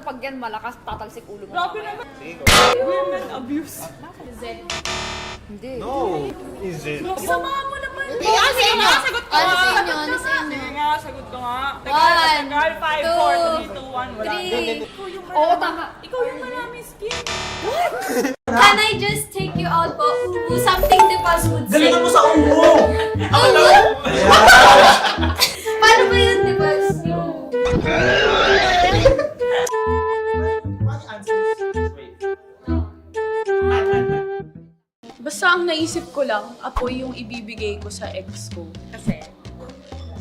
pag yan malakas, tatalsik ulo mo. Grabe naman. Women abuse. Hindi. No! Is it? Sama mo naman. Sige nga, sagot ko. Ano sa inyo? Ano sa inyo? Sige nga, sagot ko nga. One, Girl, 5, 4, 3, 2, 1, wala. Ikaw yung Oo, tama. Ikaw yung maraming skin. Can I just take you out po? Something the boss would say. Galingan mo sa ulo! Paano ba yun, di ba? Basta ang naisip ko lang, apoy yung ibibigay ko sa ex ko.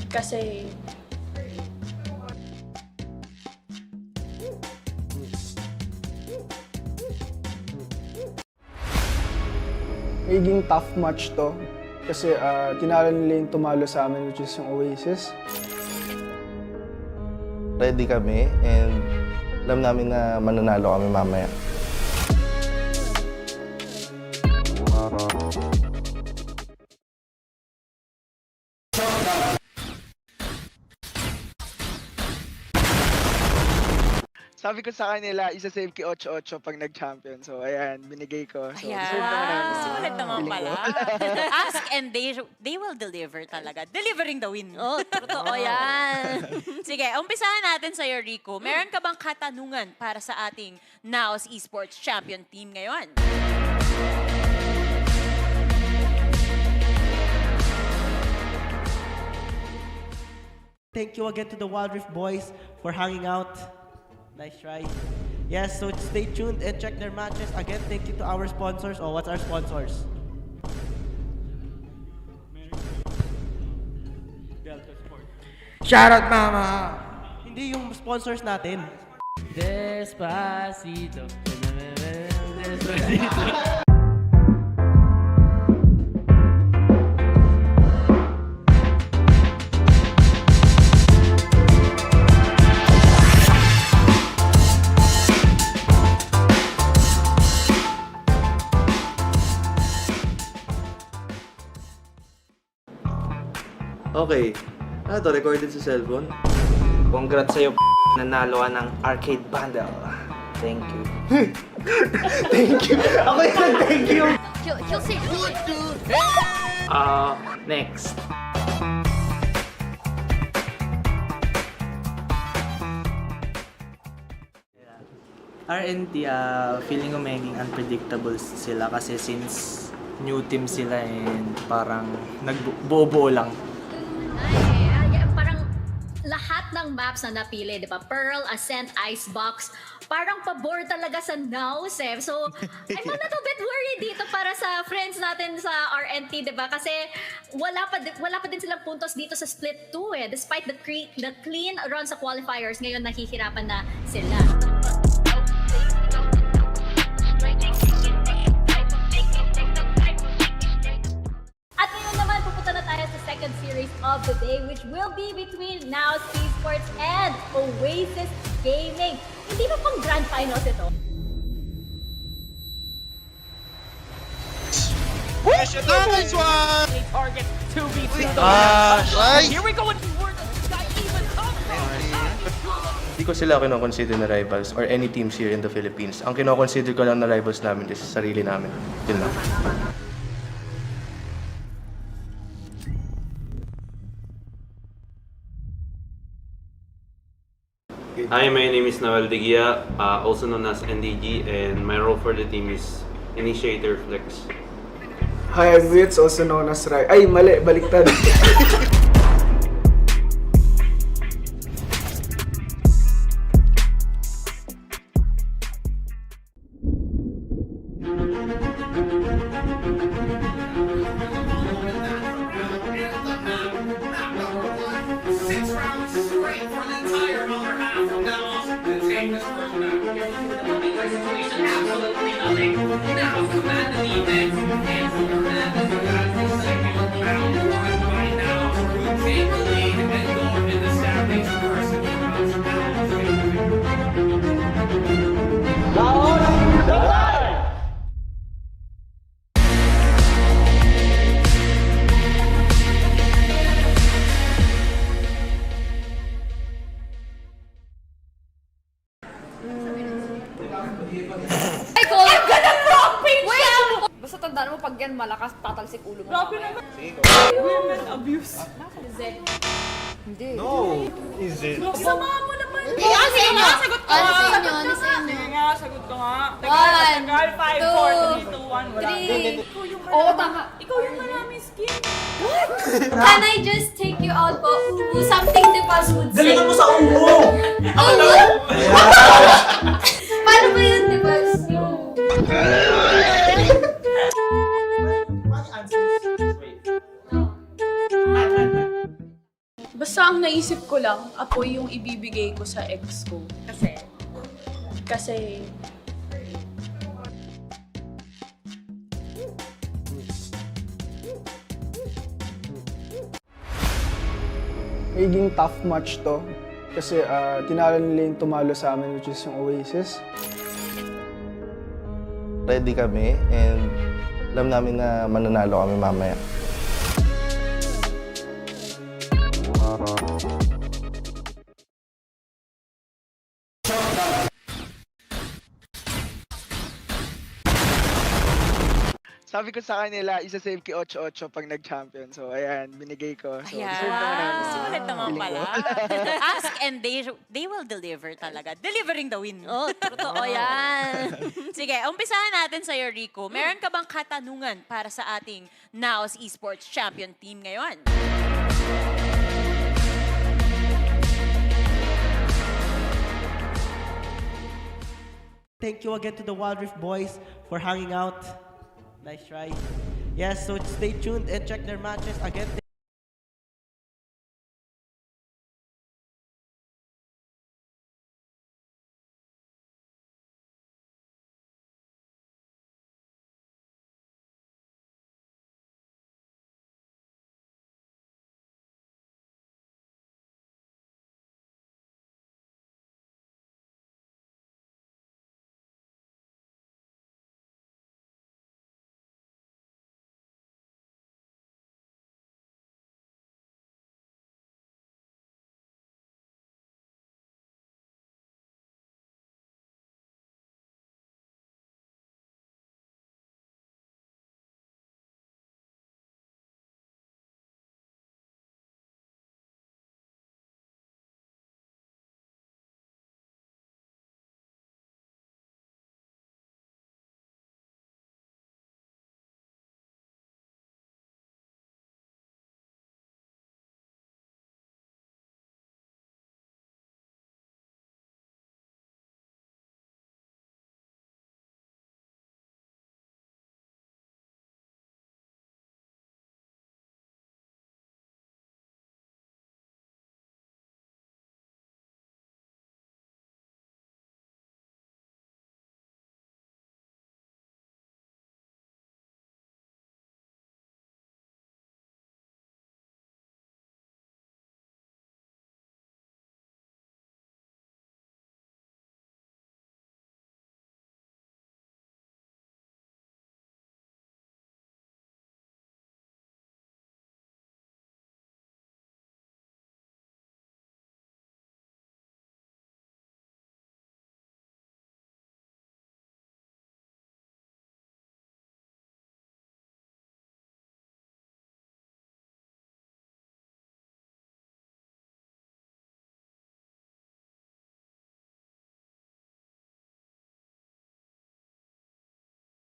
Kasi Magiging tough match to. Kasi tinalo nila yung tumalo sa amin, which is yung Oasis. Ready kami and alam namin na mananalo kami mamaya. Sabi ko sa kanila, isa-save ki 8-8 pag nag-champion. So, ayan, binigay ko. So, Ayan. deserve naman namin. Sulit naman Feeling pala. ko. Ask and they will deliver talaga. Delivering the win. Oh, totoo yan. Sige, umpisahan natin sa'yo, Rico. Meron ka bang katanungan para sa ating Naos Esports Champion Team ngayon? Thank you again to the Wild Rift boys for hanging out. Nice try. Yes, so stay tuned and check their matches. Again, thank you to our sponsors. Oh, what's our sponsors? Shoutout, mama! Hindi yung sponsors natin. Despacito. Despacito. Okay. Ano to? Recorded sa cellphone? Congrats sa'yo, nanalo ka ng arcade bundle. Thank you. Thank you! Ako yung thank you! He'll say, Next. RNT, feeling ko maging unpredictable sila kasi since new team sila and parang nagbuo-buo lang. parang lahat ng maps na napili, di ba? Pearl, Ascent, Icebox, parang pabor talaga sa Naos eh. So, I'm a little bit worried dito para sa friends natin sa RNT, di ba? Kasi wala pa din silang puntos dito sa split 2 eh. Despite the clean run sa qualifiers, ngayon nahihirapan na sila. At ngayon naman, pupunta na tayo sa second series of the day, which will be between Naos Esports and Oasis Gaming. Hindi ba pang grand finals ito? Nice one! A target to be Nice! Here we go with the word of the sky even Hindi ko sila kinoconsider na rivals or any teams here in the Philippines. Ang kinoconsider ko lang na rivals namin is sarili namin. Yun lang. Hi, my name is Noel De Gia, also known as NDG, and my role for the team is Initiator Flex. Hi, I'm Wits, also known as Rai. Ay, mali, baliktad. Ay, ko! I'm gonna frog page siya! Basta tandaan mo, pag yan malakas, tatalsik ulo mo. Grabe mamaya. naman. Women abuse. Zed. Hindi. No! Is it? Sama mo naman. Ano sa inyo? Sagot ko Ano nga. sa inyo? Ano sa inyo? Sige nga, sagot ko nga. One, Tagal, 5, 4, 3, 2, 1, wala. Three. Ikaw yung Oo, tama. Ikaw yung maraming skin. Can I just take you out po? Something the boss would say. Galingan mo sa ulo! Paano ba yun, di ba? Basta ang naisip ko lang, apoy yung ibibigay ko sa ex ko. Kasi, Kasi, Magiging tough match to. Kasi tinalo nila yung tumalo sa amin, which is yung Oasis. Ready kami and alam namin na mananalo kami mamaya. Sabi ko sa kanila, isa-save ki 8-8 pag nag-champion. So, ayan, binigay ko. So, Ayan. deserve naman namin. Sulit naman Feeling pala. ko. Ask and they will deliver talaga. Delivering the win. Oh, totoo yan. Sige, umpisahan natin sa'yo, Rico. Meron ka bang katanungan para sa ating Naos Esports Champion Team ngayon? Thank you again to the Wild Rift boys for hanging out. Nice try. Yes, so stay tuned and check their matches. Again,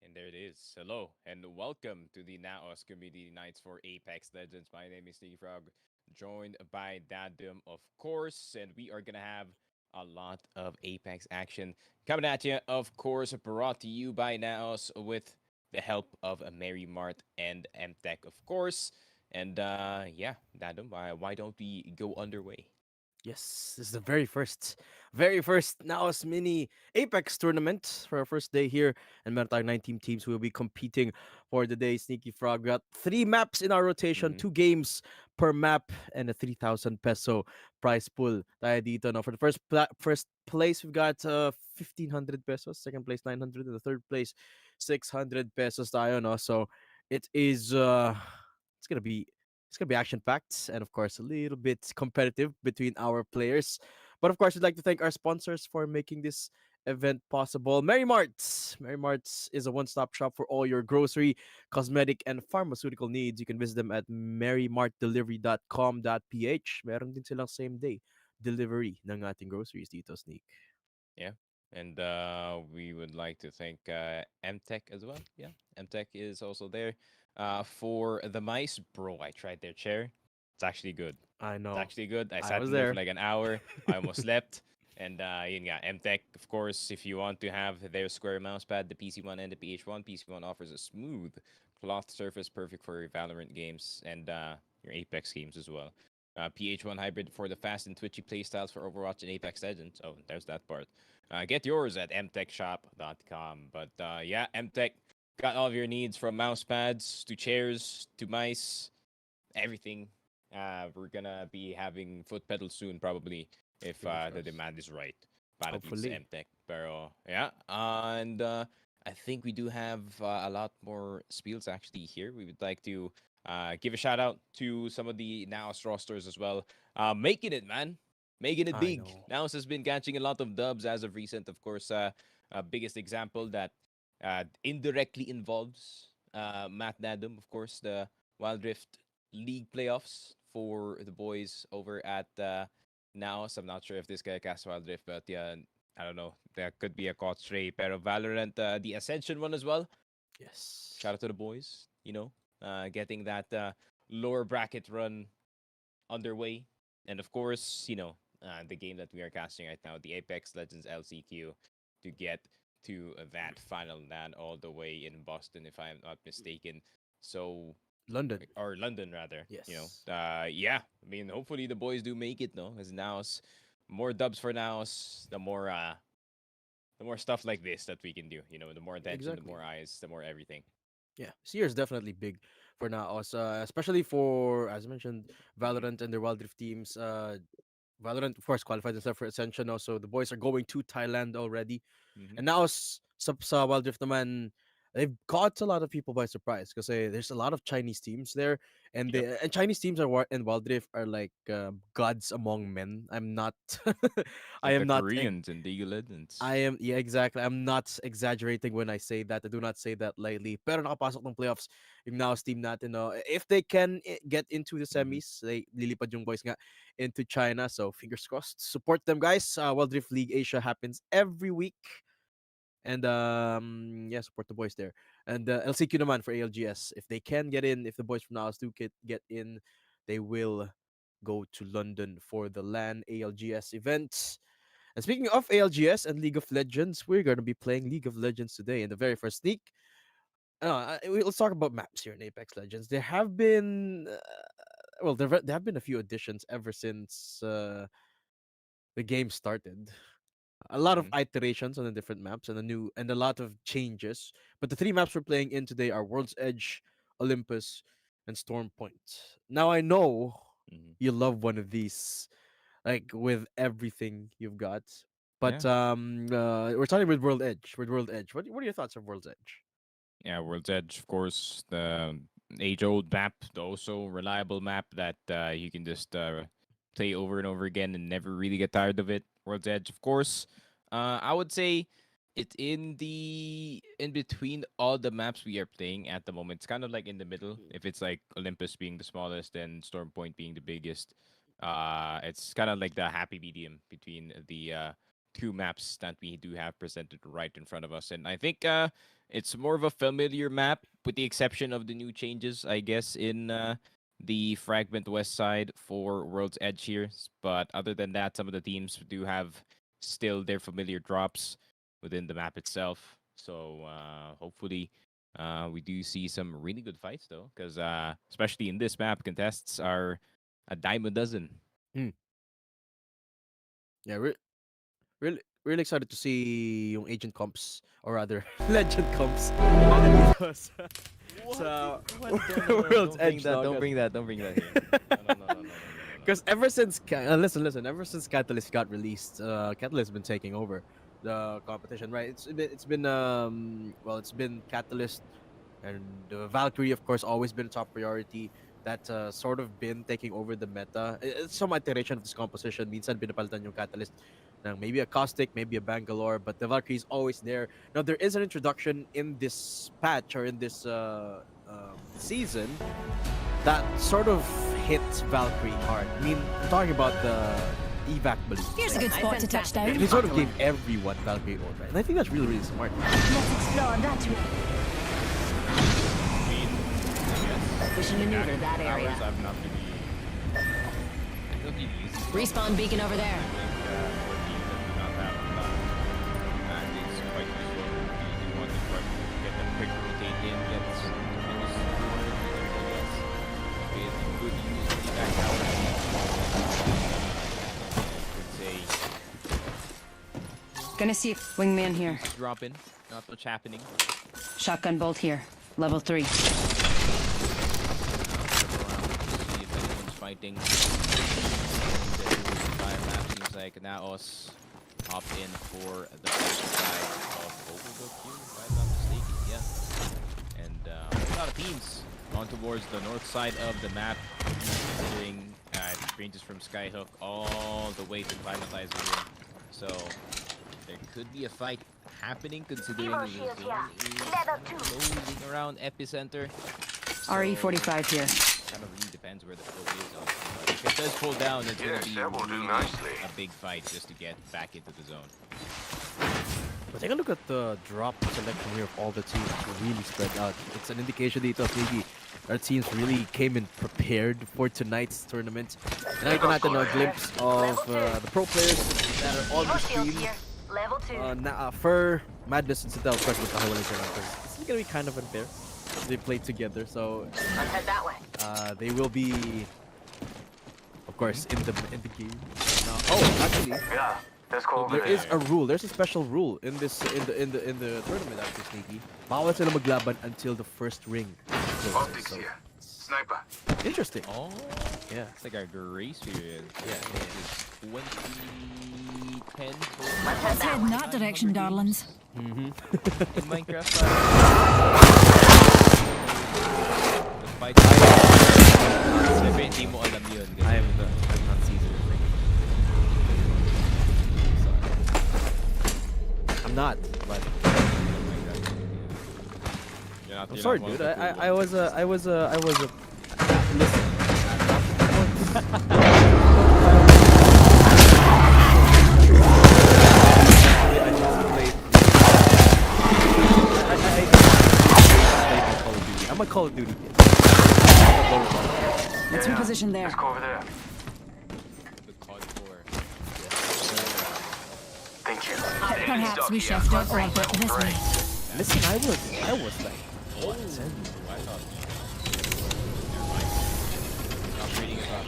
And there it is. Hello and welcome to the Naos Community Nights for Apex Legends. My name is Steve Frog, joined by Dadum, of course, and we are gonna have a lot of Apex action coming at you. Of course, brought to you by Naos with the help of Mary Mart and MTech, of course. And yeah, Dadum, why don't we go underway? yes, this is the very first Naos Mini Apex tournament for our first day here. And meron tayong 9 teams who will be competing for the day. Sneaky Frog, we got 3 maps in our rotation, 2 games per map, and a 3,000 peso prize pool tayo dito. No? For the first place, we've got 1,500 pesos. Second place, 900. And the third place, 600 pesos tayo. No? So it is, it's gonna be action packed and of course a little bit competitive between our players. But of course, we'd like to thank our sponsors for making this event possible. Mary Marts. Mary Marts is a one-stop shop for all your grocery, cosmetic, and pharmaceutical needs. You can visit them at marymartdelivery.com.ph. Meron din silang same-day delivery ng ating groceries dito, Sneak. Yeah. And we would like to thank MTech as well. Yeah, MTech is also there. For the mice, bro, I tried their chair. It's actually good. I It's know. actually good. I I sat was in there for there. like an hour. I almost slept. And yun nga, MTech, of course, if you want to have their square mouse pad, the PC1 and the PH1, PC1 offers a smooth cloth surface perfect for your Valorant games and your Apex games as well. PH1 hybrid for the fast and twitchy playstyles for Overwatch and Apex Legends. Oh, there's that part. Get yours at mtechshop.com. But yeah, MTech got all of your needs from mouse pads to chairs to mice, everything. We're gonna be having foot pedals soon, probably, if the demand is right. Para dito sa Hopefully. MTech. Pero yeah, and I think we do have a lot more spiels actually here. We would like to give a shout out to some of the Naos rosters as well. Making it, man. Making it I big. know. Naos has been catching a lot of dubs as of recent. Of course, biggest example that indirectly involves Matt Nadum, of course, the Wild Rift League playoffs for the boys over at Naos. I'm not sure if this guy cast Wild Rift, but yeah, I don't know. There could be a caught stray. Pero Valorant, the Ascension one as well. Yes. Shout out to the boys, getting that lower bracket run underway. And of course, the game that we are casting right now, the Apex Legends LCQ, to get to that final LAN all the way in Boston, if I'm not mistaken. So, London. or London rather. Yes. Yeah. I mean, hopefully the boys do make it, no? Because Naos, more dubs for Naos, the more stuff like this that we can do. The more attention, the Exactly. more eyes, the more everything. Yeah, this year is definitely big for Naos, especially for, as I mentioned, Valorant and their Wild Rift teams. Valorant, of course, qualified themselves for Ascension now, so the boys are going to Thailand already. Mhm. And now sa Wild Rift naman, they've caught a lot of people by surprise because there's a lot of Chinese teams there, and Yep. and Chinese teams in Wild Rift are like gods among men. I'm not, It's I like am the not. Koreans in League of Legends. I am, yeah, exactly. I'm not exaggerating when I say that. I do not say that lightly. Pero nakapasok ng playoffs yung Naos team natin, no. If they can get into the Mhm. semis, they lilipad yung boys nga into China. So fingers crossed. Support them, guys. Wild Rift League Asia happens every week. And yeah, support the boys there. And LCQ naman for ALGS. If they can get in, if the boys from Naos do get in, they will go to London for the LAN ALGS event. And speaking of ALGS and League of Legends, we're going to be playing League of Legends today in the very first sneak. Let's talk about maps here in Apex Legends. There have been, there have been a few additions ever since the game started. A lot of Mhm. iterations on the different maps and a lot of changes. But the three maps we're playing in today are World's Edge, Olympus, and Storm Point. Now I know Mhm. you love one of these, like with everything you've got. But Yeah. we're starting with World Edge. With World Edge, what are your thoughts of World's Edge? Yeah, World's Edge, of course, the age-old map, the also reliable map that you can just play over and over again and never really get tired of it. World's Edge, of course. I would say it's in between all the maps we are playing at the moment. It's kind of like in the middle. If it's like Olympus being the smallest and Storm Point being the biggest, it's kind of like the happy medium between the two maps that we do have presented right in front of us. And I think it's more of a familiar map, with the exception of the new changes, I guess, in the Fragment West side for World's Edge here. But other than that, some of the teams do have still their familiar drops within the map itself. So hopefully we do see some really good fights, though, because especially in this map, contests are a dime a dozen. Hmm. Yeah, really, really excited to see yung agent comps, or rather legend comps. Because sa World's Edge, Don't bring that here. No, no, no, no, no, no, no. Because ever since listen, ever since Catalyst got released, Catalyst has been taking over the competition, right? It's been it's been Catalyst and Valkyrie, of course, always been a top priority. that's sort of been taking over the meta. It's some iteration of this composition. Minsan pinapalitan yung Catalyst ng maybe a Caustic, maybe a Bangalore, but the Valkyrie is always there. Now, there is an introduction in this patch or in this season that sort of hits Valkyrie hard. I mean, I'm talking about the evac balloon. Here's a good spot to touch down. They sort of gave everyone Valkyrie ult, right? And I think that's really, really smart. Let's explore that way. We should maneuver that area. I'm not really used to Respawn beacon over there. for teams that do not have and it's quite useful. You want to try to get them quick rotate in, get those with good use of the back out. I could say Gonna see wingman here. drop in, not much happening. Shotgun bolt here. Level 3. See if anyone's fighting. Fire map seems like Naos opt in for the side of Overbook here, if I'm not mistaken. Yeah. And a lot of teams on towards the north side of the map, considering it ranges from Skyhook all the way to Climatizer Room. So there could be a fight happening considering the zone is closing around epicenter. RE45 here. Kind of really depends where the flow is on. But if it does pull down, it's going to be really a big fight just to get back into the zone. But take a look at the drop selection here of all the teams really spread out. It's an indication dito of maybe our teams really came in prepared for tonight's tournament. And nakita natin a glimpse of the pro players that are on the stream. Level 2. For Madness and Citadel, of course, magkakawalan sila because this is gonna be kind of unfair. They play together, so Let's head that way. they will be, of course, in the game. Oh, actually, there is a rule. There's a special rule in this in the tournament. After Sneaky, bawal sila maglaban until the first ring closes. So, Sniper. interesting. Oh, Yeah. it's like a grace period. Yeah. It's 2010 Let's head in that direction, darlings. in Minecraft. The fight. Sabi, hindi mo alam yun. I'm not seasoned. I'm not, but I'm sorry, dude. I was a listen. I'm a Call of Duty kid. Let's reposition there. Over there. The COD 4. Thank you. Perhaps we shift our orbit this way. Listen, I was like, Oh, I thought. Not reading about.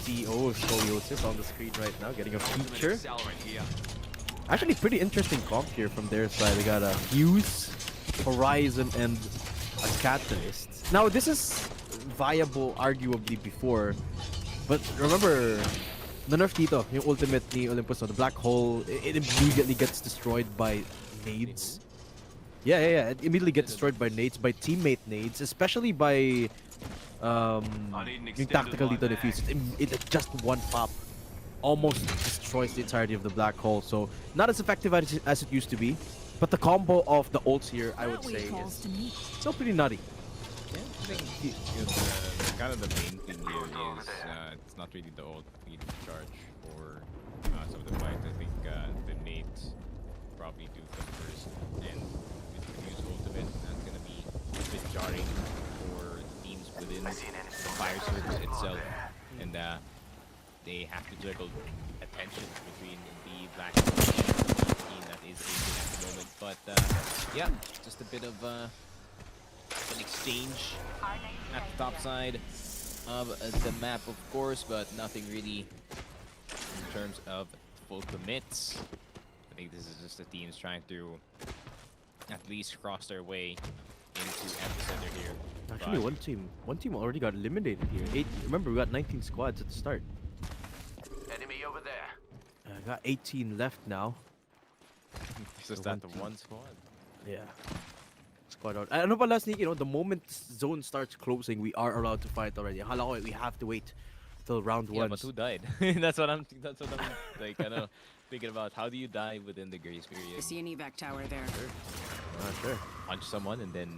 CEO of Scoliosis on the screen right now, getting a feature. Actually, pretty interesting comp here from their side. They got a Fuse, Horizon, and a Catalyst. Now, this is viable, arguably, before. But remember, na-nerf dito, yung ultimate ni Olympus, the black hole, it immediately gets destroyed by nades. Yeah. It immediately gets destroyed by nades, by teammate nades, especially by yung tactical dito defuse. It just one pop almost destroys the entirety of the black hole. So not as effective as it used to be, but the combo of the ults here, I would say, is still pretty nutty. Yeah, I think kind of the main thing here is it's not really the ult leading the charge for some of the fights. I think the nades probably do come first, and with the Fuse ultimate, that's gonna be a bit jarring for teams within the fire service itself, and they have to juggle attention between the black team that is aiming at the moment. But yeah, just a bit of an exchange at the top side of the map, of course, but nothing really in terms of full commits. I think this is just the teams trying to at least cross their way into epicenter here. Actually, one team already got eliminated here. Remember, we got 19 squads at the start. Enemy over there. Got 18 left now. It's just that the one squad. Yeah. squad out. Ano pala, Sneaky, the moment zone starts closing, we are allowed to fight already. Akala ko we have to wait till round Yeah, one. but who died? That's what I'm like, I know, thinking about. How do you die within the grace period? I see an evac tower there. Sure. Punch someone and then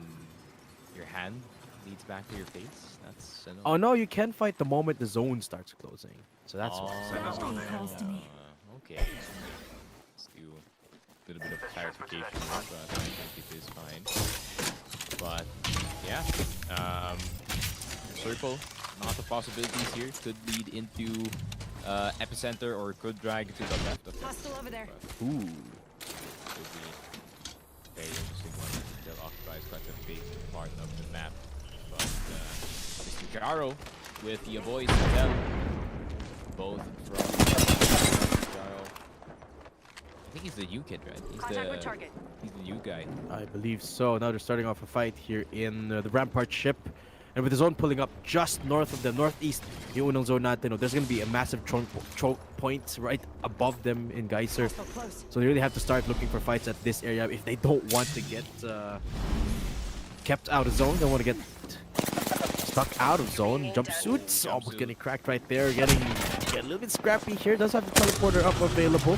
your hand leads back to your face? That's Oh no, you can fight the moment the zone starts closing. So that's what okay. Let's do a little bit of clarification here, but I think it is fine. But yeah, circle, lots of possibilities here. Could lead into epicenter or could drag to the left of it. Hostile over there. But, ooh, could be very interesting one. Still occupies quite a big part of the map. But Mr. Jaro with your boys as well. Both from Jaro. I think he's the new kid, right? He's the new guy. I believe so. Now they're starting off a fight here in the Rampart ship. And with the zone pulling up just north of them, northeast, yung unang zone natin, there's going to be a massive choke point right above them in Geyser. So they really have to start looking for fights at this area if they don't want to get kept out of zone. They want to get stuck out of zone. Jumpsuits almost getting cracked right there. Getting a little bit scrappy here. Does have the teleporter up available.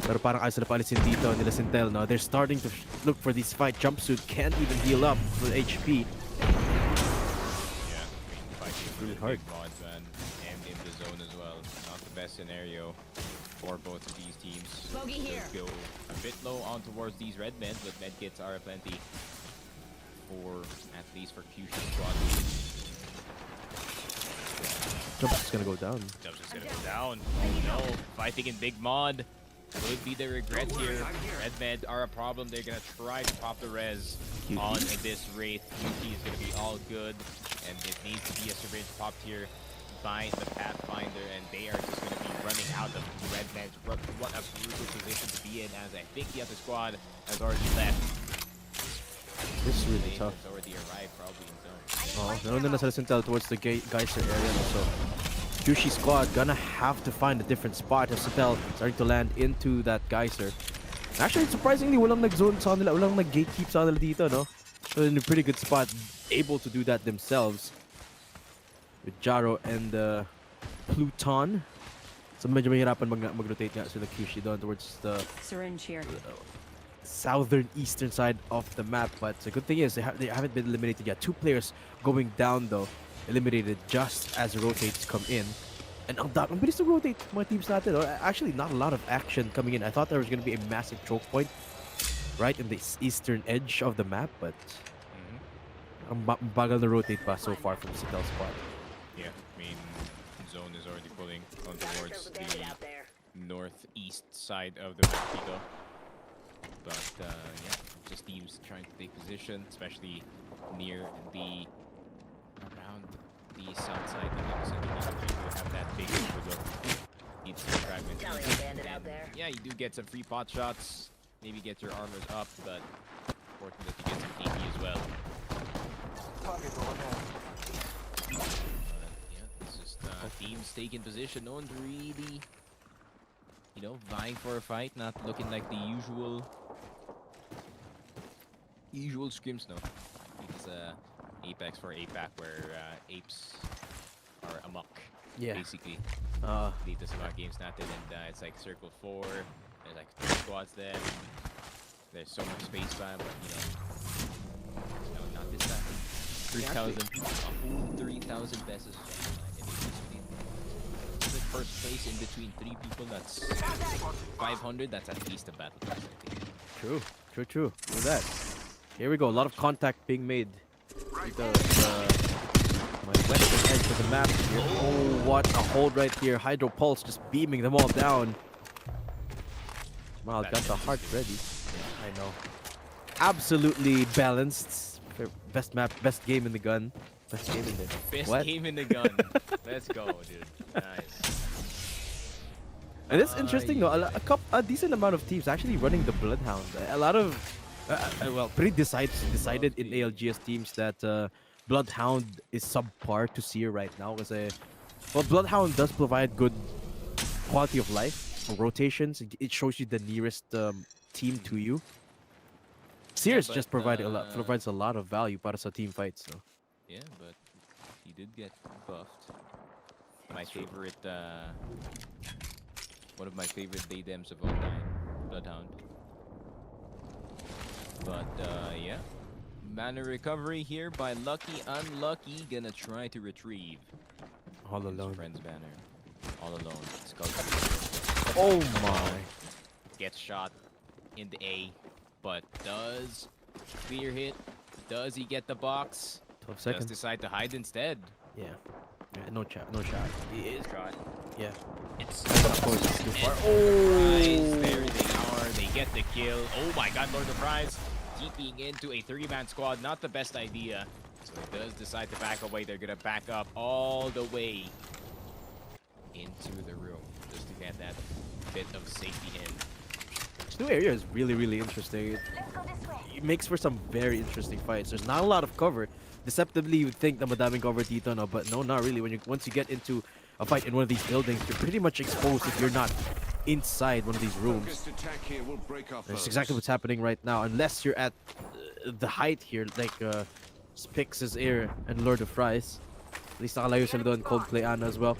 Pero parang ayos sila paalisin dito nila Sintel, no? They're starting to look for this fight. Jumpsuit can't even heal up for HP. Yeah, I mean, fighting really hard. Mods and in the zone as well. Not the best scenario for both of these teams. Go a bit low on towards these red men, but medkits are plenty for at least for Fusion squad. Jumpsuit's gonna go down. Jumpsuit's gonna go down. Oh no, fighting in big mod. Would be the regret here. Red Med are a problem. They're gonna try to pop the res on this Wraith. QT is gonna be all good, and it needs to be a syringe popped here by the Pathfinder, and they are just gonna be running out of Red Med. What a brutal position to be in, as I think the other squad has already left. This is really tough. Has already arrived probably in zone. Oh, naroon na sila Sintel towards the Geyser area. So Jushi squad gonna have to find a different spot as Sintel starting to land into that Geyser. Actually, surprisingly, walang nag-zone sa nila, walang nag-gatekeep sa nila dito, no? So in a pretty good spot, able to do that themselves. With Jaro and Pluton. So medyo mahirapan mag-rotate nga sila Kyushi doon towards the Syringe here. southern eastern side of the map. But the good thing is they haven't been eliminated yet. 2 players going down though. Eliminated just as the rotates come in. And ang bilis to rotate mga teams natin. Actually, not a lot of action coming in. I thought there was going to be a massive choke point right in the eastern edge of the map, but ang bagal na rotate pa so far from Sintel's spot. Yeah, I mean, zone is already pulling on towards the northeast side of the map dito. But yeah, just teams trying to take position, especially near the around the south side of the city. You have that big overlook. Needs to fragment. Yeah, you do get some free pot shots. Maybe get your armors up, but important that you get some AP as well. Yeah, it's just teams taking position. No one's really, vying for a fight. Not looking like the usual scrims, no. It's Apex for APAC where apes are amok, basically. Dito sa mga games natin, and it's like circle 4, there's like 3 squads there, there's so much space time, but no, not this time. 3,000, a full 3,000 pesos. The first place in between 3 people, that's 500, that's at least a battle pass, I think. True. Look at that. Here we go, a lot of contact being made. My western edge of the map here. Oh, what a hold right here. Hydro Pulse just beaming them all down. Wow, got the heart ready. I know. Absolutely balanced. Best map, best game in the gun. Best game in the gun. Best game in the gun. Let's go, dude. Nice. And it's interesting though, a decent amount of teams actually running the Bloodhound. A lot of pretty decided in ALGS teams that Bloodhound is subpar to Seer right now. Because Bloodhound does provide good quality of life for rotations. It shows you the nearest team to you. Sears but, just provides a lot of value para sa team fights. So. Yeah, but he did get buffed. My favorite, one of my favorite daydems of all time, Bloodhound. But yeah, mana recovery here by Lucky. Unlucky gonna try to retrieve. All alone. Friend's banner. All alone. Skull. Oh my! Gets shot in the A, but does clear hit. Does he get the box? 12 seconds. Does decide to hide instead. Yeah. No shot. He is shot. Yeah. It's too far. Oh! There they are. They get the kill. Oh my God, Lord of Prize. TPing into a 3-man squad. Not the best idea. So he does decide to back away. They're going to back up all the way into the room just to get that bit of safety in. This new area is really, really interesting. It makes for some very interesting fights. There's not a lot of cover. Deceptively, you would think na madaming cover dito, no? But no, not really. Once you get into a fight in one of these buildings, you're pretty much exposed if you're not inside one of these rooms. That's exactly what's happening right now. Unless you're at the height here, like Spix's Air and Lord of Fries. At least nakalayo sila doon, Coldplay Ana as well.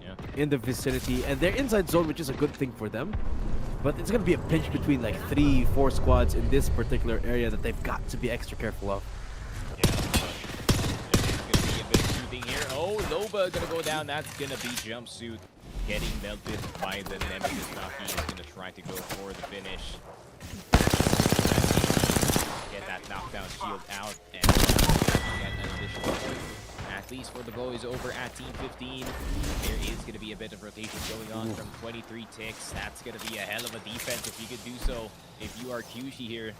Yeah. In the vicinity. And they're inside zone, which is a good thing for them. But it's going to be a pinch between like 3-4 squads in this particular area that they've got to be extra careful of. Yeah, there's going to be a bit of shooting here. Oh, Loba going to go down. That's going to be Jumpsuit getting melted by the Nemesis. Naki is going to try to go for the finish. Get that knockdown shield out and get an additional point. At least for the boys over at Team 15. There is going to be a bit of rotation going on from 23 ticks. That's going to be a hell of a defense if you could do so. If you are Kyushi here.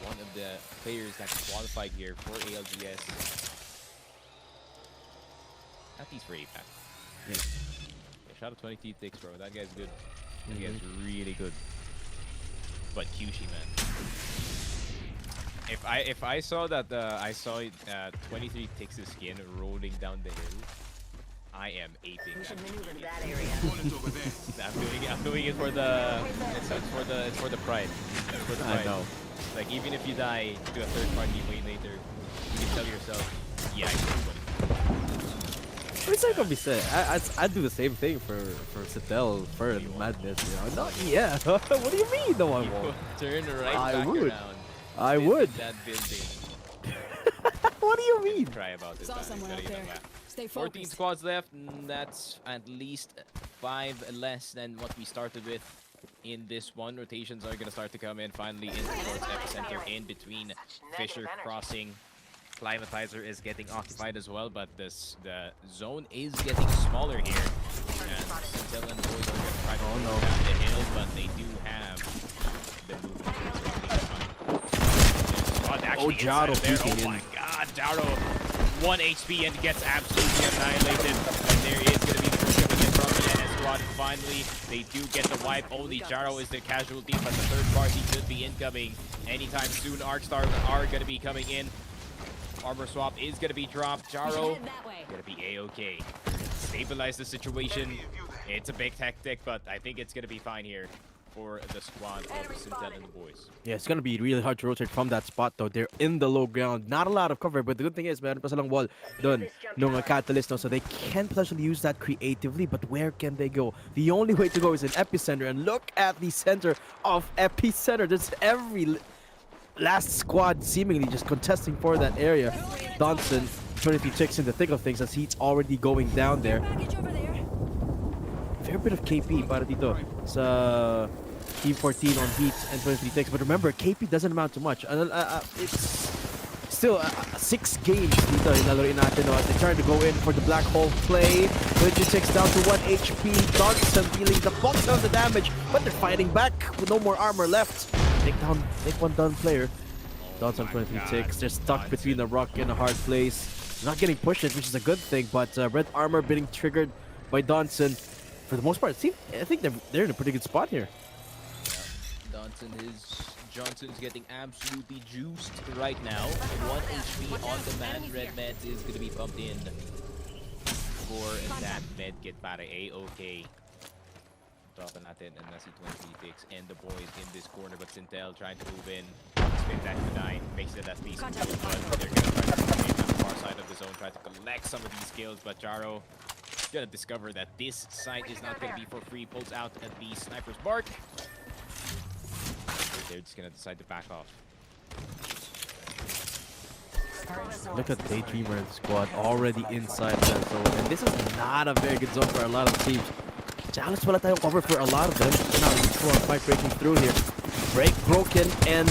One of the players that qualified here for ALGS. At least for APAC. Yeah. Shout out 23 ticks, bro. That guy's good. That guy's really good. But Kyushi, man. If I saw that I saw 23 ticks' skin rolling down the hill, I am aping. that area. I'm doing it for the it's for the pride. It's for the pride. I know. Like even if you die to a third party way later, you can tell yourself, yeah, I killed 20. It's not gonna be said. I'd do the same thing for Citadel, for Madness, you know. No, yeah. What do you mean? No, I won't. Turn right I back would. around. I would. That building. What do you mean? Cry about this. Saw someone out there. Stay 14 focused. squads left. That's at least 5 less than what we started with in this one. Rotations are gonna start to come in finally in towards epicenter in between Fisher crossing. Climatizer is getting occupied as well, but the zone is getting smaller here. And Sintel and the boys are gonna try to go down the hill, but they do have the movement. Oh, Jaro peeking in. Oh my God, Jaro 1 HP and gets absolutely annihilated. And there is going to be the push coming in from the NS squad. Finally, they do get the wipe. Only Jaro is the casualty, but the third party could be incoming anytime soon. Arcstar are going to be coming in. Armor swap is going to be dropped. Jaro going to be A-okay. Stabilize the situation. It's a big tactic, but I think it's going to be fine here for the squad of Sintel and the boys. Yeah, it's gonna be really hard to rotate from that spot though. They're in the low ground, not a lot of cover, but the good thing is meron pa silang wall dun nung catalyst, no? So they can potentially use that creatively, but where can they go? The only way to go is in epicenter, and look at the center of epicenter. There's every last squad seemingly just contesting for that area. Donson 23 ticks in the thick of things as he's already going down there. Fair bit of KP para dito sa Team 14 on Heat and 23 ticks. But remember, KP doesn't amount to much. It's still 6 games dito inalaroin natin, no? As they trying to go in for the black hole play. 26 down to 1 HP. Donson dealing the bulk of the damage, but they're fighting back with no more armor left. Take one down player. Donson 23 ticks. They're stuck between a rock and a hard place. Not getting pushed, which is a good thing, but red armor being triggered by Donson. For the most part, I think they're in a pretty good spot here. Yeah, Johnson's getting absolutely juiced right now. 1 HP on the man. Red med is going to be pumped in for that med kit para A-okay. tropa natin and nasi 23 ticks and the boys in this corner, but Sintel trying to move in. Spin that to 9, makes it as decent, but they're gonna try to move on the far side of the zone, try to collect some of these kills, but Jaro gonna discover that this site is not gonna be for free, pulls out at the sniper's mark. They're just gonna decide to back off. Look at Daydreamer and squad already inside that zone, and this is not a very good zone for a lot of teams. Challenge wala tayong cover for a lot of them. Now it's one fight breaking through here. Break broken and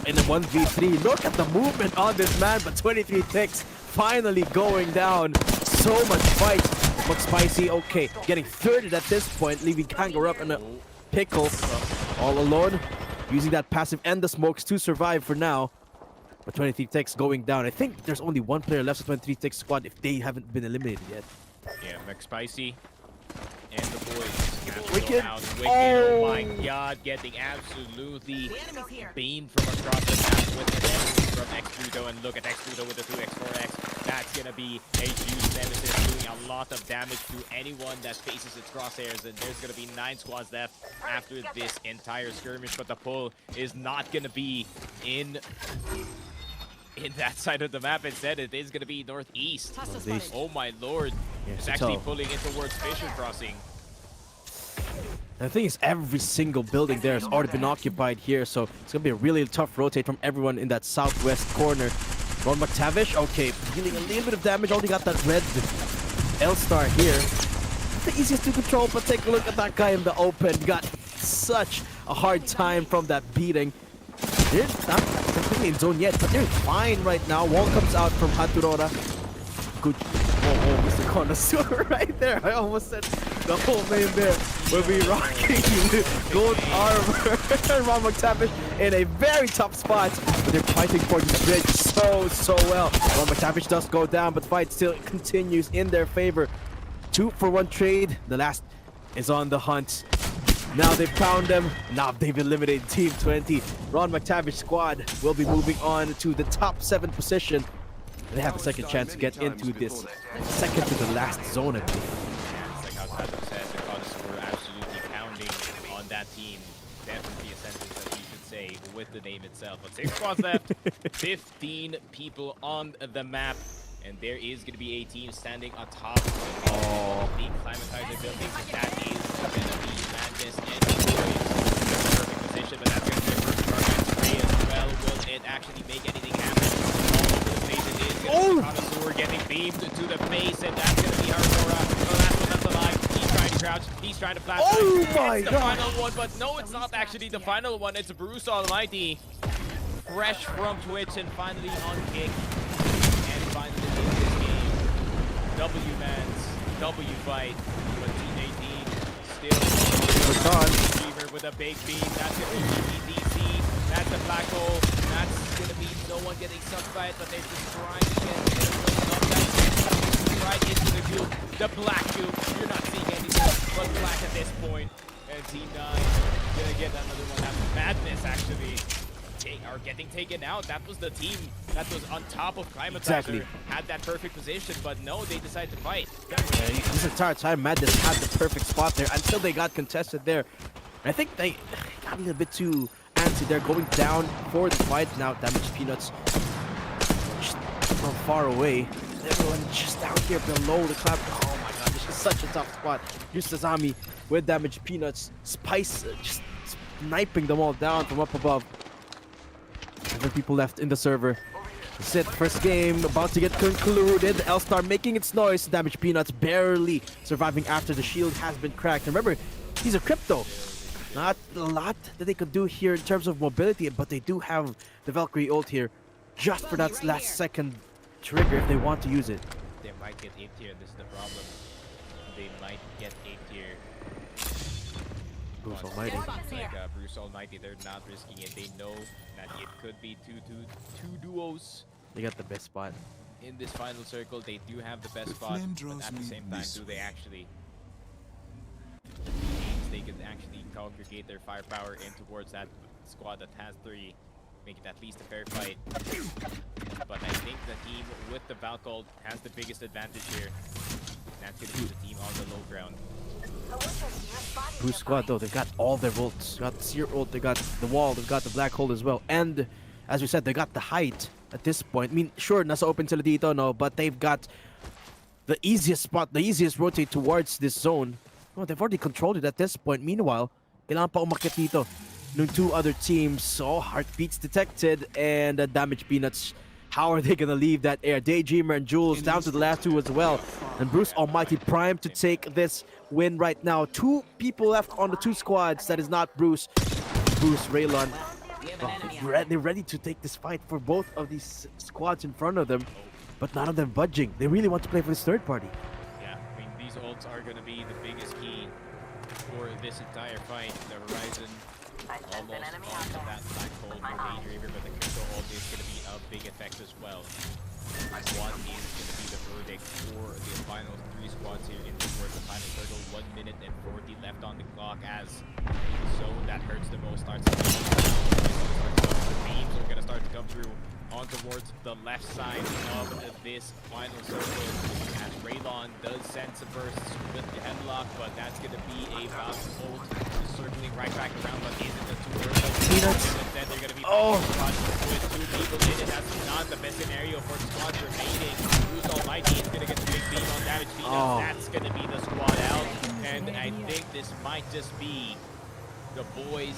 in a 1v3. Look at the movement on this man, but 23 ticks finally going down. So much fight. But Spicy, okay, getting thirded at this point, leaving Kangaroo up in a pickle all alone. Using that passive and the smokes to survive for now. But 23 ticks going down. I think there's only one player left of 23 ticks squad if they haven't been eliminated yet. Yeah, McSpicy and the boys. Wicked. Oh my god, getting absolutely beamed from across the map with the damage from X-Pluto. And look at X-Pluto with the 2x4x. That's gonna be a huge nemesis, doing a lot of damage to anyone that faces its crosshairs. And there's gonna be 9 squads left after this entire skirmish, but the pull is not gonna be in that side of the map. Instead, it is going to be northeast. Oh my lord. It's actually pulling in towards Fisher Crossing. The thing is, every single building there has already been occupied here, so it's going to be a really tough rotate from everyone in that southwest corner. Ron McTavish, okay, dealing a little bit of damage, only got that red L-Star here. Not the easiest to control, but take a look at that guy in the open. Got such a hard time from that beating. They're not completely in zone yet, but they're fine right now. Wall comes out from Haturora. Good. Oh, Mr. Connoisseur right there. I almost said the whole name there. We'll be rocking gold armor. Ron McTavish in a very tough spot, but they're fighting for this bridge so well. Ron McTavish does go down, but the fight still continues in their favor. 2-for-1 trade. The last is on the hunt. Now they've found them. Now they've eliminated Team 20. Ron McTavish squad will be moving on to the top 7 position. They have a second chance to get into this second to the last zone, I believe. Yeah, it's like how Tyler said, the Cubs were absolutely pounding on that team. Definitely a sentence that we should say with the name itself. But 6 squads left, 15 people on the map. And there is going to be a team standing on top of the Climatizer buildings, and that is going to be Madness and the boys in the perfect position, but that's going to be a first target spray as well. Will it actually make anything happen? All over the place, it is going to be Connoisseur getting beamed to the face, and that's going to be Aurora, the last one that's alive. He's trying to crouch, he's trying to flash. Oh my god! The final one, but no, it's not actually the final one. It's Bruce Almighty, fresh from Twitch and finally on kick. Finally in this game, W-Mans, W-Fight, but Team 18 still Dreamer with a big beam. That's going to be DC, that's a black hole, that's going to be no one getting subfight, but they're just trying to get right into the goop, the black goop. You're not seeing anything but black at this point, and Team 9 going to get another one. That's Madness, actually. Are getting taken out. That was the team that was on top of Climatizer. Exactly. Had that perfect position, but no, they decided to fight. This entire time, Madness had the perfect spot there until they got contested there. I think they got a little bit too antsy. They're going down for the fight now. Damaged Peanuts just from far away. Everyone just down here below the cloud. Oh my god, this is such a tough spot. Here's Sazami with Damaged Peanuts. Spice just sniping them all down from up above. 7 people left in the server. That's it. First game about to get concluded. L-Star making its noise. Damaged Peanuts barely surviving after the shield has been cracked. Remember, he's a crypto. Not a lot that they could do here in terms of mobility, but they do have the Valkyrie ult here just for that last second trigger if they want to use it. They might get 8 tier. This is the problem. They might get 8 tier. Bruce Almighty. Like Bruce Almighty, they're not risking it. They know that it could be two duos. They got the best spot. In this final circle, they do have the best spot, but at the same time, do they actually... They can actually congregate their firepower in towards that squad that has 3, make it at least a fair fight. But I think the team with the Valkyrie has the biggest advantage here. That's going to be the team on the low ground. Bruce squad though, they've got all their ults. They got the Seer ult, they got the wall, they've got the black hole as well. And as we said, they got the height at this point. I mean, sure, nasa open sila dito, no, but they've got the easiest spot, the easiest rotate towards this zone. Oh, they've already controlled it at this point. Meanwhile, kailangan pa umakyat dito nung two other teams. Oh, heartbeats detected and damage peanuts. How are they gonna leave that air? Daydreamer and Jules down to the last two as well. And Bruce Almighty primed to take this win right now. Two people left on the two squads. That is not Bruce. Bruce, Raylon. They're ready to take this fight for both of these squads in front of them. But none of them budging. They really want to play for this third party. Yeah, I mean, these ults are going to be the biggest key for this entire fight. The Horizon almost onto that black hole for Daydreamer, but the Crypto ult is going to be a big effect as well. What is going to be the verdict for the final three squads here in towards the final circle? 1 minute and 40 left on the clock as the zone that hurts the most starts to the beams are going to start to come through on towards the left side of this final circle as Raylon does send some bursts with the headlock, but that's going to be a Valve ult circling right back around, but isn't it too early? Peanuts. Instead, they're going to be Oh. with two people in it. That's not the best scenario for the squad remaining. Bruce Almighty is going to get the big beam on damage. Peanuts, Oh. that's going to be the squad out, and I think this might just be the boys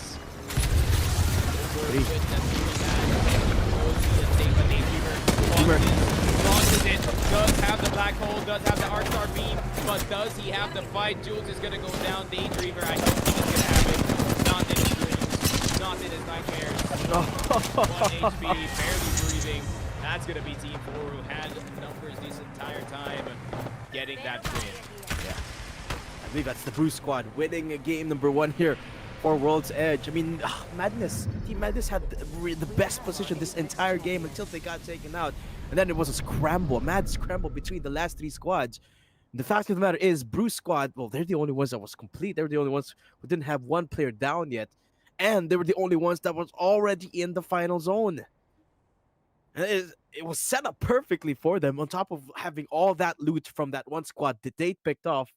over with them doing that. Launches it, does have the black hole, does have the Arcstar beam, but does he have the fight? Jules is gonna go down. Daydreamer, I don't think it's gonna happen. Not in his dreams, not in his nightmares. 1 HP, barely breathing. That's gonna be Team 4 who had numbers this entire time, getting that win. Yeah. I believe that's the Bruce squad winning game number 1 here for World's Edge. I mean, Madness. Team Madness had the best position this entire game until they got taken out. And then it was a scramble, a mad scramble between the last 3 squads. The fact of the matter is, Bruce squad, well, they're the only ones that was complete. They were the only ones who didn't have one player down yet. And they were the only ones that was already in the final zone. And it was set up perfectly for them on top of having all that loot from that one squad that they picked off.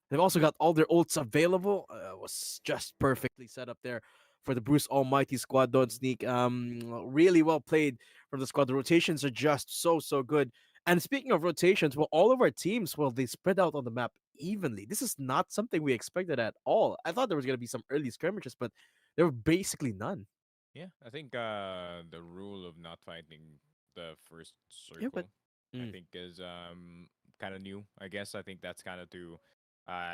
They've also got all their ults available. It was just perfectly set up there for the Bruce Almighty squad. Don't sneak. Really well played from the squad. The rotations are just so good. And speaking of rotations, well, all of our teams, well, they spread out on the map evenly. This is not something we expected at all. I thought there was going to be some early skirmishes, but there were basically none. Yeah, I think the rule of not fighting the first circle, Yeah, but I think is kind of new. I guess I think that's kind of to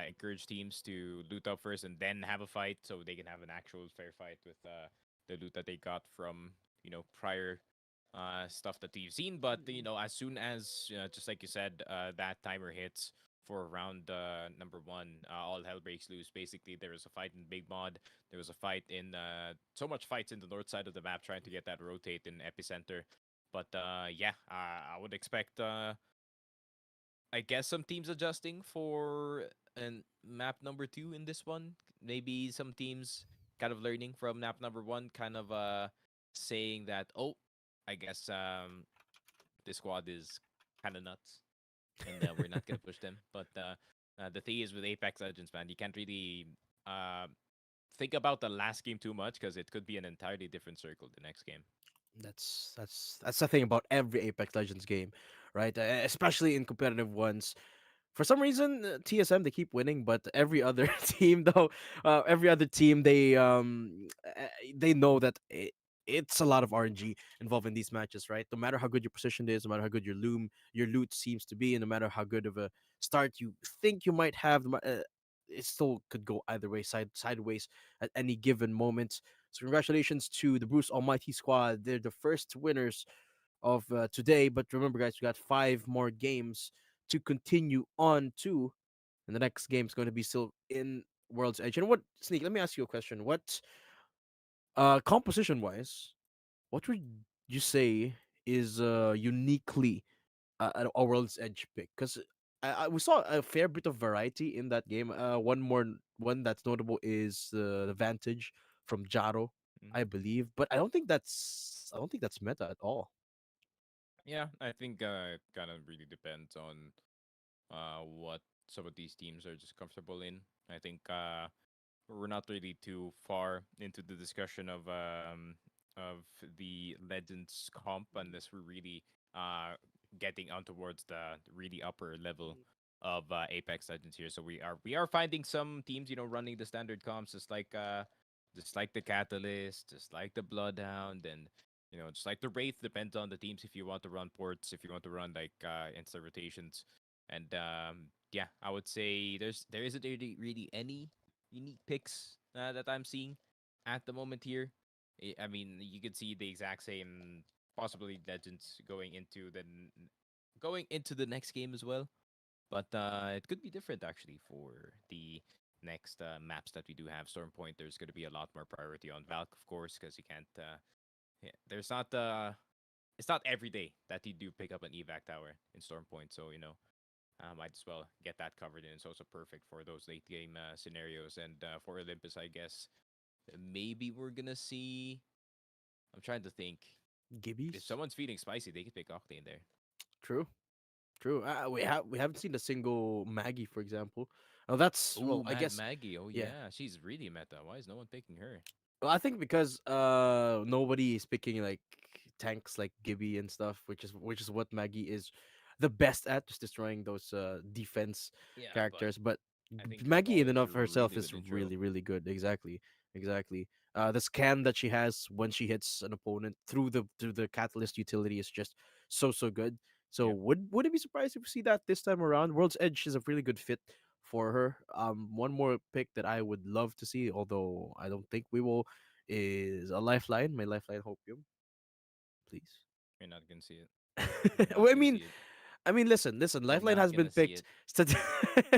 encourage teams to loot up first and then have a fight, so they can have an actual fair fight with the loot that they got from prior stuff that you've seen. But as soon as just like you said, that timer hits for round number 1, all hell breaks loose. Basically, there was a fight in Big Mod. There was a fight in so much fights in the north side of the map trying to get that rotate in epicenter. But yeah, I would expect I guess some teams adjusting for map number 2 in this one. Maybe some teams kind of learning from map number 1, kind of saying that, oh, I guess this squad is kind of nuts, and we're not gonna push them. But the thing is with Apex Legends, man, you can't really think about the last game too much because it could be an entirely different circle the next game. That's the thing about every Apex Legends game, right? Especially in competitive ones. For some reason, TSM they keep winning, but every other team though, every other team they know that it's a lot of RNG involved in these matches, right? No matter how good your position is, no matter how good your loot seems to be, and no matter how good of a start you think you might have, it still could go either way, sideways at any given moment. So congratulations to the Bruce Almighty squad. They're the first winners of today. But remember, guys, we got 5 more games to continue on to, and the next game is going to be still in World's Edge. And what, Sneak? Let me ask you a question. What, composition wise, what would you say is uniquely a World's Edge pick? Because we saw a fair bit of variety in that game. One that's notable is the Vantage from Jaro, I believe, but I don't think that's meta at all. Yeah, I think it kind of really depends on what some of these teams are just comfortable in. I think we're not really too far into the discussion of the Legends comp unless we're really uh getting on towards the really upper level of Apex Legends here. So we are finding some teams, running the standard comps just like the Catalyst, just like the Bloodhound, and just like the Wraith. Depends on the teams if you want to run ports, if you want to run like instant rotations, and yeah, I would say there isn't really any unique picks that I'm seeing at the moment here. I mean, you could see the exact same possibly legends going into the next game as well. But it could be different actually for the next maps that we do have. Storm Point, there's going to be a lot more priority on Valk, of course, because you can't. Yeah, there's not it's not every day that you do pick up an evac tower in Storm Point, so might as well get that covered in. It's also perfect for those late game scenarios. And for Olympus, I guess maybe we're gonna see. I'm trying to think. If Gibbies. someone's feeling spicy, they could pick Octane there. True. True. We haven't seen a single Maggie, for example. Oh, that's well. Oh, I Mad guess Maggie. Oh yeah. yeah, she's really meta. Why is no one picking her? Well, I think because nobody is picking like tanks like Gibby and stuff, which is what Maggie is the best at, just destroying those defense Yeah, but characters. But I think her Maggie in and qualities of are herself really is good in drill. really really good. Exactly, exactly. The scan that she has when she hits an opponent through the catalyst utility is just so good. So Yep. would it be surprised if we see that this time around? World's Edge is a really good fit for her. One more pick that I would love to see, although I don't think we will, is a lifeline. My lifeline hopium, please. You're not gonna see it. You're not Well, I gonna mean, see it. listen. You're Lifeline not has gonna been see picked. it.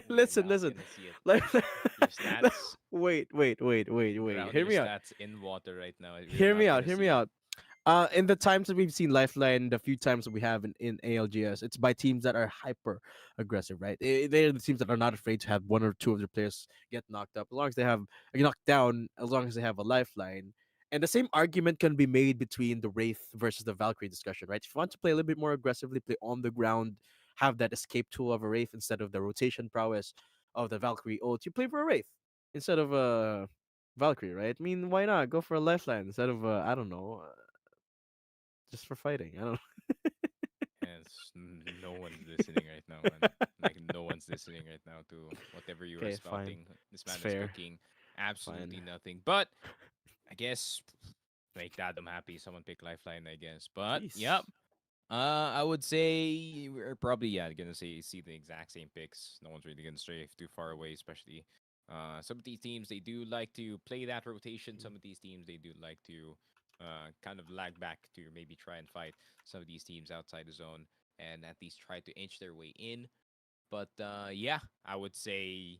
You're Listen, not listen. gonna see it. Lifeline. Your stats, Wait. ground Hear your me out. stats in water right now. You're Hear me not out. gonna Hear me see it. out. In the times that we've seen Lifeline, the few times that we have in ALGS, it's by teams that are hyper aggressive, right? They're the teams that are not afraid to have one or two of their players get knocked up, as long as they have knocked down, as long as they have a lifeline. And the same argument can be made between the Wraith versus the Valkyrie discussion, right? If you want to play a little bit more aggressively, play on the ground, have that escape tool of a Wraith instead of the rotation prowess of the Valkyrie ult, you play for a Wraith instead of a Valkyrie, right? I mean, why not go for a lifeline instead of I don't know, just for fighting. I don't And no one's listening right now, man. Like no one's listening right now to whatever you are Okay, fine. spouting. This It's man is fair. cooking Fine. absolutely nothing. But I guess make Dadum happy. Someone pick Lifeline, I guess. But yep. Jeez. I would say we're probably gonna see the exact same picks. No one's really gonna stray too far away, especially some of these teams they do like to play that rotation. Some of these teams they do like to kind of lag back to maybe try and fight some of these teams outside the zone and at least try to inch their way in. But yeah, I would say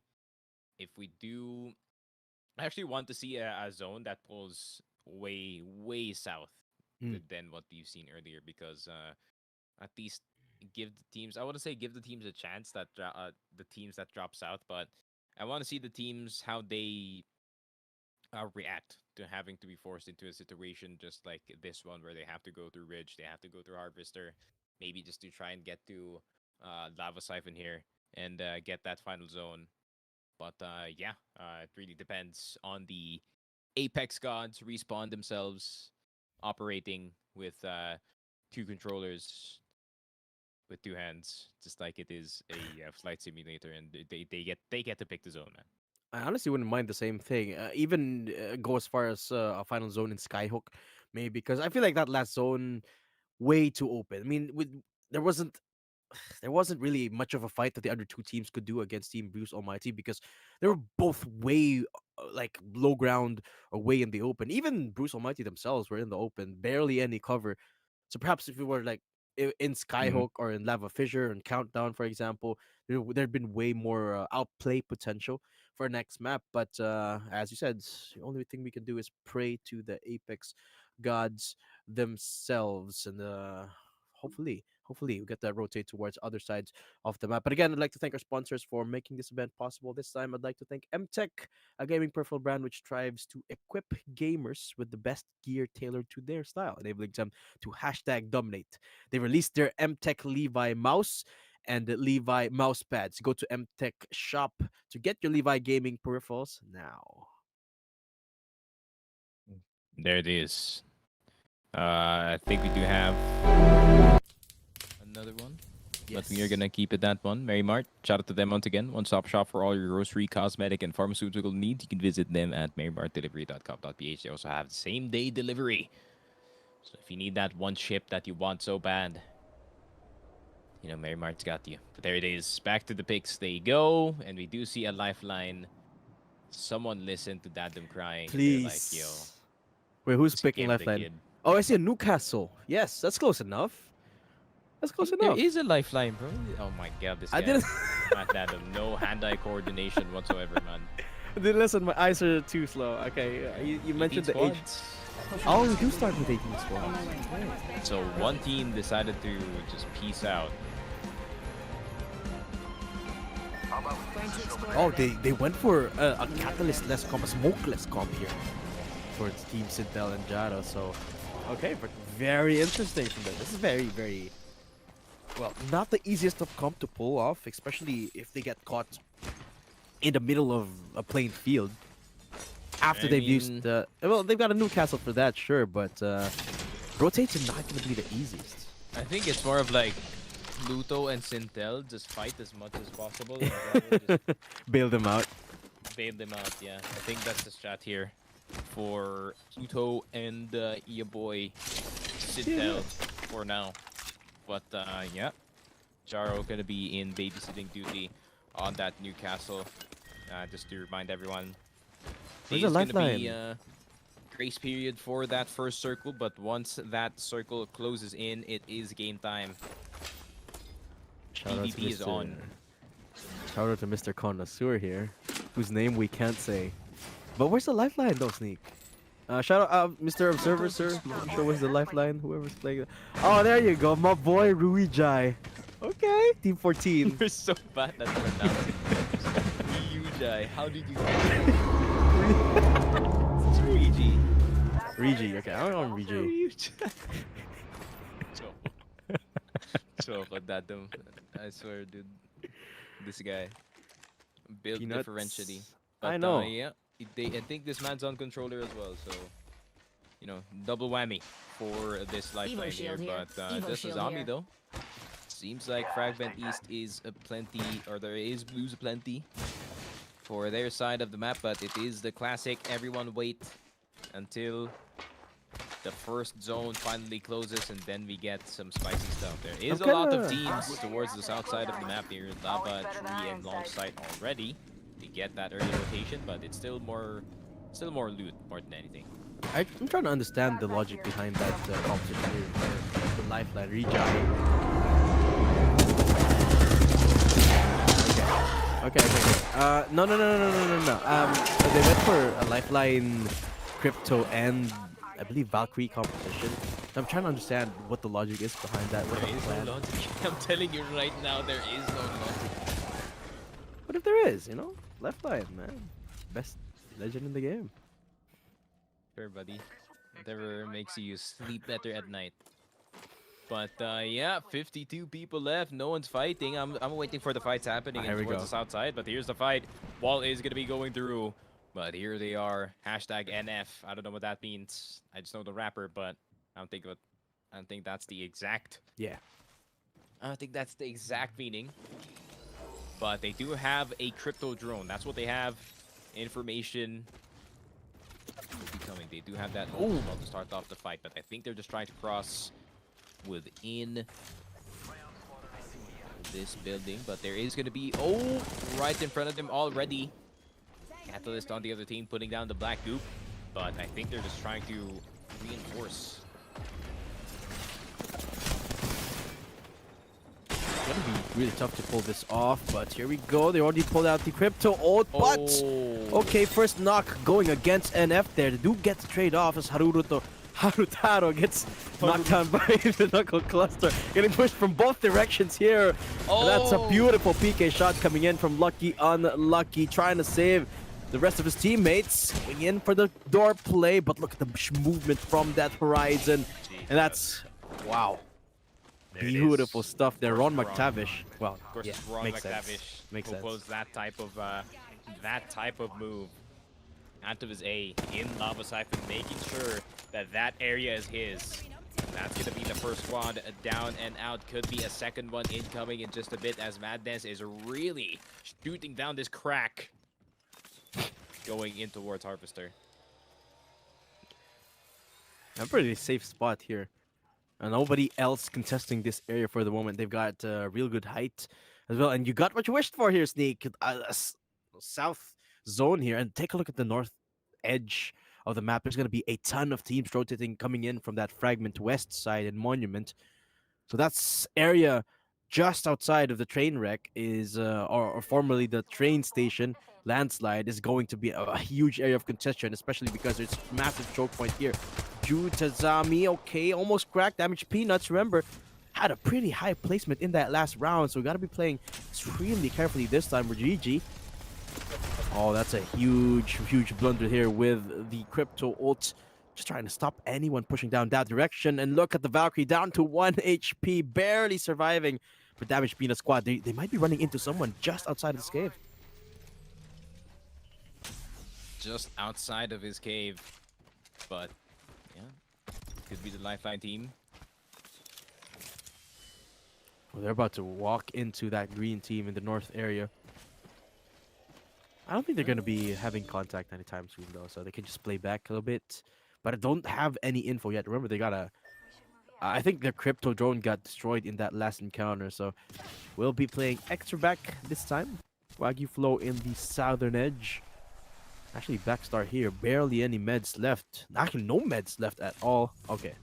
if we do I actually want to see a zone that pulls way south Mm. than what we've seen earlier because at least give the teams I want to say give the teams a chance that the teams that drop south, but I want to see the teams how they react to having to be forced into a situation just like this one where they have to go through Ridge, they have to go through Harvester, maybe just to try and get to Lava Siphon here and get that final zone. But yeah, it really depends on the Apex gods respawn themselves operating with two controllers with two hands, just like it is a flight simulator, and they get to pick the zone, man. I honestly wouldn't mind the same thing. Even go as far as a final zone in Skyhook, maybe because I feel like that last zone way too open. I mean, there wasn't there wasn't really much of a fight that the other two teams could do against Team Bruce Almighty because they were both way like low ground or way in the open. Even Bruce Almighty themselves were in the open, barely any cover. So perhaps if we were like in Mhm. Skyhook or in Lava Fissure and Countdown, for example, there'd been way more outplay potential for next map. But as you said, the only thing we can do is pray to the Apex gods themselves, and hopefully we get that rotate towards other sides of the map. But again, I'd like to thank our sponsors for making this event possible. This time, I'd like to thank MTech, a gaming peripheral brand which strives to equip gamers with the best gear tailored to their style, enabling them to hashtag dominate. They released their MTech Levi mouse and the Levi mouse pads. Go to MTech shop to get your Levi gaming peripherals now. There it is. I think we do have another one. But we are going to keep it that one. Mary Mart, shout out to them once again. One-stop shop for all your grocery, cosmetic, and pharmaceutical needs. You can visit them at marymartdelivery.com.ph. They also have same-day delivery. So if you need that one chip that you want so bad, you know, Mary Mart's got you. But there it is. Back to the picks they go. And we do see a lifeline. Someone listen to Dadum crying. Please. They're like, yo. Wait, who's let's picking give the lifeline? kid. Oh, I see a Newcastle. Yes, that's close enough. That's close enough. There is a lifeline, bro. Oh my god, this guy. I didn't. Matt Dadum, no hand-eye coordination whatsoever, man. Listen, my eyes are too slow. Okay, you mentioned the age. Oh, we do start with 18 squads. So one team decided to just peace out. Oh, they went for a catalyst-less comp, a smokeless comp here for Team Sintel and Jaro. So, okay, but very interesting from them. This is very, well, not the easiest of comp to pull off, especially if they get caught in the middle of a playing field. After they've used, well, they've got a Newcastle for that, sure, but rotates are not going to be the easiest. I think it's more of like Luto and Sintel just fight as much as possible. And just bail them out. bail them out, yeah. I think that's the strat here for Luto and your boy Sintel for now. But yeah, Jaro gonna be in babysitting duty on that Newcastle. Just to remind everyone, There's there's a gonna lifeline. be grace period for that first circle, but once that circle closes in, it is game time. Shout out to PvP is on. Shout out to Mr. Connoisseur here, whose name we can't say. But where's the lifeline though, Sneak? Shout out, Mr. Observer, sir. Show us the lifeline, whoever's playing it. Oh, there you go, my boy Ruijai. Okay, Team 14. You're so bad at pronouncing Ryujai. How did you It's Luigi. Rigi, okay, I'm on Rigi. So but that dumb. I swear, dude. This guy. Built Peanuts. differentially. I But, know. yeah, I think this man's on controller as well, so you know, double whammy for this lifeline here. shield here. But Evo just a shield zombie here. though. Seems like Fragment East is a plenty, or there is blues plenty for their side of the map, but it is the classic everyone wait until the first zone finally closes, and then we get some spicy stuff. There is a lot of teams towards the south side of the map here. Lava, Tree, and Long Sight already. We get that early rotation, but it's still more loot more than anything. I'm trying to understand the logic behind that competition here. The lifeline, Rigi. Okay. No. They went for a lifeline, crypto, and I believe Valkyrie competition. I'm trying to understand what the logic is behind that. What There the is plan. no logic. I'm telling you right now, there is no logic. What if there is? You know, lifeline, man, best legend in the game. Sure, buddy. Whatever makes you sleep better at night. But yeah, 52 people left. No one's fighting. I'm waiting for the fights happening Here we towards go. the south side. But here's the fight. Wall is gonna be going through. But here they are. Hashtag NF. I don't know what that means. I just know the rapper, but I don't think that's the exact. Yeah. I don't think that's the exact meaning. But they do have a crypto drone. That's what they have. Information will be coming. They do have that as well to start off the fight, but I think they're just trying to cross within this building. But there is going to be right in front of them already. Catalyst on the other team putting down the black goop, but I think they're just trying to reinforce. It's gonna be really tough to pull this off, but here we go. They already pulled out the crypto ult, but okay, first knock going against NF there. They do get the trade off as Harutaro gets knocked down by the knuckle cluster. Getting pushed from both directions here. That's a beautiful PK shot coming in from Lucky Unlucky, trying to save the rest of his teammates. Going in for the door play, but look at the movement from that horizon. And that's, wow. There it Beautiful is. stuff there. Ron Ron. McTavish. Well, Of course, yeah, it's Ron makes McTavish sense. Makes who sense. pulls that type of move out of his A in Lava Siphon, making sure that that area is his. That's going to be the first squad down and out. Could be a second one incoming in just a bit as Madness is really shooting down this crack going in towards Harvester. A pretty safe spot here. And nobody else contesting this area for the moment. They've got real good height as well. And you got what you wished for here, Sneak. South zone here. And take a look at the north edge of the map. There's going to be a ton of teams rotating coming in from that fragment west side and Monument. So that's area just outside of the train wreck is, or formerly the train station. Landslide is going to be a huge area of contention, especially because there's massive choke point here. Jutazami, okay, almost cracked. Damage Peanuts, remember, had a pretty high placement in that last round, so we got to be playing extremely carefully this time with GG. Oh, that's a huge blunder here with the Crypto ult. Just trying to stop anyone pushing down that direction. And look at the Valkyrie down to 1 HP, barely surviving for Damage Peanut squad. They might be running into someone just outside of this cave. Just outside of his cave. But, yeah, could be the Lifeline team. Well, they're about to walk into that green team in the north area. I don't think they're going to be having contact anytime soon, though, so they can just play back a little bit. But I don't have any info yet. Remember, they got a... I think their crypto drone got destroyed in that last encounter, so we'll be playing extra back this time. Wagyu Flow in the southern edge. Actually, Backstar here. Barely any meds left. Actually, no meds left at all. Okay.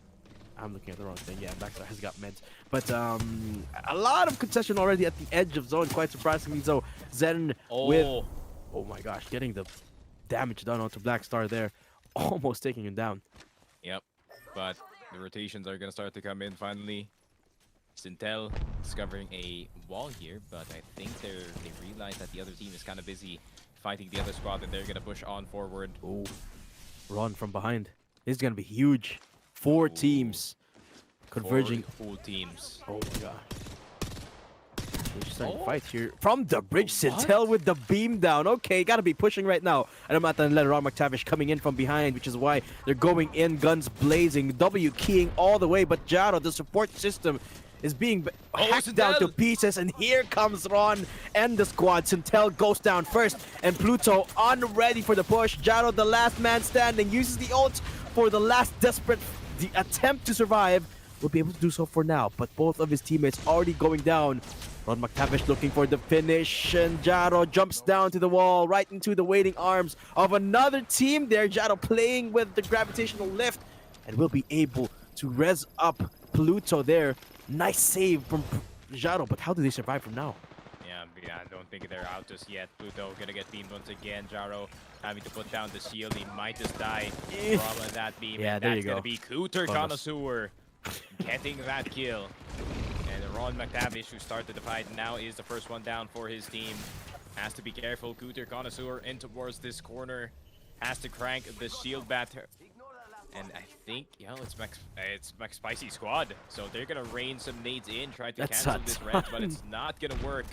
I'm looking at the wrong thing. Yeah, Backstar has got meds. But a lot of concession already at the edge of zone. Quite surprisingly, so Zen with... Oh my gosh, getting the damage done onto Blackstar there. Almost taking him down. Yep, but the rotations are going to start to come in finally. Sintel discovering a wall here, but I think they realize that the other team is kind of busy fighting the other squad, and they're going to push on forward. Oh, run from behind. This is going to be huge. 4 teams converging. 4 full teams. Oh my god. They're just starting to fight here. From the bridge, Sintel with the beam down. Okay, gotta be pushing right now. And I'm at the Ron McTavish coming in from behind, which is why they're going in, guns blazing, W keying all the way. But Jaro, the support system, is being hacked down to pieces. And here comes Ron and the squad. Sintel goes down first. And Pluto unready for the push. Jaro, the last man standing, uses the ult for the last desperate attempt to survive. Will be able to do so for now. But both of his teammates already going down. Ron McTavish looking for the finish, and Jaro jumps down to the wall, right into the waiting arms of another team there. Jaro playing with the gravitational lift, and will be able to res up Pluto there. Nice save from Jaro, but how do they survive from now? Yeah, I don't think they're out just yet. Pluto gonna get beamed once again. Jaro having to put down the shield. He might just die from that beam. Yeah, and there that's you gonna go. be Cooter Connoisseur getting that kill. And Ron McTavish, who started the fight, now is the first one down for his team. Has to be careful. Cooter Connoisseur in towards this corner. Has to crank the shield batter. And I think, yeah, it's Max Spicy squad. So they're gonna rain some nades in, try to That's cancel a this red, but it's not gonna work.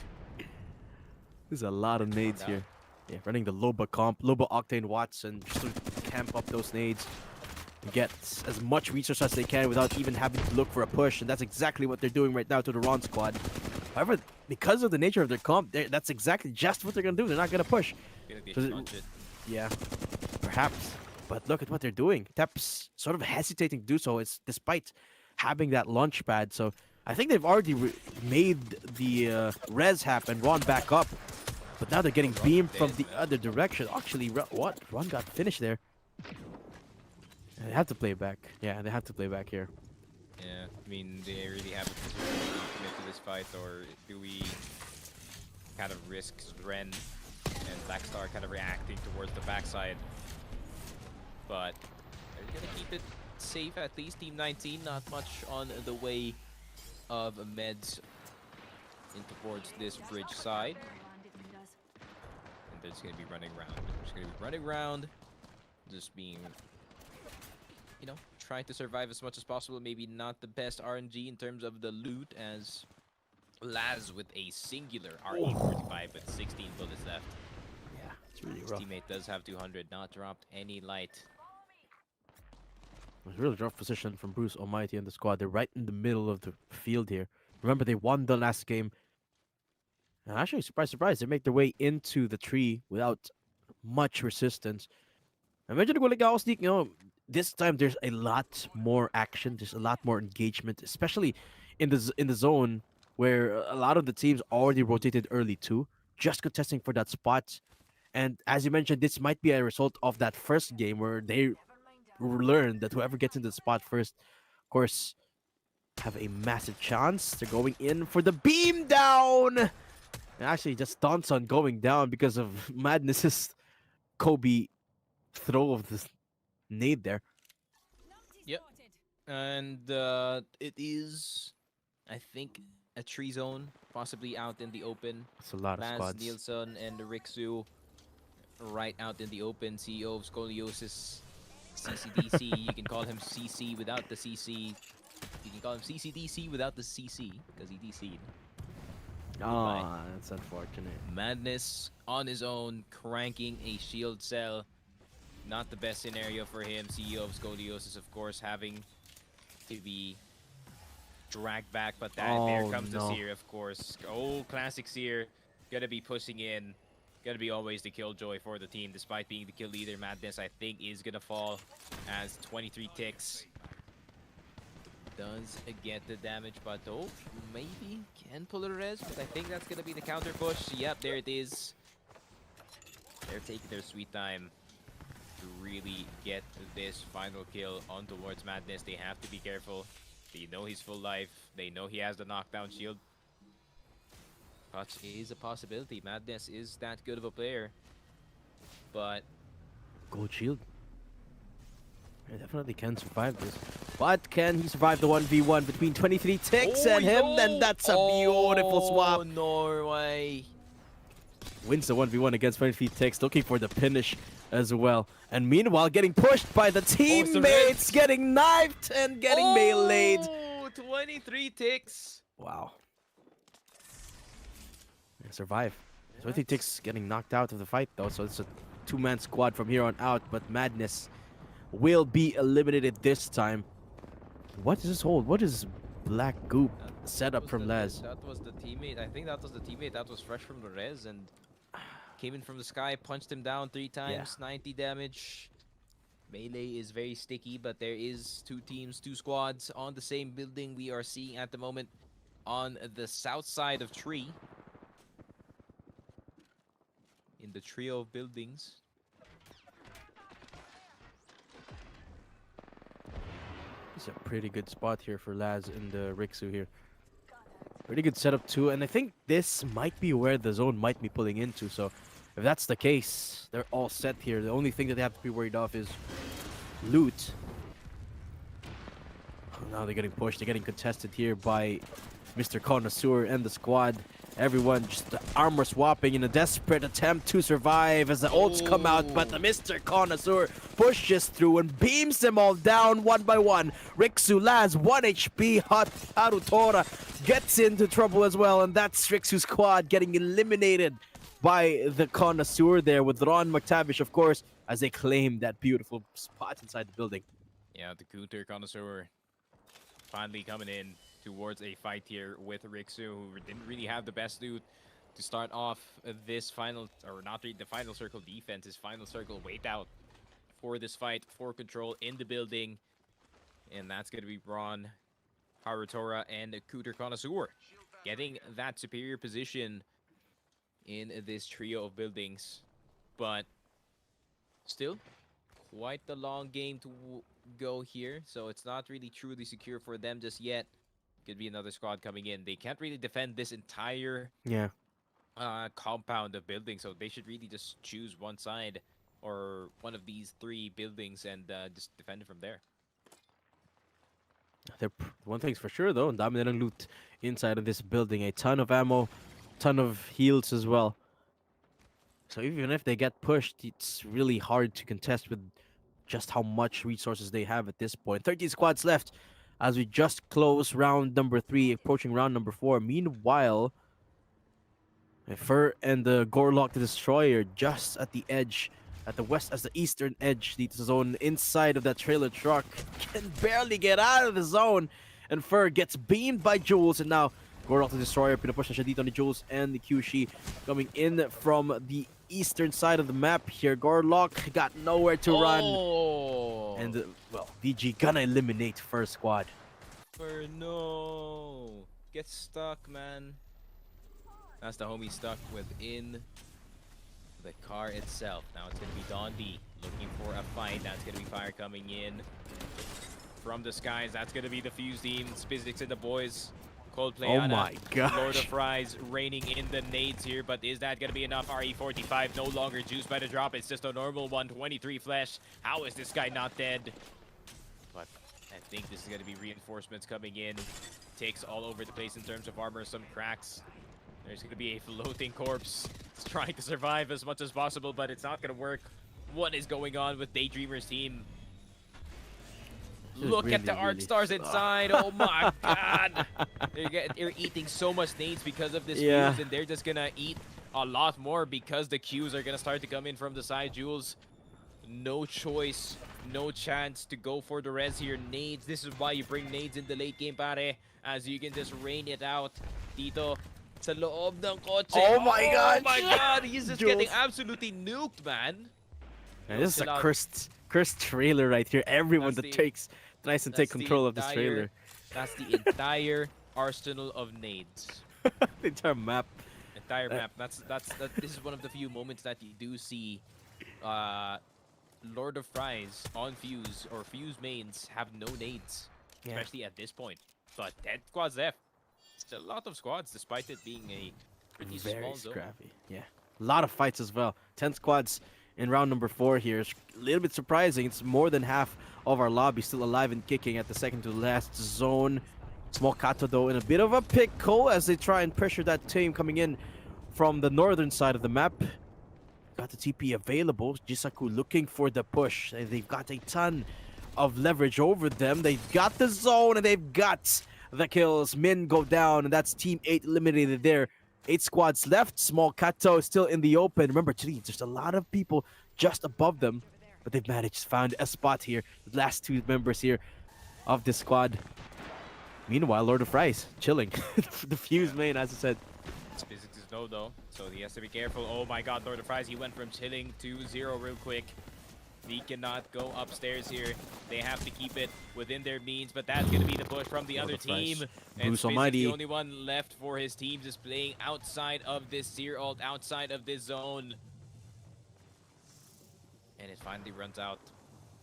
There's a lot of nades here. Yeah, running the Loba comp, Loba Octane Watson, just to camp up those nades. Get as much resource as they can without even having to look for a push, and that's exactly what they're doing right now to the Ron squad. However, because of the nature of their comp, that's exactly just what they're gonna do. They're not gonna push. Yeah, perhaps. But look at what they're doing. Tep's sort of hesitating to do so. It's despite having that launch pad. So I think they've already made the res happen. Ron back up, but now they're getting beamed from the other direction. Actually, what? Ron got finished there. They have to play back. Yeah, they have to play back here. Yeah, I mean, they really have to commit to this fight, or do we kind of risk Ren and Blackstar kind of reacting towards the backside? But they're gonna keep it safe, at least Team 19, not much on the way of meds in towards this bridge side. And they're just gonna be running around. They're just gonna be running around, just being, you know, try to survive as much as possible. Maybe not the best RNG in terms of the loot, as Laz with a singular RE45 with 16 bullets left. Yeah, it's really His rough. teammate does have 200, not dropped any light. It was a really rough position from Bruce Almighty and the squad. They're right in the middle of the field here. Remember, they won the last game. And actually, surprise, they make their way into the tree without much resistance. And medyo nagwaligaw ako, Sneak, this time there's a lot more action. There's a lot more engagement, especially in the zone where a lot of the teams already rotated early too, just contesting for that spot. And as you mentioned, this might be a result of that first game where they learned that whoever gets into the spot first, of course, have a massive chance. They're going in for the beam down. And actually, just stunts on going down because of Madness's Kobe throw of the nade there. Yep. And it is, I think, a tree zone, possibly out in the open. It's a lot of Laz, squads. Nielsen, and Rixu right out in the open. CEO of Scoliosis, CCDC. You can call him CC without the CC. You can call him CCDC without the CC, because he DC'd. Ah, that's unfortunate. Madness on his own, cranking a shield cell. Not the best scenario for him. CEO of Scoliosis, of course, having to be dragged back, but there comes the Seer, of course. Oh, classic Seer. Gonna be pushing in. Gonna be always the killjoy for the team, despite being the kill leader. Madness, I think, is gonna fall as 23 ticks. Does get the damage, but maybe can pull a res, but I think that's gonna be the counter push. Yep, there it is. They're taking their sweet time to really get this final kill on towards Madness. They have to be careful. They know he's full life. They know he has the knockdown shield. Touch is a possibility. Madness is that good of a player. But Gold shield. He definitely can survive this. But can he survive the 1v1 between 23 ticks and him? Then that's a beautiful swap. Norway Wins the 1v1 against 23 ticks, looking for the finish as well. And meanwhile, getting pushed by the teammates, getting knifed and getting meleeed. 23 ticks. Wow. And survive. 23 ticks getting knocked out of the fight though, so it's a two-man squad from here on out, but Madness will be eliminated this time. What is this hold? What is black goop set up from Laz? That was the teammate. I think that was the teammate that was fresh from the res and came in from the sky, punched him down 3 times, 90 damage. Melee is very sticky, but there is 2 teams, 2 squads on the same building we are seeing at the moment on the south side of Tree. In the trio of buildings. It's a pretty good spot here for Laz in the Rixu here. Pretty good setup too, and I think this might be where the zone might be pulling into, so if that's the case, they're all set here. The only thing that they have to be worried of is loot. Now they're getting pushed, they're getting contested here by Mr. Connoisseur and the squad. Everyone just armor swapping in a desperate attempt to survive as the ults come out, but the Mr. Connoisseur pushes through and beams them all down one by one. Rixu, Laz, 1 HP, Harutora gets into trouble as well, and that's Rixu's squad getting eliminated by the Connoisseur there with Ron McTavish, of course, as they claim that beautiful spot inside the building. Yeah, the Cooter Connoisseur finally coming in towards a fight here with Rixu, who didn't really have the best loot to start off this final, or not really the final circle defense, his final circle wait out for this fight, for control in the building. And that's going to be Braun, Harutora, and Cooter Connoisseur getting that superior position in this trio of buildings. But still, quite the long game to go here, so it's not really truly secure for them just yet. Could be another squad coming in. They can't really defend this entire compound of buildings, so they should really just choose one side or one of these 3 buildings and just defend it from there. One thing's for sure though, ang dami nilang loot inside of this building. A ton of ammo, ton of heals as well. So even if they get pushed, it's really hard to contest with just how much resources they have at this point. 13 squads left as we just close round number 3, approaching round number 4. Meanwhile, Fur and the Gorlock the Destroyer just at the edge, at the west as the eastern edge, the zone inside of that trailer truck, can barely get out of the zone, and Fur gets beamed by Jules, and now Gorlock the Destroyer pinupush na siya dito ni Jules and the Kyushi coming in from the eastern side of the map here. Gorlock got nowhere to run, and well, DG gonna eliminate first squad. For no, get stuck, man. That's the homie stuck within the car itself. Now it's gonna be Don D looking for a fight. That's gonna be fire coming in from the skies. That's gonna be the Fuse team. Spizix and the boys. Coldplay. Oh my gosh. Lord of Fries raining in the nades here, but is that gonna be enough? RE45 no longer juiced by the drop. It's just a normal 123 flesh. How is this guy not dead? But I think this is gonna be reinforcements coming in. Takes all over the place in terms of armor, some cracks. There's gonna be a floating corpse. It's trying to survive as much as possible, but it's not gonna work. What is going on with Daydreamer's team? Look at the art stars inside. Oh my god. They're eating so much nades because of this fuse, and they're just gonna eat a lot more because the Qs are gonna start to come in from the side. Jules, no choice, no chance to go for the res here. Nades, this is why you bring nades in the late game, pare, as you can just rain it out dito sa loob ng kotse. Oh my god! Oh my god, he's just getting absolutely nuked, man. This is a cursed trailer right here. Everyone that tries to take control of this trailer. That's the entire arsenal of nades. The entire map. Entire map. This is one of the few moments that you do see Lord of Fries on Fuse or Fuse mains have no nades, especially at this point. But 10 squads left. Still a lot of squads, despite it being a pretty small zone. Scrappy. Yeah, a lot of fights as well. 10 squads in round number 4 here. It's a little bit surprising. It's more than half of our lobby still alive and kicking at the second to last zone. Small Kato though in a bit of a pickle as they try and pressure that team coming in from the northern side of the map. Got the TP available. Jisaku looking for the push. They've got a ton of leverage over them. They've got the zone and they've got the kills. Min go down, and that's Team 8 eliminated there. 8 squads left. Small Kato is still in the open. Remember, there's a lot of people just above them, but they've managed to find a spot here. The last 2 members here of this squad. Meanwhile, Lord of Fries chilling. The Fuse main, as I said. Spizix is no though, so he has to be careful. Oh my god, Lord of Fries, he went from chilling to 0 real quick. He cannot go upstairs here. They have to keep it within their means, but that's going to be the push from the other team. And Bruce Spizix, Almighty, the only one left for his team, just playing outside of this Seer ult, outside of this zone. And it finally runs out.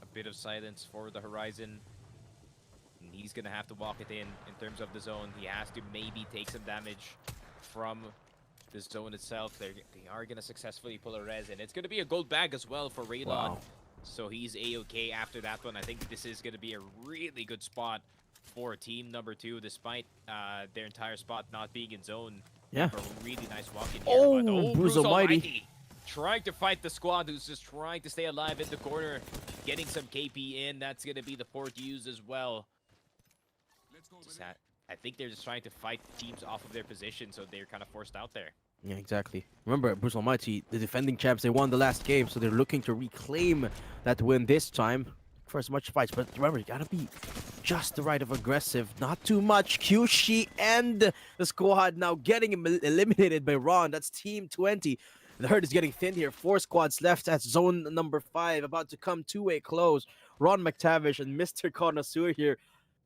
A bit of silence for the Horizon. And he's going to have to walk it in terms of the zone. He has to maybe take some damage from the zone itself. They are going to successfully pull a res, and it's going to be a gold bag as well for Raylon. Wow. So he's a-okay after that one. I think this is going to be a really good spot for team number 2, despite their entire spot not being in zone. Yeah. A really nice walk in here. Oh, Bruce Almighty. Trying to fight the squad who's just trying to stay alive in the corner. Getting some KP in. That's going to be the port used as well. I think they're just trying to fight teams off of their position, so they're kind of forced out there. Yeah, exactly. Remember, Bruce Almighty, the defending champs, they won the last game, so they're looking to reclaim that win this time for as much fights. But remember, you gotta be just the right of aggressive, not too much. Kyushi and the squad now getting eliminated by Ron. That's Team 20. The herd is getting thin here. 4 squads left at zone number 5, about to come to a close. Ron McTavish and Mr. Connoisseur here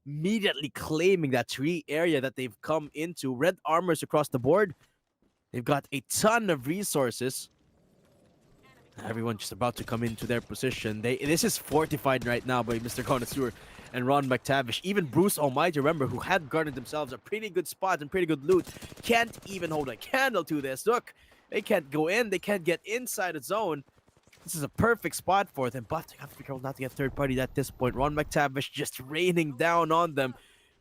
immediately claiming that tree area that they've come into. Red armors across the board. They've got a ton of resources. Everyone just about to come into their position. This is fortified right now by Mr. Connoisseur and Ron McTavish. Even Bruce Almighty, remember, who had garnered themselves a pretty good spot and pretty good loot, can't even hold a candle to this. Look, they can't go in. They can't get inside the zone. This is a perfect spot for them, but they have to be careful not to get third party at this point. Ron McTavish just raining down on them.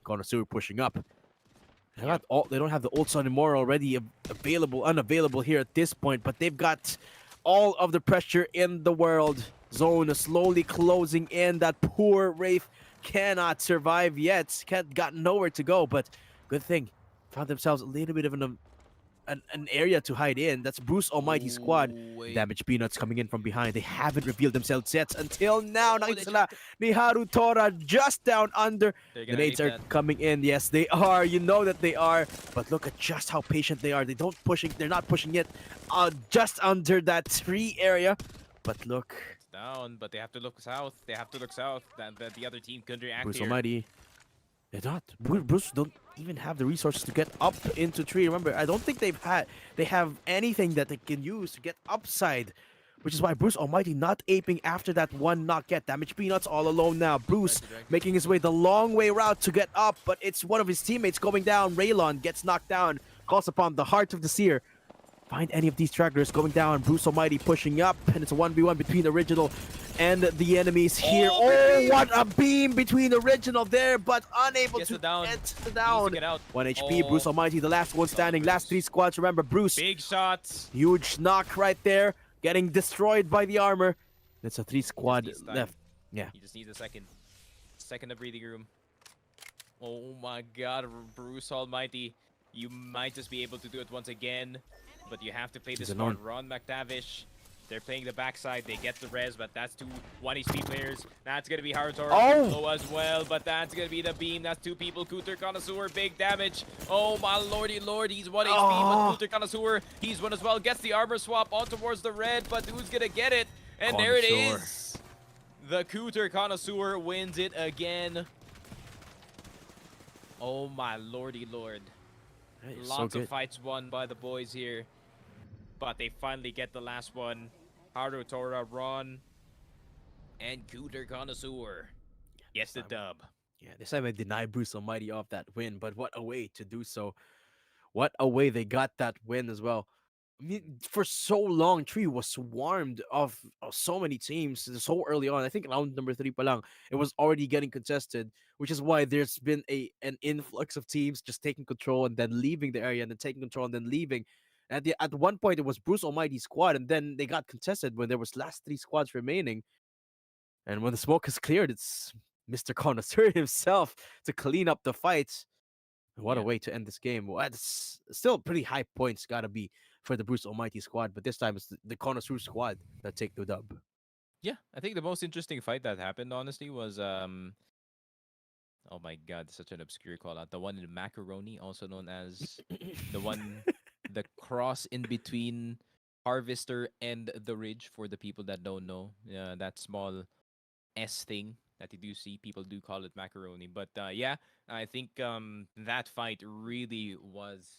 Connoisseur pushing up. They don't have the ults anymore already unavailable here at this point, but they've got all of the pressure in the world. zone slowly closing in. That poor Wraith cannot survive yet. Got nowhere to go, but good thing found themselves a little bit of an area to hide in. That's Bruce Almighty's squad. Damage Peanuts coming in from behind. They haven't revealed themselves yet until now. Nakita sila ni Haru Tora just down under. The nades are coming in. Yes, they are. You know that they are. But look at just how patient they are. They're not pushing it just under that tree area. But look. It's down, but they have to look south. They have to look south. The other team could react Bruce here. Almighty. They're not. Bruce don't even have the resources to get up into tree. Remember, I don't think they have anything that they can use to get upside. Which is why Bruce Almighty not aping after that one knock yet. Damage Peanuts all alone now. Bruce making his way the long way route to get up, but it's one of his teammates going down. Raylon gets knocked down. Calls upon the Heart of the Seer. Find any of these stragglers going down. Bruce Almighty pushing up, and it's a 1v1 between Original and the enemies here. Oh, what a beam between Original there, but unable to get the down. 1 HP, Bruce Almighty, the last one standing. Last 3 squads, remember, Bruce. Big shots. Huge knock right there, getting destroyed by the armor. It's a 3 squad left. Yeah. He just needs a second of breathing room. Oh my god, Bruce Almighty. You might just be able to do it once again, but you have to play this smart. Ron McTavish. They're playing the backside. They get the res, but that's 2 1 HP players. That's going to be Harutor low as well, but that's going to be the beam. That's 2 people. Cooter Connoisseur, big damage. Oh my lordy lord, he's 1 HP, but Cooter Connoisseur, he's 1 as well. Gets the armor swap on towards the red, but who's going to get it? And there it is. The Cooter Connoisseur wins it again. Oh my lordy lord. Lots of fights won by the boys here, but they finally get the last one. Harutora, Ron, and Cooter Connoisseur. Yes, the dub. Yeah, this time I deny Bruce Almighty off that win, but what a way to do so. What a way they got that win as well. I mean, for so long, Tree was swarmed of so many teams so early on. I think round number 3 pa lang, it was already getting contested, which is why there's been an influx of teams just taking control and then leaving the area and then taking control and then leaving. At one point, it was Bruce Almighty's squad, and then they got contested when there was last 3 squads remaining. And when the smoke is cleared, it's Mr. Connoisseur himself to clean up the fight. What a way to end this game. Well, it's still pretty high points, gotta be, for the Bruce Almighty squad, but this time it's the Connoisseur squad that take the dub. Yeah, I think the most interesting fight that happened, honestly, was oh my god, such an obscure call out. The one in Macaroni, also known as the cross in between Harvester and the Ridge, for the people that don't know. That small S thing that you do see, people do call it Macaroni. But yeah, I think that fight really was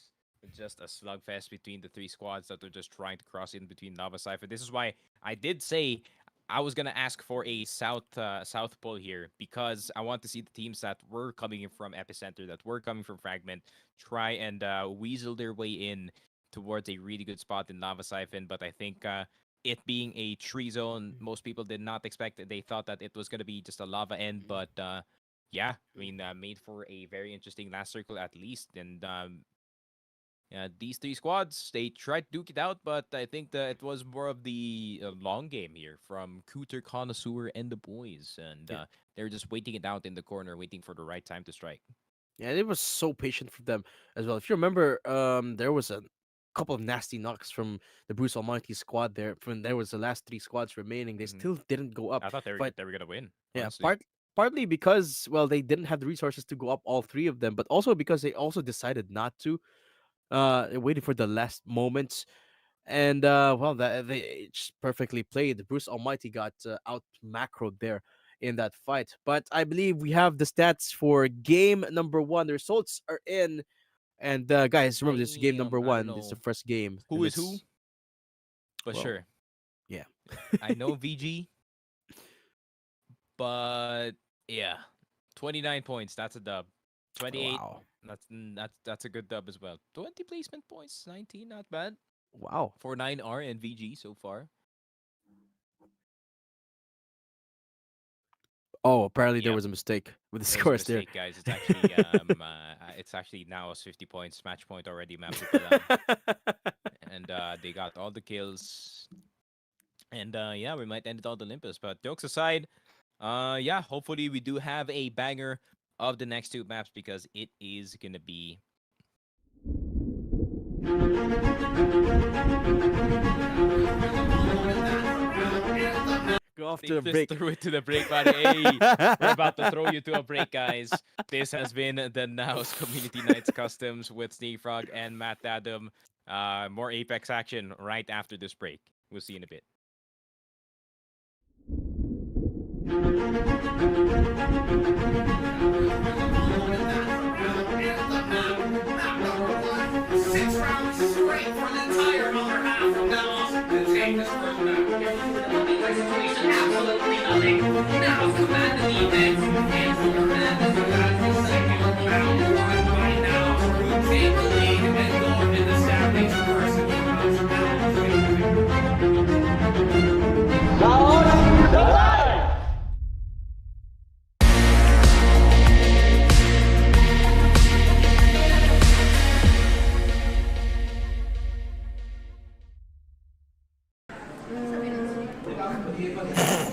just a slugfest between the 3 squads that were just trying to cross in between Lava Cypher. This is why I did say I was gonna ask for a south pull here, because I want to see the teams that were coming in from Epicenter, that were coming from Fragment, try and weasel their way in towards a really good spot in Lava Siphon. But I think it being a tree zone, most people did not expect it. They thought that it was gonna be just a lava end, but yeah, I mean, made for a very interesting last circle at least. And these 3 squads, they tried to duke it out, but I think that it was more of the long game here from Cooter Connoisseur and the boys. And they're just waiting it out in the corner, waiting for the right time to strike. Yeah, it was so patient for them as well. If you remember, there was a couple of nasty knocks from the Bruce Almighty squad there. When there was the last 3 squads remaining, they still didn't go up. I thought they were going to win. Yeah, honestly. partly because, well, they didn't have the resources to go up, all 3 of them, but also because they also decided not to. Waiting for the last moments, and well, that they just perfectly played. Bruce Almighty got out macroed there in that fight. But I believe we have the stats for game number 1. The results are in, and guys, remember, this is game number 1. This is the first game. Who is who? But well, sure. Yeah. I know VG, but yeah, 29 points. That's a dub. 28. Wow. That's a good dub as well. 20 placement points, 19, not bad. Wow. For 9R and VG so far. Oh, apparently there was a mistake with the scores there. Guys, it's actually it's actually now 50 points, match point already mapped. And they got all the kills. And yeah, we might end it on Olympus. But jokes aside, yeah, hopefully we do have a banger of the next two maps because it is gonna be Go off they to the just break. threw it to the break, buddy. Hey, we're about to throw you to a break, guys. This has been the Naos Community Nights Customs with Sneak Frog and Matt Adam. More Apex action right after this break. We'll see you in a bit. Six rounds straight for the entire other half from now on. The take this first round. Nothing like situation, absolutely nothing. Now command the defense. And for Hernandez, who has the second round won by now. Who take the lead and go in the standings first.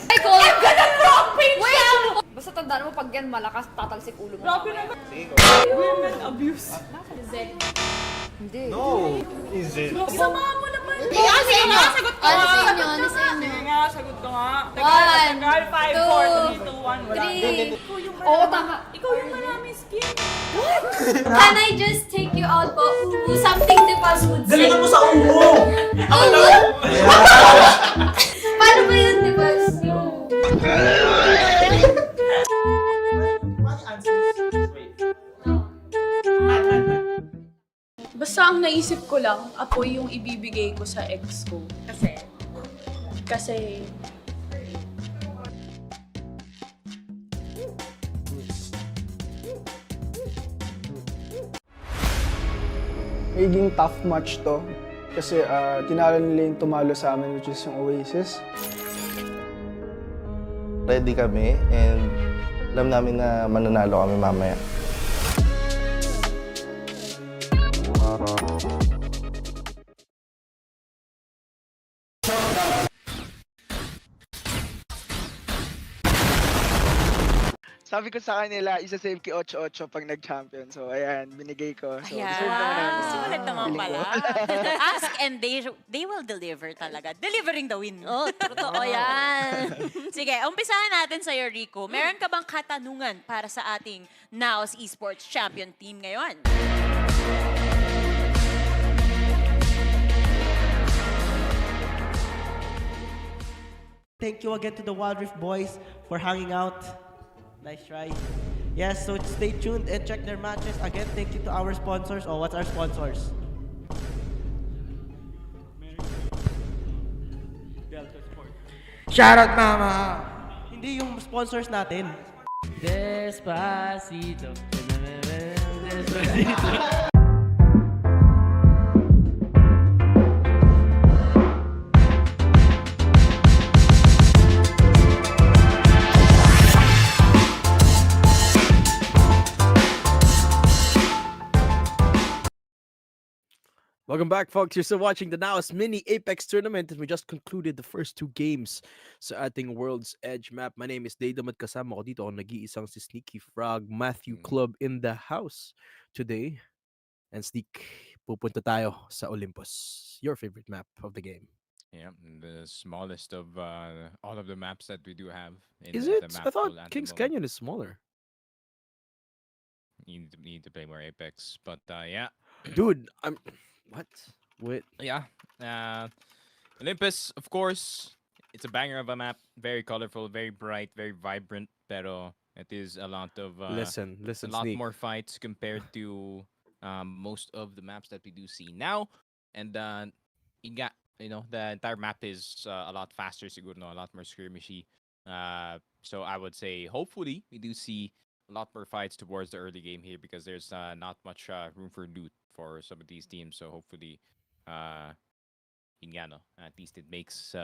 Ay, ko! I'm gonna frog pinch siya! Basta tandaan mo, pag yan malakas, tatalsik ulo mo. Grabe naman. Women abuse. Hindi. No! Is it? Isamahan mo naman. Sige nga, sagot ko nga. Ano sa inyo? Ano sa inyo? Sige nga, sagot ko nga. 1, 2, 3. Oo, tama. Ikaw yung maraming skin. What? Can I just take you out po? Something the boss would say. Galingan mo sa ulo! Ulo? Paano ba yun, di ba? Basta ang naisip ko lang, apoy yung ibibigay ko sa ex ko. Kasi? Kasi Magiging tough match to. Kasi tinalo nila yung tumalo sa amin, which is yung Oasis. Ready kami and alam namin na mananalo kami mamaya. Sabi ko sa kanila, isa-save ki 8-8 pag nag-champion. So, ayan, binigay ko. So, Ayan. deserve naman namin. Sulit naman Feeling pala. ko. Ask and they will deliver talaga. Delivering the win. Oh, totoo yan. Sige, umpisahan natin sa'yo, Rico. Meron ka bang katanungan para sa ating Naos Esports Champion Team ngayon? Thank you again to the Wild Rift boys for hanging out. Nice try. Yes, so stay tuned and check their matches. Again, thank you to our sponsors. Oh, what's our sponsors? Shoutout, mama! Hindi yung sponsors natin. Despacito. Despacito. Welcome back, folks. You're still watching the Naos Mini Apex Tournament, and we just concluded the first two games sa ating World's Edge map. My name is Daydom at kasama ko dito ang nag-iisang si Sneaky Frog, Matthew Club in the house today. And Sneak, pupunta tayo sa Olympus, your favorite map of the game. Yeah, the smallest of all of the maps that we do have. In Is the it? map I thought pool at the King's moment. Canyon is smaller. You need to play more Apex, but yeah. Dude, I'm... What? Wait. Yeah. Olympus, of course, it's a banger of a map. Very colorful, very bright, very vibrant. Pero it is a lot of Listen, a lot Sneak. more fights compared to most of the maps that we do see now. And you got, the entire map is a lot faster, siguro, a lot more skirmishy. So I would say, hopefully, we do see a lot more fights towards the early game here because there's not much room for loot for some of these teams. So hopefully, yun nga, no, at least it makes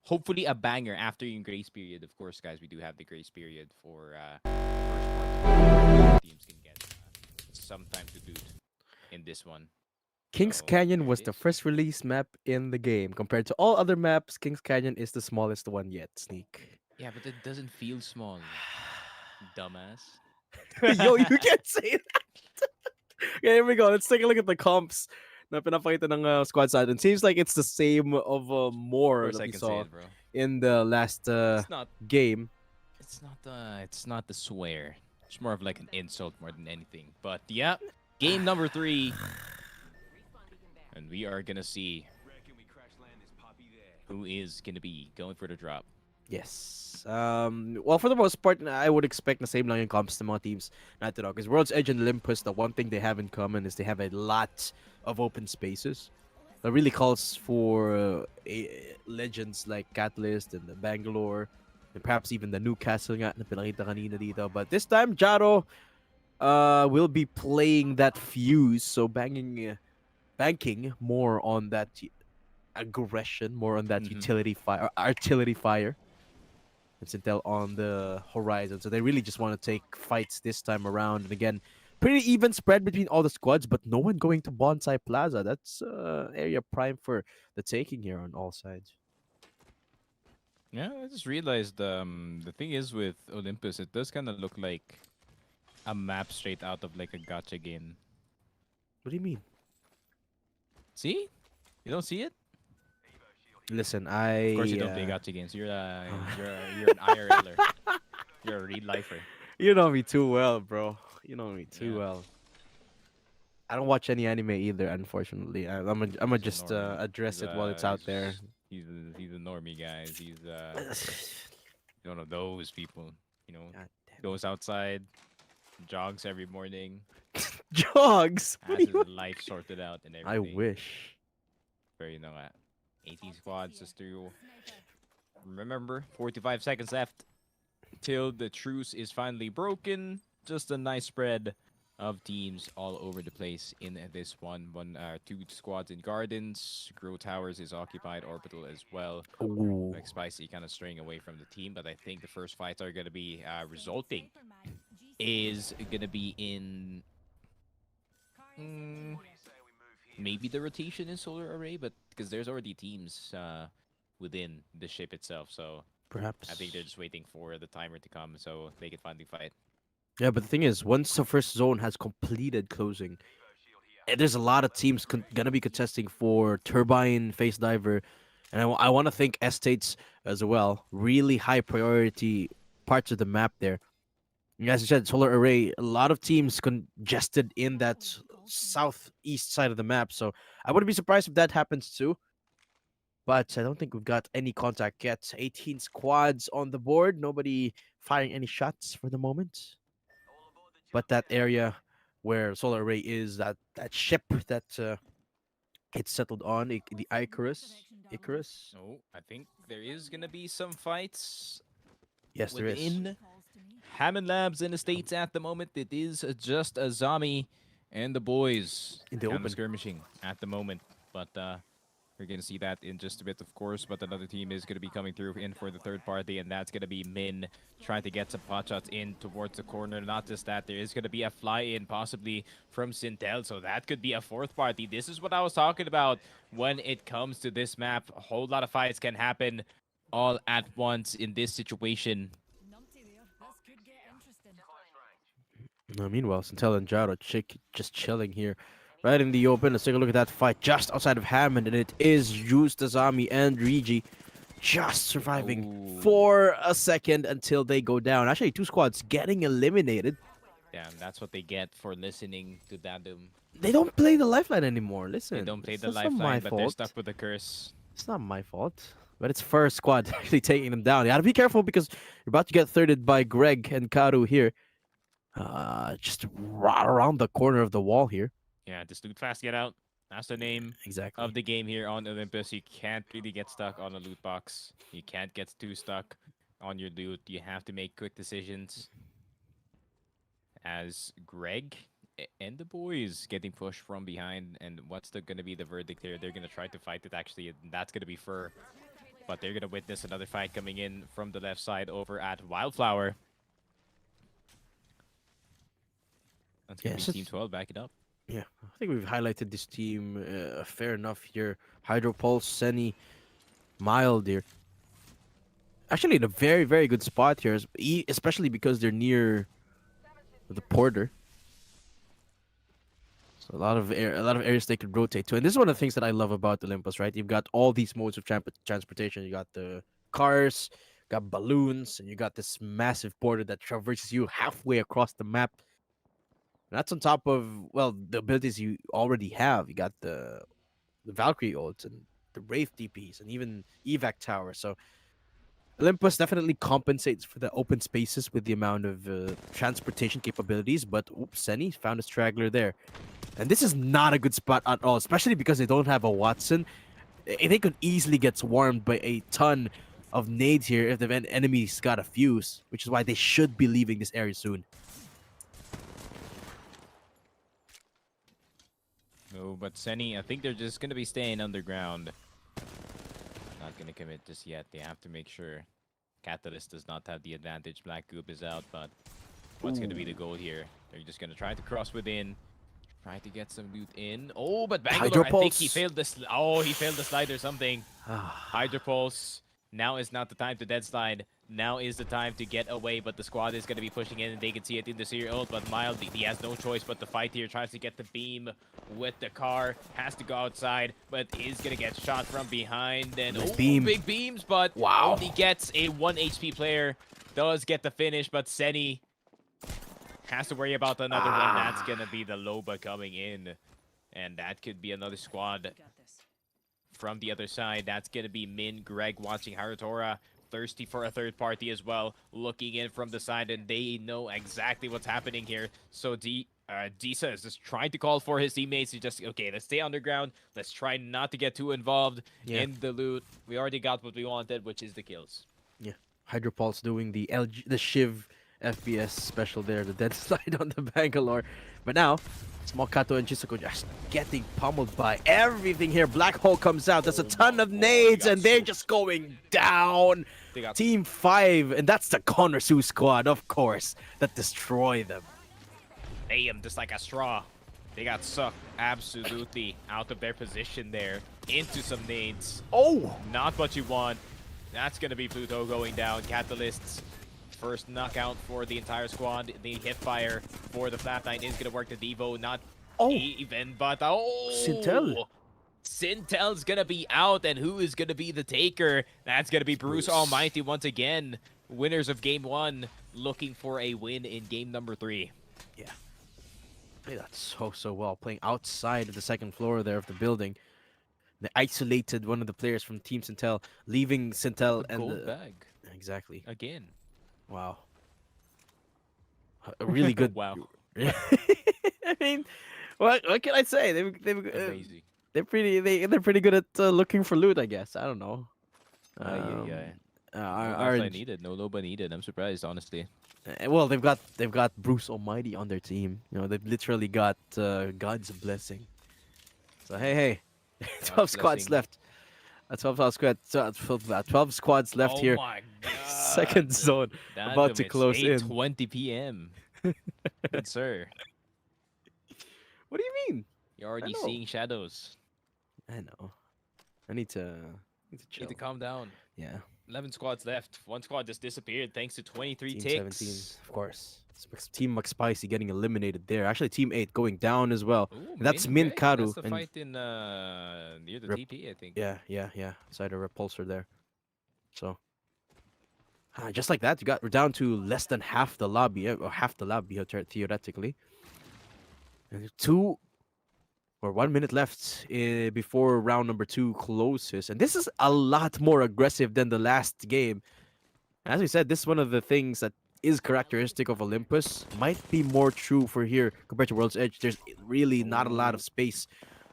hopefully a banger after yung grace period. Of course, guys, we do have the grace period for first part of the teams can get some time to loot in this one. Kings Canyon was the first release map in the game. Compared to all other maps, Kings Canyon is the smallest one yet, Sneak. Yeah, but it doesn't feel small. Dumbass. Yo, you can't say that. Okay, here we go. Let's take a look at the comps na pinapakita ng squad side. It seems like it's the same of more Course that I we can say saw it, bro. in the last It's not. game. It's not the swear. It's more of like an insult more than anything. But yeah, game number 3. And we are gonna see who is gonna be going for the drop. Yes. Well, for the most part, I would expect the same lang yung comps ng mga teams natin. Because World's Edge and Olympus, the one thing they have in common is they have a lot of open spaces. That really calls for legends like Catalyst and the Bangalore, and perhaps even the Newcastle nga na pinakita kanina dito. But this time, Jaro will be playing that fuse, so banking more on that aggression, more on that utility fire, artillery fire. It's Intel on the horizon, so they really just want to take fights this time around. And again, pretty even spread between all the squads, but no one going to Bonsai Plaza. That's area prime for the taking here on all sides. Yeah, I just realized the thing is with Olympus, it does kind of look like a map straight out of like a gacha game. What do you mean? See? You don't see it? Listen, Of course you don't play gacha games. You're an IRLer. You're a real lifer. You know me too well, bro. You know me too well. I don't watch any anime either, unfortunately. I'm gonna just address it while it's out there. He's a normie, guys. He's one of those people. You know, goes outside, jogs every morning. Jogs? Has his life sorted out and everything. I wish. Very, 18 squads just to remember. 45 seconds left till the truce is finally broken. Just a nice spread of teams all over the place in this one. 2 squads in Gardens. Grow Towers is occupied. Orbital as well. Like Spicy kind of straying away from the team, but I think the first fights are going to be resulting is going to be in maybe the rotation in Solar Array, but because there's already teams within the ship itself, so perhaps I think they're just waiting for the timer to come so they can finally fight. Yeah, but the thing is, once the first zone has completed closing, there's a lot of teams gonna be contesting for Turbine, Face Diver, and I want to think Estates as well. Really high priority parts of the map there. And as I said, Solar Array, a lot of teams congested in that southeast side of the map, so I wouldn't be surprised if that happens too. But I don't think we've got any contact yet. 18 squads on the board, nobody firing any shots for the moment. But that area where Solar Array is, that ship that it's settled on, the Icarus. Oh, I think there is gonna be some fights. Yes, there is. Within Hammond Labs in the States at the moment, it is just a Zami and the boys in the open skirmishing at the moment. But we're going to see that in just a bit, of course. But another team is going to be coming through in for the third party, and that's going to be Min trying to get some pot shots in towards the corner. Not just that, there is going to be a fly-in possibly from Sintel, so that could be a fourth party. This is what I was talking about when it comes to this map. A whole lot of fights can happen all at once in this situation. Meanwhile, Sintel and Jaro just chilling here. Right in the open. Let's take a look at that fight just outside of Hammond. And it is Juice, Tazami, and Rigi just surviving for a second until they go down. Actually, 2 squads getting eliminated. Yeah, and that's what they get for listening to Dadum. They don't play the lifeline anymore. Listen. They don't play the that's not lifeline, my but fault. they're stuck with the curse. It's not my fault. But it's first squad actually taking them down. You gotta be careful because you're about to get thirded by Greg and Karu here. Just right around the corner of the wall here. Yeah, just loot fast, get out. That's the name of the game here on Olympus. You can't really get stuck on a loot box. You can't get too stuck on your loot. You have to make quick decisions. As Greg and the boys getting pushed from behind, and what's going to be the verdict here? They're going to try to fight it, actually, and that's going to be Fur. But they're going to witness another fight coming in from the left side over at Wildflower. That's going to be Team 12, back it up. Yeah, I think we've highlighted this team fair enough here. Hydropulse, Seni, Mild here. Actually, in a very, very good spot here, especially because they're near the Porter. So a lot of areas they could rotate to, and this is one of the things that I love about Olympus. Right, you've got all these modes of transportation. You got the cars, got balloons, and you got this massive Porter that traverses you halfway across the map. And that's on top of the abilities you already have. You got the Valkyrie ults and the Wraith DPs and even evac tower. So Olympus definitely compensates for the open spaces with the amount of transportation capabilities. But oops, Seni found a straggler there. And this is not a good spot at all, especially because they don't have a Watson. They could easily get swarmed by a ton of nades here if the enemy's got a fuse, which is why they should be leaving this area soon. No, but Seni, I think they're just going to be staying underground. Not going to commit just yet. They have to make sure Catalyst does not have the advantage. Black Goop is out, but what's going to be the goal here? They're just going to try to cross within. Try to get some loot in. Oh, but Bangalore, I think he failed the he failed the slide or something. Hydropulse. Now is not the time to dead slide. Now is the time to get away, but the squad is going to be pushing in, and they can see it in the serial ult, but Mild, he has no choice but to fight here. Tries to get the beam with the car. Has to go outside, but is going to get shot from behind. And big beams, but only gets a 1 HP player. Does get the finish, but Seni has to worry about another one. That's going to be the Loba coming in. And that could be another squad from the other side. That's going to be Min, Greg watching Harutora. Thirsty for a third party as well. Looking in from the side, and they know exactly what's happening here. So Disa is just trying to call for his teammates to just, okay, let's stay underground. Let's try not to get too involved in the loot. We already got what we wanted, which is the kills. Yeah. Hydropulse doing the Shiv FPS special there, the dead slide on the Bangalore. But now, Small Kato and Chisako just getting pummeled by everything here. Black Hole comes out. There's a ton of nades, and they're just going down. Team 5, and that's the Connor Sue squad, of course, that destroy them. Damn, just like a straw. They got sucked absolutely out of their position there into some nades. Oh! Not what you want. That's going to be Pluto going down. Catalyst's first knockout for the entire squad. The hipfire for the Flat9 is going to work the Devo. Not even, but Sintel. Sintel's going to be out, and who is going to be the taker? That's going to be Bruce Almighty once again. Winners of Game 1 looking for a win in Game number 3. Yeah. Played that so well. Playing outside of the second floor there of the building. They isolated one of the players from Team Sintel, leaving Sintel and gold bag. Exactly. Again. Wow. A really good. Wow. I mean, what can I say? Amazing. They're pretty good at looking for loot, I guess. I don't know. I needed. No Loba needed. I'm surprised, honestly. Well, they've got Bruce Almighty on their team. You know, they've literally got God's blessing. So hey, 12 squads left. 12 squads left here. My God. Second zone about to close in. 8:20 p.m. Good sir. What do you mean? You're already seeing shadows. I know. I need to chill. Need to calm down. Yeah. 11 squads left. One squad just disappeared thanks to 23 Team ticks. 17, of course. Team McSpicy getting eliminated there. Actually, Team 8 going down as well. Ooh, that's Min Karu. That's the fight in near the TP, I think. Yeah. Inside a repulsor there. So, just like that, we're down to less than half the lobby, or half the lobby theoretically. And 1 minute left before round number 2 closes, and this is a lot more aggressive than the last game. As we said, this is one of the things that is characteristic of Olympus. Might be more true for here compared to World's Edge. There's really not a lot of space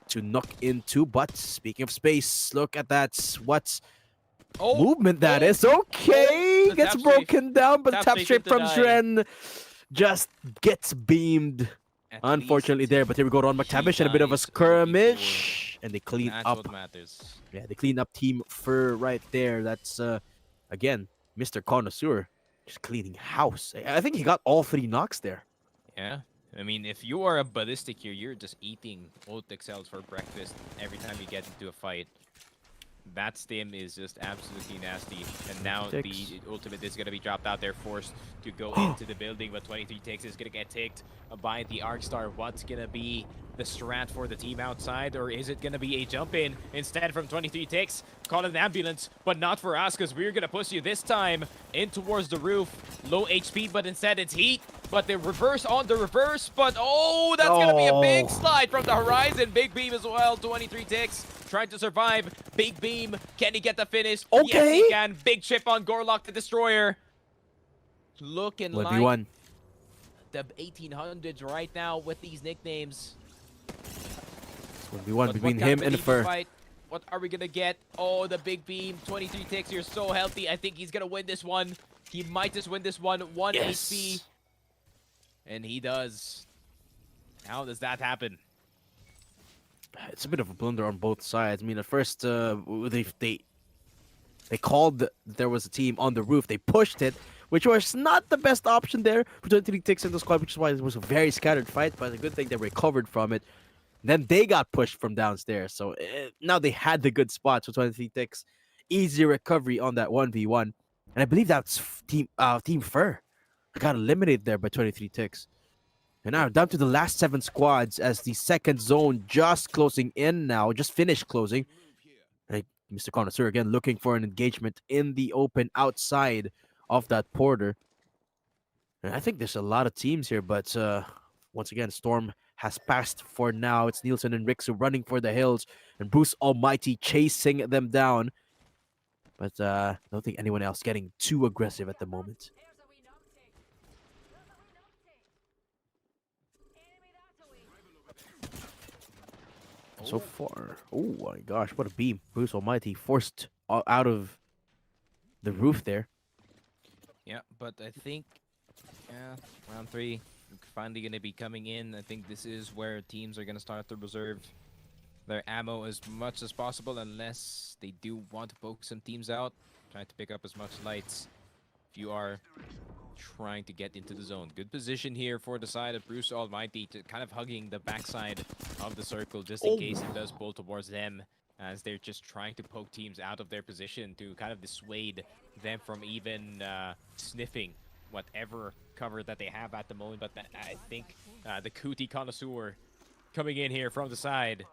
to knock into. But speaking of space, look at that. What's movement that is? Okay, gets broken down, but the tap straight from Zren just gets beamed. Unfortunately there, but here we go on McTavish and a bit of a skirmish, and they clean up. What matters. Yeah, they clean up Team Fur right there. That's again Mr. Connoisseur just cleaning house. I think he got all 3 knocks there. Yeah, I mean, if you are a ballistic here, you're just eating ult excels for breakfast every time you get into a fight. That stim is just absolutely nasty. And now the ultimate is going to be dropped out there, forced to go into the building. But 23 Ticks is going to get ticked by the Arcstar. What's going to be the strat for the team outside? Or is it going to be a jump in instead from 23 Ticks? Call it an ambulance, but not for us, because we're going to push you this time in towards the roof. Low HP, but instead it's heat. But the reverse on the reverse. But oh, that's going to be a big slide from the horizon. Big beam as well. 23 Ticks trying to survive. Big beam. Can he get the finish? Okay. Yes, he can. Big chip on Gorlock the Destroyer. Looking like the 1800s right now with these nicknames. 1v1 between him and Fur. Fight? What are we gonna get? Oh, the big beam. 23 Ticks, you're so healthy. I think he's gonna win this one. He might just win this one. 1 HP. And he does. How does that happen? It's a bit of a blunder on both sides. I mean, at first, they called that there was a team on the roof. They pushed it, which was not the best option there for 23 Ticks in the squad, which is why it was a very scattered fight. But a good thing they recovered from it. Then they got pushed from downstairs. So now they had the good spot. So 23 Ticks, easy recovery on that 1v1. And I believe that's Team Fur. Got eliminated there by 23 Ticks. And now down to the last 7 squads as the second zone just closing in now. Just finished closing. And Mr. Connoisseur again looking for an engagement in the open outside of that Porter. And I think there's a lot of teams here, but once again, Storm has passed for now. It's Nielsen and Rixu running for the hills, and Bruce Almighty chasing them down. But I don't think anyone else getting too aggressive at the moment. So far, oh my gosh, what a beam. Bruce Almighty forced out of the roof there. Yeah, but I think round 3 finally going to be coming in. I think this is where teams are going to start to reserve their ammo as much as possible, unless they do want to poke some teams out, trying to pick up as much lights if you are trying to get into the zone. Good position here for the side of Bruce Almighty, to kind of hugging the backside of the circle just in case it does pull towards them, as they're just trying to poke teams out of their position to kind of dissuade them from even sniffing whatever cover that they have at the moment. But I think the Cootie Connoisseur coming in here from the side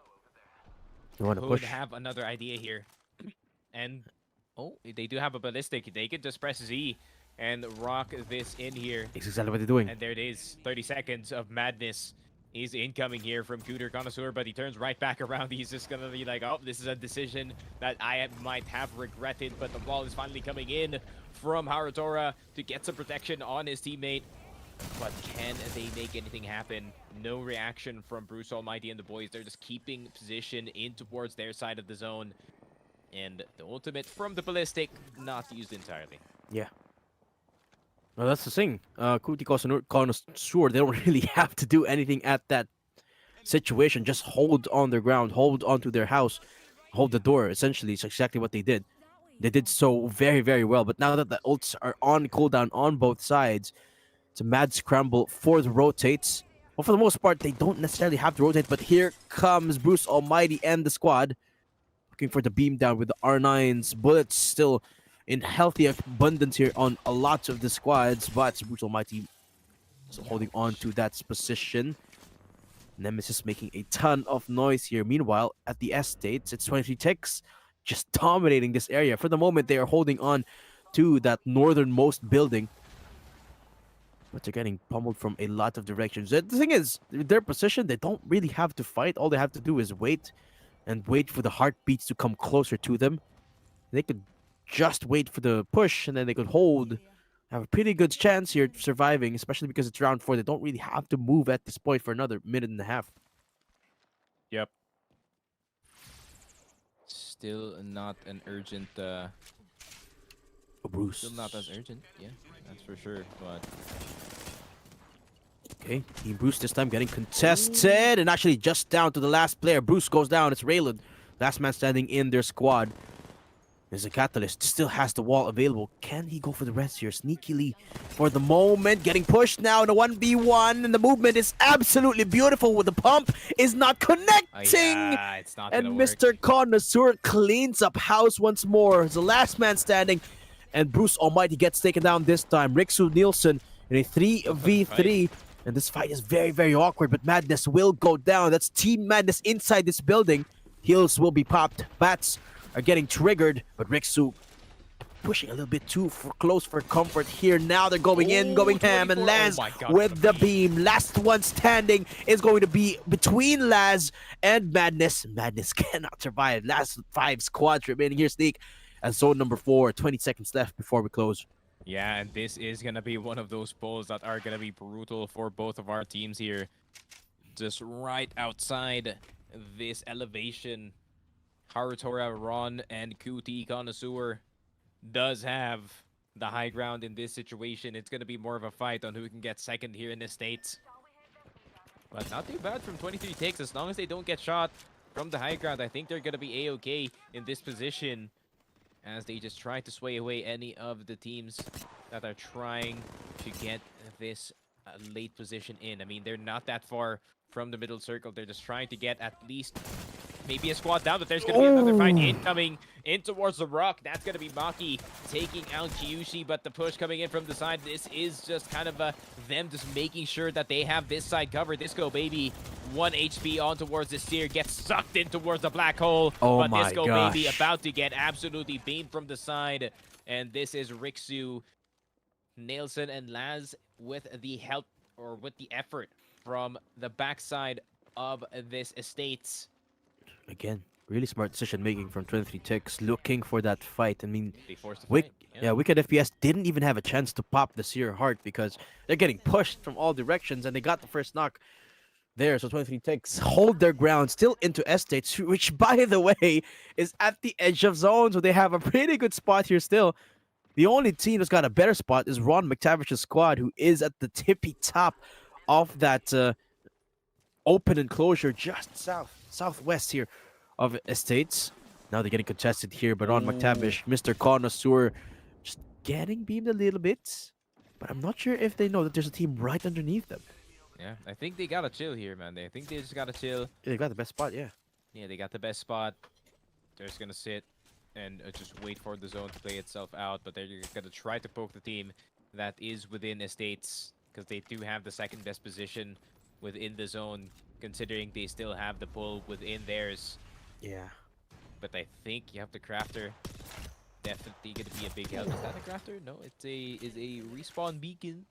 could have another idea here. And oh, they do have a ballistic. They could just press Z and rock this in here. That's exactly what they're doing. And there it is. 30 seconds of madness is incoming here from Cooter Connoisseur, but he turns right back around. He's just gonna be like, oh, this is a decision that I might have regretted, but the ball is finally coming in from Harutora to get some protection on his teammate. But can they make anything happen? No reaction from Bruce Almighty and the boys. They're just keeping position in towards their side of the zone. And the ultimate from the ballistic, not used entirely. Yeah. Well, that's the thing. Kuti Connoisseur, they don't really have to do anything at that situation. Just hold on their ground, hold onto their house, hold the door. Essentially, it's exactly what they did. They did so very, very well. But now that the ults are on cooldown on both sides, it's a mad scramble for the rotates. Well, for the most part, they don't necessarily have to rotate. But here comes Bruce Almighty and the squad, looking for the beam down with the R9's bullets still in healthy abundance here on a lot of the squads, but Bruce Almighty still holding on to that position. Nemesis making a ton of noise here. Meanwhile, at the estates, it's 23 Ticks just dominating this area. For the moment, they are holding on to that northernmost building, but they're getting pummeled from a lot of directions. The thing is, their position, they don't really have to fight. All they have to do is wait and wait for the heartbeats to come closer to them. They could just wait for the push, and then they could hold. Have a pretty good chance here of surviving, especially because it's round 4. They don't really have to move at this point for another minute and a half. Yep. Still not an urgent... Bruce. Still not as urgent, yeah, that's for sure, but... Okay, Team Bruce this time getting contested, and actually just down to the last player. Bruce goes down, it's Raylan. Last man standing in their squad. There's a Catalyst, still has the wall available. Can he go for the rest here? Sneakily for the moment, getting pushed now in a 1v1, and the movement is absolutely beautiful with the pump is not connecting. Yeah, it's not And gonna work. Mr. Connoisseur cleans up house once more. He's the last man standing, and Bruce Almighty gets taken down this time. Rixu Nielsen in a 3v3. And this fight is very, very awkward, but Madness will go down. That's Team Madness inside this building. Heals will be popped. Bats are getting triggered, but Rixu pushing a little bit too close for comfort here. Now they're going in, going ham, and Laz with the beam. Last one standing is going to be between Laz and Madness. Madness cannot survive. Last 5 squads remaining here, Sneak, at zone number 4. 20 seconds left before we close. Yeah, and this is gonna be one of those polls that are gonna be brutal for both of our teams here. Just right outside this elevation, Harutora, Ron, and QT Connoisseur does have the high ground in this situation. It's gonna be more of a fight on who can get second here in the States. But not too bad from 23 takes, as long as they don't get shot from the high ground. I think they're gonna be A-okay in this position, as they just try to sway away any of the teams that are trying to get this late position in. I mean, they're not that far from the middle circle. They're just trying to get at least maybe a squad down, but there's going to be another fight incoming in towards the rock. That's going to be Maki taking out Kyushi, but the push coming in from the side, this is just kind of them just making sure that they have this side covered. Disco Baby, 1 HP on towards the Seer, gets sucked in towards the black hole, Oh but my Disco gosh. Baby about to get absolutely beamed from the side, and this is Rixu, Nielsen, and Laz with the help, or with the effort from the backside of this Estates. Again, really smart decision making from 23 Ticks, looking for that fight. I mean, They forced the Wick, fight, yeah, Wicked FPS didn't even have a chance to pop the Seer Heart because they're getting pushed from all directions, and they got the first knock there. So 23 Ticks hold their ground still into Estates, which, by the way, is at the edge of zone. So they have a pretty good spot here still. The only team that's got a better spot is Ron McTavish's squad, who is at the tippy top of that open enclosure just southwest here of Estates. Now they're getting contested here, but Ron McTavish, Mr. Connoisseur, just getting beamed a little bit. But I'm not sure if they know that there's a team right underneath them. Yeah, I think they gotta chill here, man. I think they just gotta chill. Yeah, they got the best spot, yeah. Yeah, they got the best spot. They're just gonna sit and just wait for the zone to play itself out, but they're gonna try to poke the team that is within Estates, because they do have the second best position within the zone, considering they still have the pull within theirs. Yeah. But I think you have the Crafter. Definitely gonna be a big help. Is that a Crafter? No, it's a respawn beacon.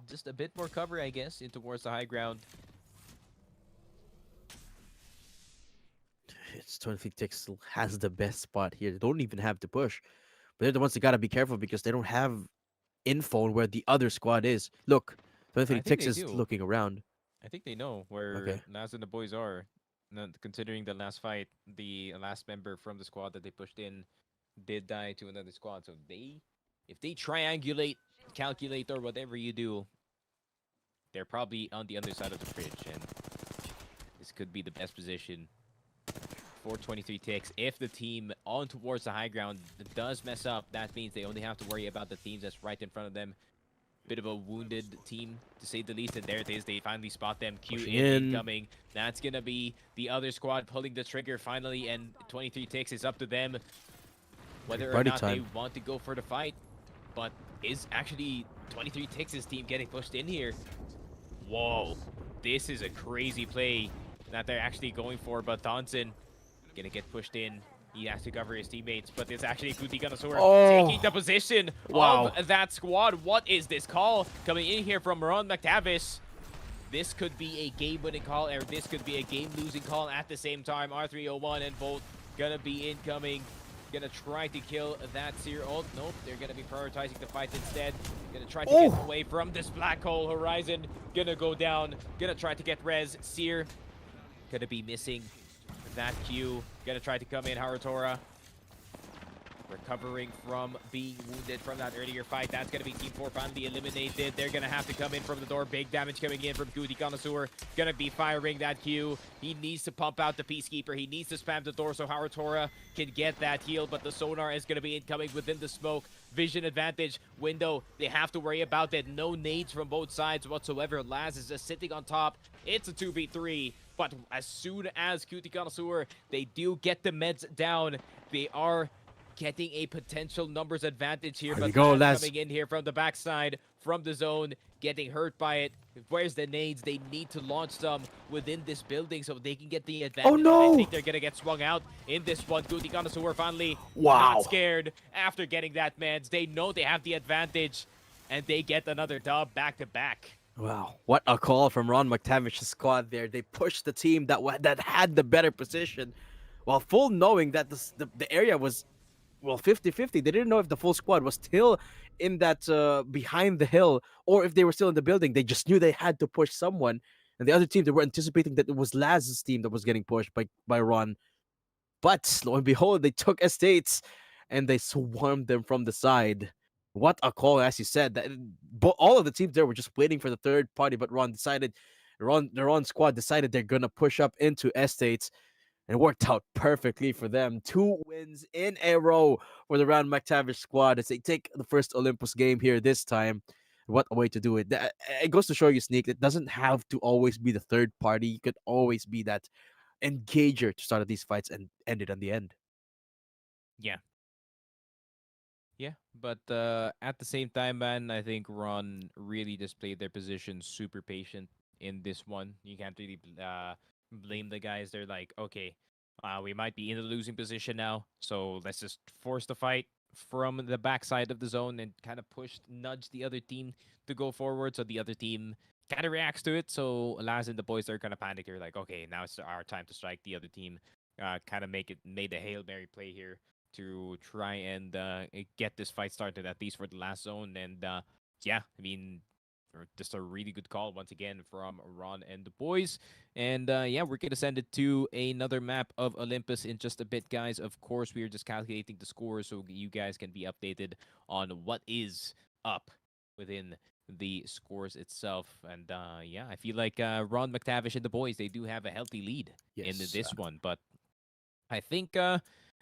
Just a bit more cover, I guess, in towards the high ground. It's 23 Ticks still has the best spot here. They don't even have to push. But they're the ones that gotta be careful because they don't have info on where the other squad is. Look, 23 think Ticks they is do. looking around. I think they know where Okay. Naz and the boys are. Considering the last fight, the last member from the squad that they pushed in did die to another squad. So if they triangulate, calculate, or whatever you do, they're probably on the other side of the bridge, and this could be the best position for 23 Ticks. If the team on towards the high ground does mess up, that means they only have to worry about the teams that's right in front of them. Bit of a wounded team, to say the least, and there it is. They finally spot them. Q Pushing in. incoming. That's gonna be the other squad pulling the trigger finally, and 23 Ticks is up to them whether or Party not time. they want to go for the fight. But is actually 23 Ticks' team getting pushed in here? Whoa, this is a crazy play that they're actually going for, but Thompson gonna get pushed in. He has to cover his teammates, but it's actually Kuti Gunasur taking the position of that squad. What is this call coming in here from Ron McTavish? This could be a game-winning call, or this could be a game-losing call at the same time. R301 and Volt gonna be incoming. Gonna try to kill that Seer ult. Nope, they're gonna be prioritizing the fight instead. Gonna try to get away from this black hole. Horizon gonna go down. Gonna try to get res. Seer gonna be missing that Q. Gonna try to come in, Harutora. recovering from being wounded from that earlier fight. That's going to be Team 4 finally eliminated. They're going to have to come in from the door. Big damage coming in from Goody Connoisseur. Going to be firing that Q. He needs to pump out the Peacekeeper. He needs to spam the door so Haratora can get that heal, but the sonar is going to be incoming within the smoke. Vision advantage. Window, they have to worry about that. No nades from both sides whatsoever. Laz is just sitting on top. It's a 2v3. But as soon as Cutie Connoisseur, they do get the meds down, they are getting a potential numbers advantage here. There you But go, Laz Laz. coming in here from the backside, from the zone, getting hurt by it. Where's the nades? They need to launch some within this building so they can get the advantage. Oh, no! I think they're gonna get swung out in this one. Cutie Connoisseur finally Wow. not scared after getting that meds. They know they have the advantage, and they get another dub back to back. Wow, what a call from Ron McTavish's squad there. They pushed the team that had the better position, while full knowing that the area was, well, 50-50. They didn't know if the full squad was still in that behind the hill or if they were still in the building. They just knew they had to push someone. And the other team, they were anticipating that it was Laz's team that was getting pushed by Ron. But lo and behold, they took estates and they swarmed them from the side. What a call, as you said. That all of the teams there were just waiting for the third party, but the Ron squad decided they're gonna push up into estates, and it worked out perfectly for them. 2 wins in a row for the Ron McTavish squad as they take the first Olympus game here this time. What a way to do it. It goes to show you, Sneak, it doesn't have to always be the third party. You could always be that engager to start these fights and end it on the end. Yeah. Yeah, but at the same time, man, I think Ron really displayed their position super patient in this one. You can't really blame the guys. They're like, okay, we might be in a losing position now, so let's just force the fight from the backside of the zone and kind of nudge the other team to go forward. So the other team kind of reacts to it. So Laz and the boys are kind of panic. They're like, okay, now it's our time to strike. The other team kind of made a Hail Mary play here to try and get this fight started, at least for the last zone. And yeah, I mean, just a really good call once again from Ron and the boys. And yeah, we're going to send it to another map of Olympus in just a bit, guys. Of course, we are just calculating the scores so you guys can be updated on what is up within the scores itself. And yeah, I feel like Ron McTavish and the boys, they do have a healthy lead in this one. But I think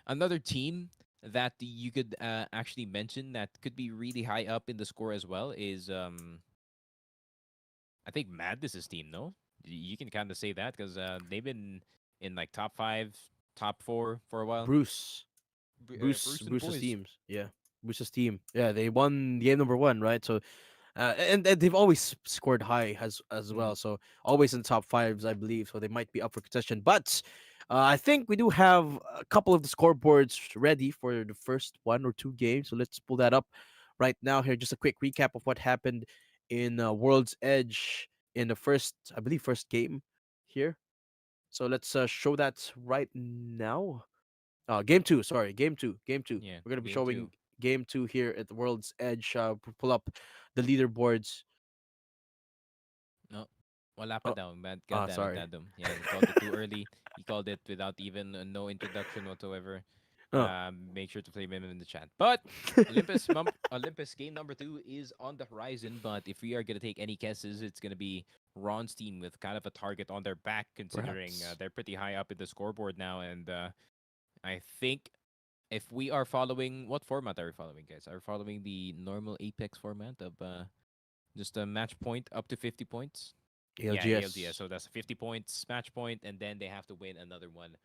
another team that you could actually mention that could be really high up in the score as well is I think Madness's team. No, you can kind of say that because they've been in like top 5, top 4 for a while. Bruce's boys. teams. Yeah, Bruce's team. Yeah, they won game number 1, right? So, and they've always scored high as well. So always in top 5s, I believe. So they might be up for contention. But I think we do have a couple of the scoreboards ready for the first 1 or 2 games. So let's pull that up right now here. Just a quick recap of what happened in World's Edge in the first game here. So let's show that right now. Game 2, sorry, game 2. Yeah, we're gonna be game showing 2. game 2 here at the World's Edge. Pull up the leaderboards. No, wala pa daw. God damn sorry. it, Dadum. Yeah, you called it too early. You called it without even no introduction whatsoever. Make sure to flame him in the chat. But Olympus game number 2 is on the horizon. But if we are gonna take any guesses, it's gonna be Ron's team with kind of a target on their back, considering they're pretty high up in the scoreboard now. And I think if we are following, what format are we following, guys? Are we following the normal Apex format of just a match point up to 50 points? ALGS. Yeah, ALGS. So that's 50 points match point, and then they have to win another one.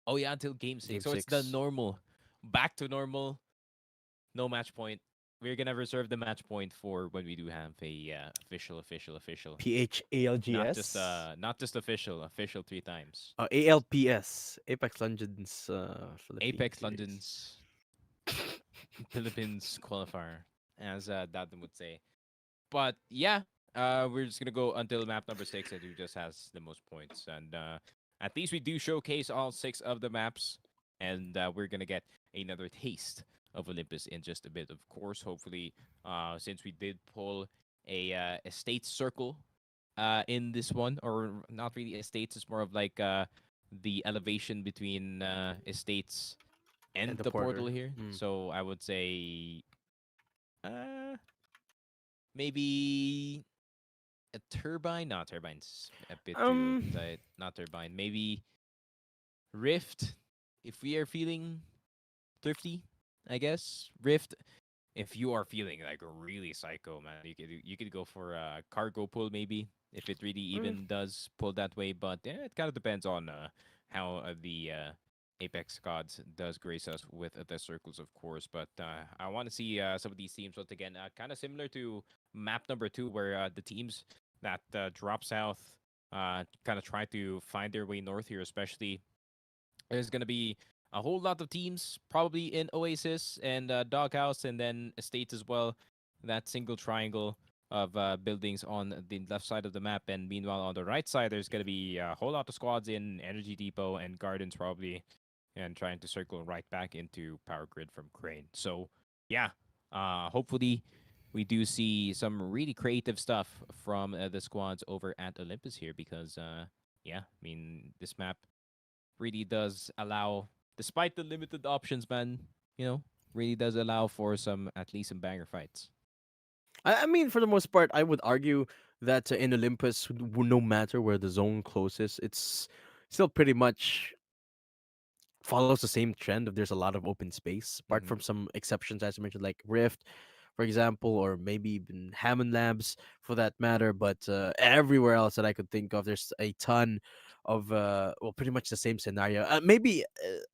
Oh yeah, until game 6. So it's the normal, back to normal, no match point. We're gonna reserve the match point for when we do have a official. PHALGS. Not just official 3 times. ALPS, Apex Legends. Apex Legends Philippines qualifier, as Dadan would say. But yeah, we're just gonna go until map number 6, and who just has the most points. And at least we do showcase all 6 of the maps, and we're gonna get another taste of Olympus in just a bit. Of course, hopefully, since we did pull a state circle in this one, or not really estates, it's more of like the elevation between estates and And the the portal porter. here. Mm. So I would say uh, maybe a turbine. No, turbine's a bit too Um, tight. Not turbine. Maybe Rift. If we are feeling thrifty, I guess Rift. If you are feeling like really psycho, man, you could go for a cargo pull maybe if it really mm, even does pull that way. But yeah, it kind of depends on how the Apex gods does grace us with the circles, of course. But I want to see some of these teams once again, kind of similar to map number 2, where the teams that drop south kind of try to find their way north here, especially there's going to be a whole lot of teams, probably in Oasis and Doghouse, and then Estates as well. That single triangle of buildings on the left side of the map. And meanwhile, on the right side, there's going to be a whole lot of squads in Energy Depot and Gardens, probably, and trying to circle right back into Power Grid from Crane. So, yeah, hopefully we do see some really creative stuff from the squads over at Olympus here because, yeah, I mean, this map really does allow, despite the limited options, man, you know, really does allow for some, at least some banger fights. I mean, for the most part, I would argue that in Olympus, no matter where the zone closes, it's still pretty much follows the same trend of there's a lot of open space, apart Mm-hmm. from some exceptions, as I mentioned, like Rift, for example, or maybe even Hammond Labs for that matter. But everywhere else that I could think of, there's a ton of, well, pretty much the same scenario. Maybe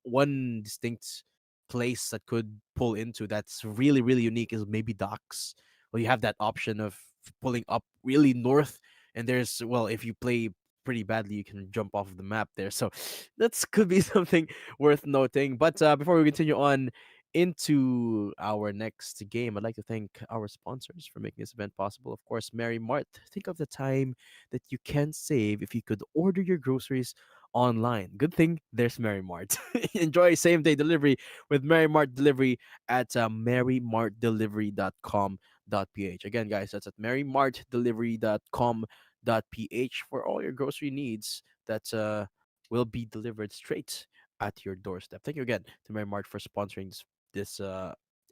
one distinct place that could pull into that's really, really unique is maybe docks. Well, you have that option of pulling up really north, and there's, well, if you play pretty badly, you can jump off of the map there. So that's could be something worth noting. But before we continue on into our next game, I'd like to thank our sponsors for making this event possible. Of course, Mary Mart. Think of the time that you can save if you could order your groceries online. Good thing there's Mary Mart. Enjoy same day delivery with Mary Mart delivery at marymartdelivery.com.ph. Again, guys, that's at marymartdelivery.com.ph for all your grocery needs that will be delivered straight at your doorstep. Thank you again to Mary Mart for sponsoring this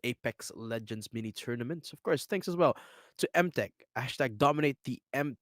Apex Legends mini tournament. Of course, thanks as well to MTech. Hashtag dominate the M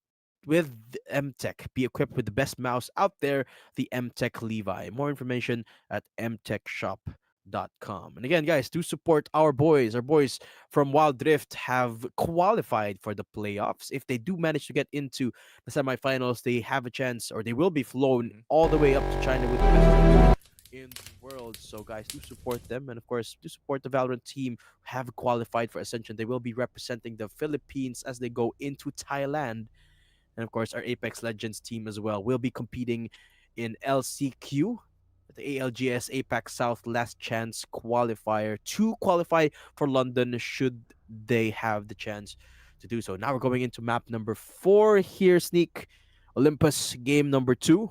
with the MTech. Be equipped with the best mouse out there, the MTech Levi. More information at mtechshop.com. And again, guys, do support our boys. Our boys from Wild Rift have qualified for the playoffs. If they do manage to get into the semifinals, they have a chance, or they will be flown Mm-hmm. all the way up to China with the best in the world. So, guys, do support them. And of course, do support the Valorant team who have qualified for Ascension. They will be representing the Philippines as they go into Thailand. And of course, our Apex Legends team as well will be competing in LCQ, the ALGS APAC South Last Chance qualifier to qualify for London should they have the chance to do so. Now we're going into map number 4 here, Sneak. Olympus game number 2.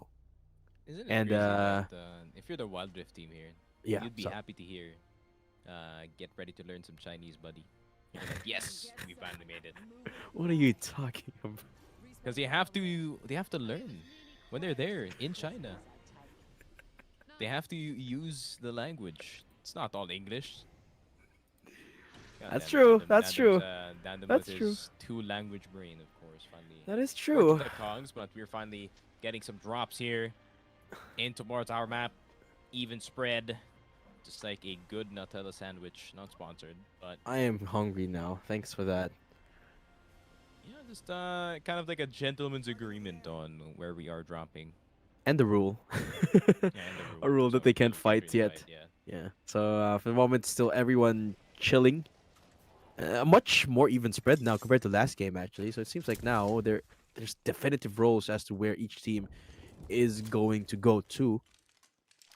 Isn't it And crazy that if you're the Wild Rift team here, yeah, you'd be so happy to hear, get ready to learn some Chinese, buddy. You're like, yes, we finally made it. what are you talking about? Because they have to learn when they're there in China. They have to use the language. It's not all English. God That's damn it, true. Dandem. That's true. Dandem That's with true. his two-language brain, of course, finally. That is Worked true. the cogs, but we're finally getting some drops here into towards our map. Even spread, just like a good Nutella sandwich. Not sponsored, but I am hungry now. Thanks for that. yeah, just kind of like a gentleman's agreement on where we are dropping. And the rule. Yeah, and the A rule so that they can't can't fight really yet. fight, yeah. Yeah. So for the moment, still everyone chilling. Much more even spread now compared to last game, actually. So it seems like now there's definitive roles as to where each team is going to go to.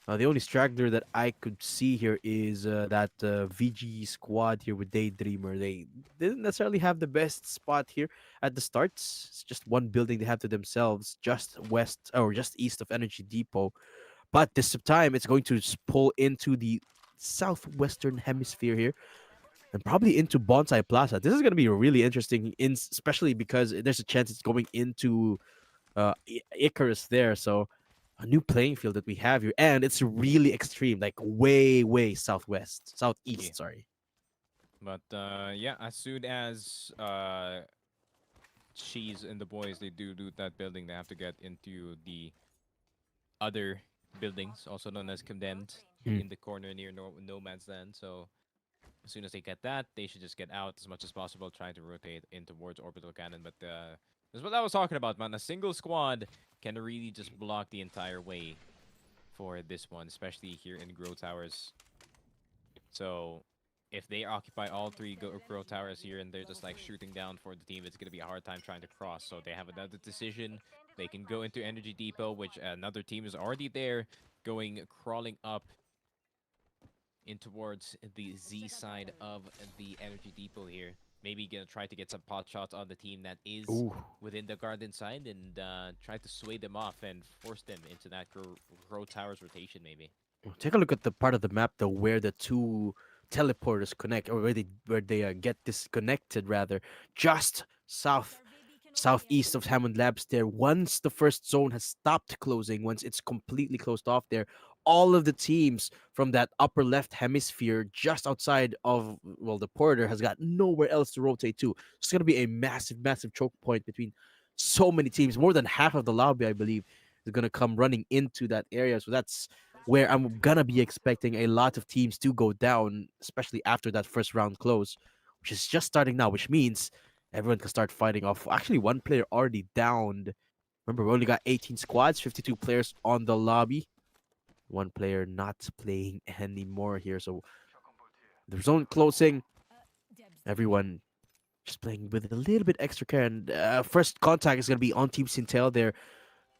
The only straggler that I could see here is that VG squad here with Daydreamer. They didn't necessarily have the best spot here at the start. It's just one building they have to themselves, just west or just east of Energy Depot. But this time, it's going to pull into the southwestern hemisphere here, and probably into Bonsai Plaza. This is going to be really interesting, especially because there's a chance it's going into Icarus there. So a new playing field that we have here, and it's really extreme, like way southeast. Yeah. Sorry. But yeah, as soon as Cheese and the boys they do that building, they have to get into the other buildings, also known as condemned, in the corner near no man's land. So as soon as they get that, they should just get out as much as possible, trying to rotate in towards orbital cannon. But that's what I was talking about, man. A single squad can really just block the entire way for this one, especially here in Grow Towers. So if they occupy all three Grow Towers here and they're just like shooting down for the team, it's going to be a hard time trying to cross. So they have another decision. They can go into Energy Depot, which another team is already there, crawling up in towards the Z side of the Energy Depot here. Maybe gonna try to get some pot shots on the team that is within the garden side and try to sway them off and force them into that Grow Towers rotation maybe. Take a look at the part of the map though where the two teleporters connect, or where they get disconnected rather, just southeast of Hammond Labs there. Once the first zone has stopped closing, once it's completely closed off there, all of the teams from that upper left hemisphere just outside of, well, the porter has got nowhere else to rotate to. It's going to be a massive choke point between so many teams. More than half of the lobby, I believe, is going to come running into that area. So that's where I'm going to be expecting a lot of teams to go down, especially after that first round close, which is just starting now, which means everyone can start fighting off. Actually, one player already downed. Remember, we only got 18 squads, 52 players on the lobby. One player not playing anymore here. So the zone closing. Everyone just playing with a little bit extra care. And first contact is going to be on Team Sintel there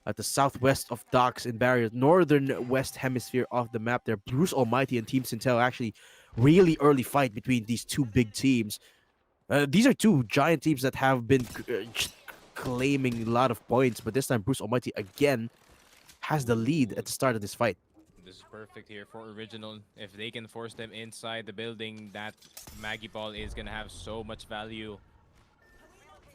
at the southwest of Docks and Barriers, northern west hemisphere of the map there. Bruce Almighty and Team Sintel actually really early fight between these two big teams. These are two giant teams that have been claiming a lot of points, but this time Bruce Almighty again has the lead at the start of this fight. This is perfect here for Original. If they can force them inside the building, that Maggie Ball is going to have so much value.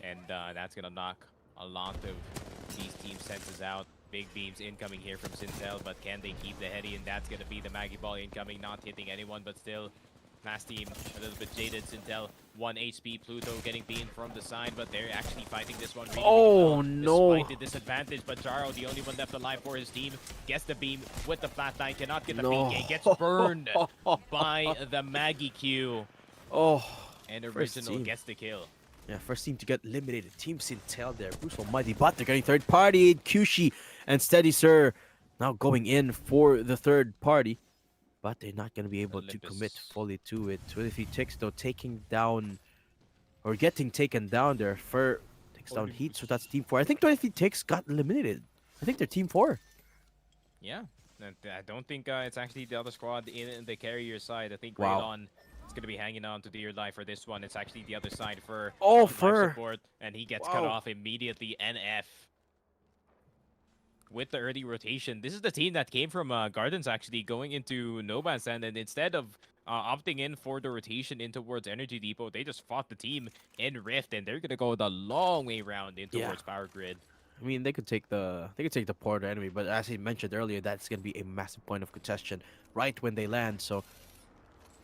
And that's going to knock a lot of these team senses out. Big beams incoming here from Sintel, but can they keep the heady? And that's going to be the Maggie Ball incoming, not hitting anyone, but still last team a little bit jaded. Sintel 1 HP. Pluto getting beamed from the side, but they're actually fighting this one really no, despite the disadvantage. But Jaro, the only one left alive for his team, gets the beam with the flatline, cannot get the PK, gets burned by the Maggie Q. And Original gets the kill. Yeah, first team to get eliminated. Team Sintel there. Bruce Almighty, but they're getting third party. Kyushi and Steady Sir now going in for the third party. But they're not going to be able to commit fully to it. 23 ticks though, taking down, or getting taken down there. Fur takes down Heat, so that's team 4. I think 23 ticks got eliminated. I think they're team 4. Yeah, I don't think it's actually the other squad in the carrier side. I think Wow. Raylon is going to be hanging on to dear life for this one. It's actually the other side for Fur support, and he gets cut off immediately. NF with the early rotation. This is the team that came from Gardens actually going into No Man's Land, and instead of opting in for the rotation in towards Energy Depot, they just fought the team in Rift, and they're gonna go the long way round in towards Power Grid. I mean, they could take the porter anyway, but as I mentioned earlier, that's going to be a massive point of contention right when they land. So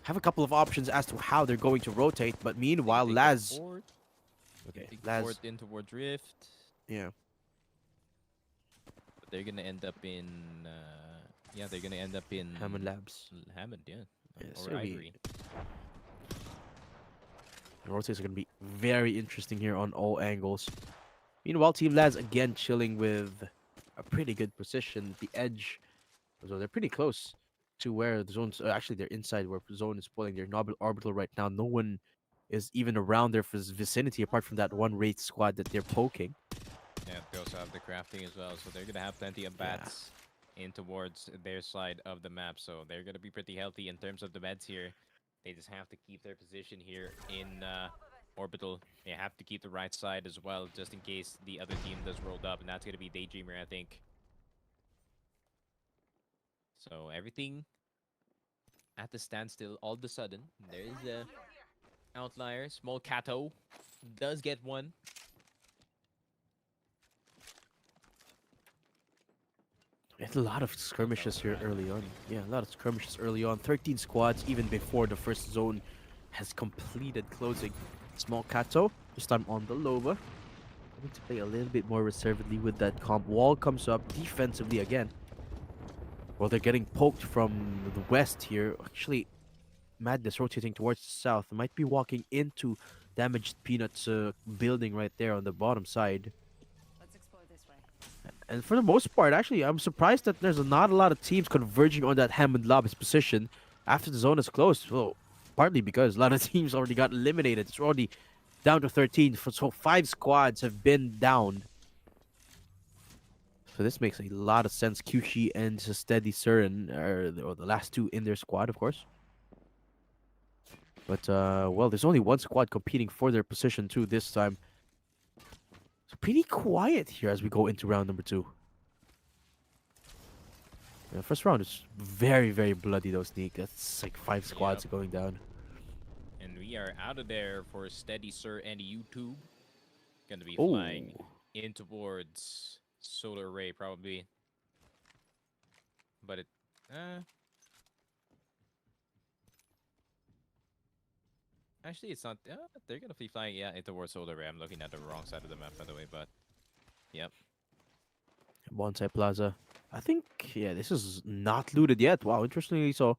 have a couple of options as to how they're going to rotate. But meanwhile, Laz, Laz in towards Rift. Yeah. They're gonna end up in they're gonna end up in Hammond Labs. Hammond, or Ivory. The rotates are gonna be very interesting here on all angles. Meanwhile, Team Laz again chilling with a pretty good position. The edge, so they're pretty close to where the zone's actually they're inside where the zone is pulling. They're in orbital right now. No one is even around their vicinity apart from that one raid squad that they're poking. Yeah, they also have the crafting as well, so they're gonna have plenty of bats in towards their side of the map. So they're gonna be pretty healthy in terms of the meds here. They just have to keep their position here in orbital. They have to keep the right side as well, just in case the other team does rolled up, and that's gonna be Daydreamer, I think. So everything at the standstill all of a sudden. There is a outlier. Small Kato does get one. It's a lot of skirmishes here early on. Yeah, a lot of skirmishes early on. 13 squads even before the first zone has completed closing. Small Kato, this time on the Loba. I need to play a little bit more reservedly with that comp. Wall comes up defensively again. Well, they're getting poked from the west here. Actually, Madness rotating towards the south. Might be walking into damaged Peanuts building right there on the bottom side. Let's explore this way. And for the most part, actually, I'm surprised that there's not a lot of teams converging on that Hammond Lob's position after the zone is closed. Well, partly because a lot of teams already got eliminated. It's already down to 13. So 5 squads have been downed. So this makes a lot of sense. Kyushi and Steady Surin are the last 2 in their squad, of course. But, well, there's only 1 squad competing for their position, too, this time. So pretty quiet here as we go into round number 2. Yeah, first round is very, very bloody, though, Sneak. That's like 5 squads going down. And we are out of there for Steady Sir and YouTube. Gonna be flying in towards Solar Array, probably. But it... Actually, it's not... they're gonna be flying, yeah, towards Solar Array. I'm looking at the wrong side of the map, by the way, but... Yep. Bonsai Plaza. I think, yeah, this is not looted yet. Wow, interestingly so.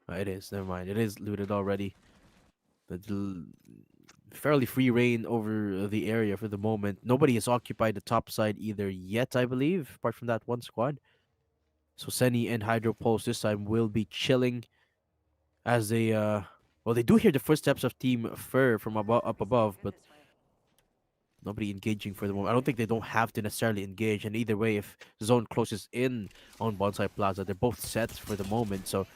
It is, never mind. It is looted already. Fairly free reign over the area for the moment. Nobody has occupied the top side either yet, I believe, apart from that 1 squad. So Seni and Hydro Pulse this time will be chilling as they, well, they do hear the footsteps of Team Fur from up above, but nobody engaging for the moment. I don't think they don't have to necessarily engage. And either way, if zone closes in on Bonsai Plaza, they're both set for the moment. So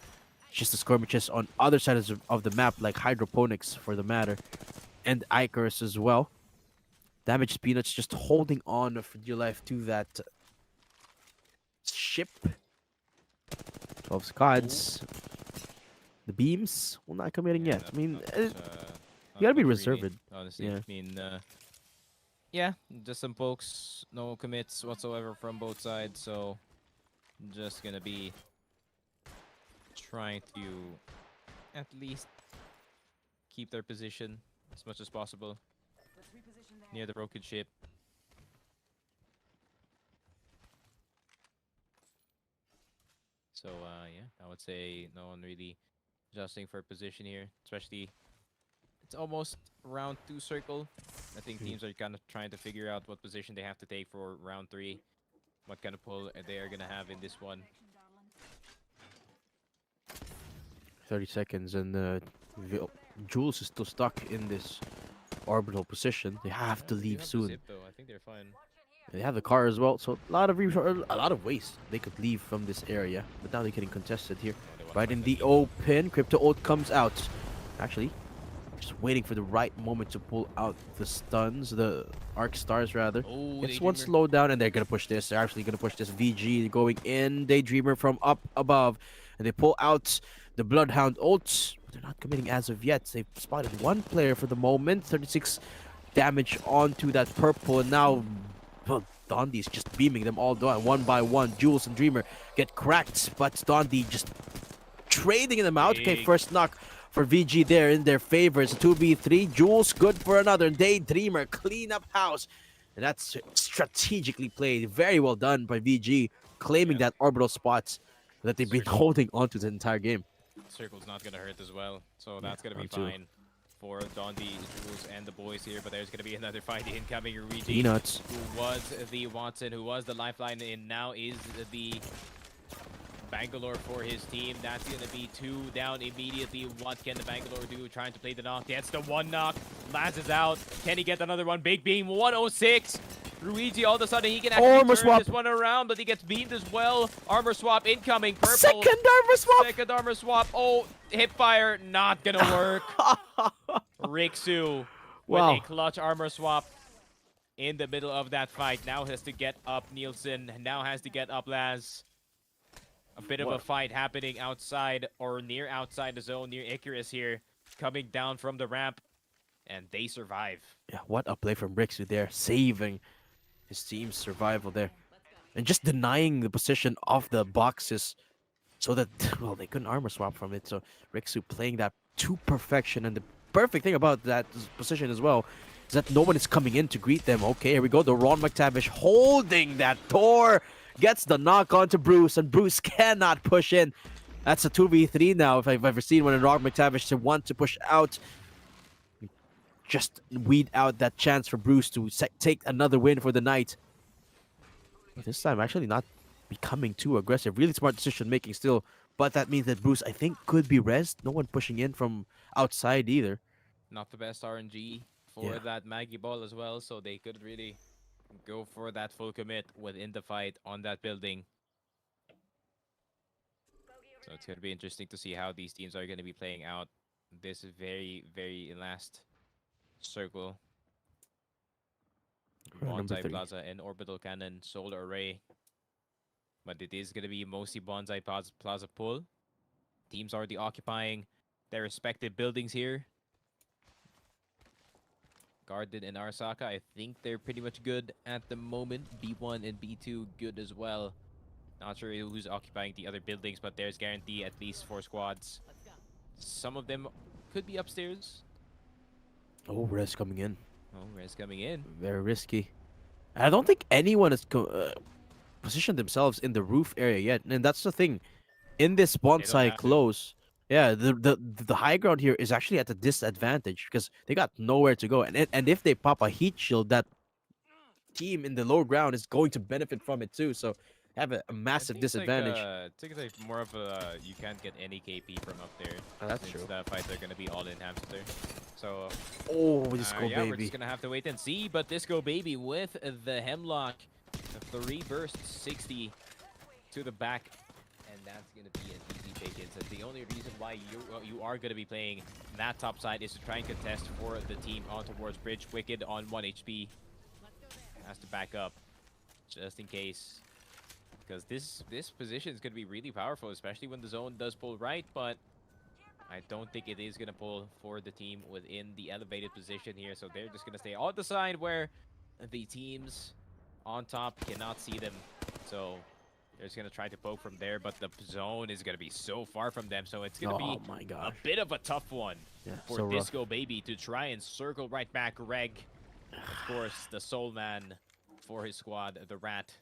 just the skirmishes on other sides of the map, like Hydroponics for the matter, and Icarus as well. Damaged Peanuts just holding on for dear life to that ship. 12 squads. The beams, well, not committing yet. I mean, you gotta be reserved. Honestly, yeah. I mean, yeah, just some pokes, no commits whatsoever from both sides, so just gonna be trying to at least keep their position as much as possible near the broken ship. So, yeah, I would say no one really adjusting for position here, especially it's almost round 2 circle. I think teams are kind of trying to figure out what position they have to take for round 3, what kind of pull they are going to have in this one. 30 seconds, and Jules is still stuck in this orbital position. They have to leave soon. Zip, though. I think they're fine. They have the car as well, so a lot of ways they could leave from this area. But now they're getting contested here. Right in the open, Crypto Oath comes out. Actually, just waiting for the right moment to pull out the stuns, the Arc Stars rather. It's one slowdown, and they're gonna push this. They're actually gonna push this. VG going in, Daydreamer from up above, and they pull out the Bloodhound ults. But they're not committing as of yet. They've spotted 1 player for the moment. 36 damage onto that purple, and now, well, Dondi's just beaming them all down 1 by 1. Jules and Dreamer get cracked, but Dondi just trading them out. Okay, first knock for VG there in their favor. It's a 2v3. Jules good for another. Daydreamer clean up house. And that's strategically played. Very well done by VG, claiming that orbital spots that they've been holding onto the entire game. Circle's not going to hurt as well, so that's going to be fine for Dondi, Jules, and the boys here. But there's going to be another fight incoming. Ruigi, Peanuts, who was the Watson, who was the lifeline, and now is the Bangalore for his team. That's going to be 2 down immediately. What can the Bangalore do? Trying to play the knock. Gets the 1 knock. Laz is out. Can he get another one? Big beam, 106. Ruigi, all of a sudden, he can actually turn this one around, but he gets beamed as well. Armor swap incoming. Purple. Second armor swap. Second armor swap. Oh, hip fire. Not going to work. Rixu with a clutch armor swap in the middle of that fight. Now has to get up Nielsen. Now has to get up Laz. A bit of a fight happening outside or near outside the zone, near Icarus here, coming down from the ramp, and they survive. Yeah, what a play from Rixu there, saving his team's survival there. and just denying the position of the boxes so that, well, they couldn't armor swap from it. So Rixu playing that to perfection, and the perfect thing about that position as well is that no one is coming in to greet them. Okay, here we go. The Ron McTavish holding that door, gets the knock onto Bruce, and Bruce cannot push in. That's a 2v3 now, if I've ever seen one in Ron McTavish to want to push out. Just weed out that chance for Bruce to take another win for the night. But this time, actually not becoming too aggressive. Really smart decision making still. But that means that Bruce, I think, could be rezzed. No one pushing in from outside either. Not the best RNG for that Maggie ball as well, so they could really go for that full commit within the fight on that building. So it's going to be interesting to see how these teams are going to be playing out this very, very last circle. Bonsai Plaza and Orbital Cannon Solar Array. But it is going to be mostly Bonsai Plaza pull. Teams already occupying their respective buildings here. Garden and Arasaka, I think they're pretty much good at the moment. B1 and B2 good as well. Not sure who's occupying the other buildings, but there's guarantee at least 4 squads. Some of them could be upstairs. Oh, Rez coming in. Oh, Rez coming in. Very risky. I don't think anyone has positioned themselves in the roof area yet, and that's the thing. In this bonsai close, yeah, the high ground here is actually at a disadvantage because they got nowhere to go, and if they pop a heat shield, that team in the low ground is going to benefit from it too. So have a massive disadvantage. I think it's like more of a you can't get any KP from up there. That's true. The fights are gonna be all in hamster. So Disco yeah, Baby. we're just gonna have to wait and see. But Disco Baby with the Hemlock, the 3 bursts, 60 to the back, and that's gonna be an easy take. It's the only reason why you are gonna be playing that top side is to try and contest for the team on towards Bridge. Wicked on 1 HP has to back up just in case. Because this position is going to be really powerful, especially when the zone does pull right, but I don't think it is going to pull for the team within the elevated position here, so they're just going to stay on the side where the teams on top cannot see them. So they're just going to try to poke from there, but the zone is going to be so far from them, so it's going to be a bit of a tough one for Disco Baby to try and circle right back Reg. Of course, the Soul Man for his squad, the Rat,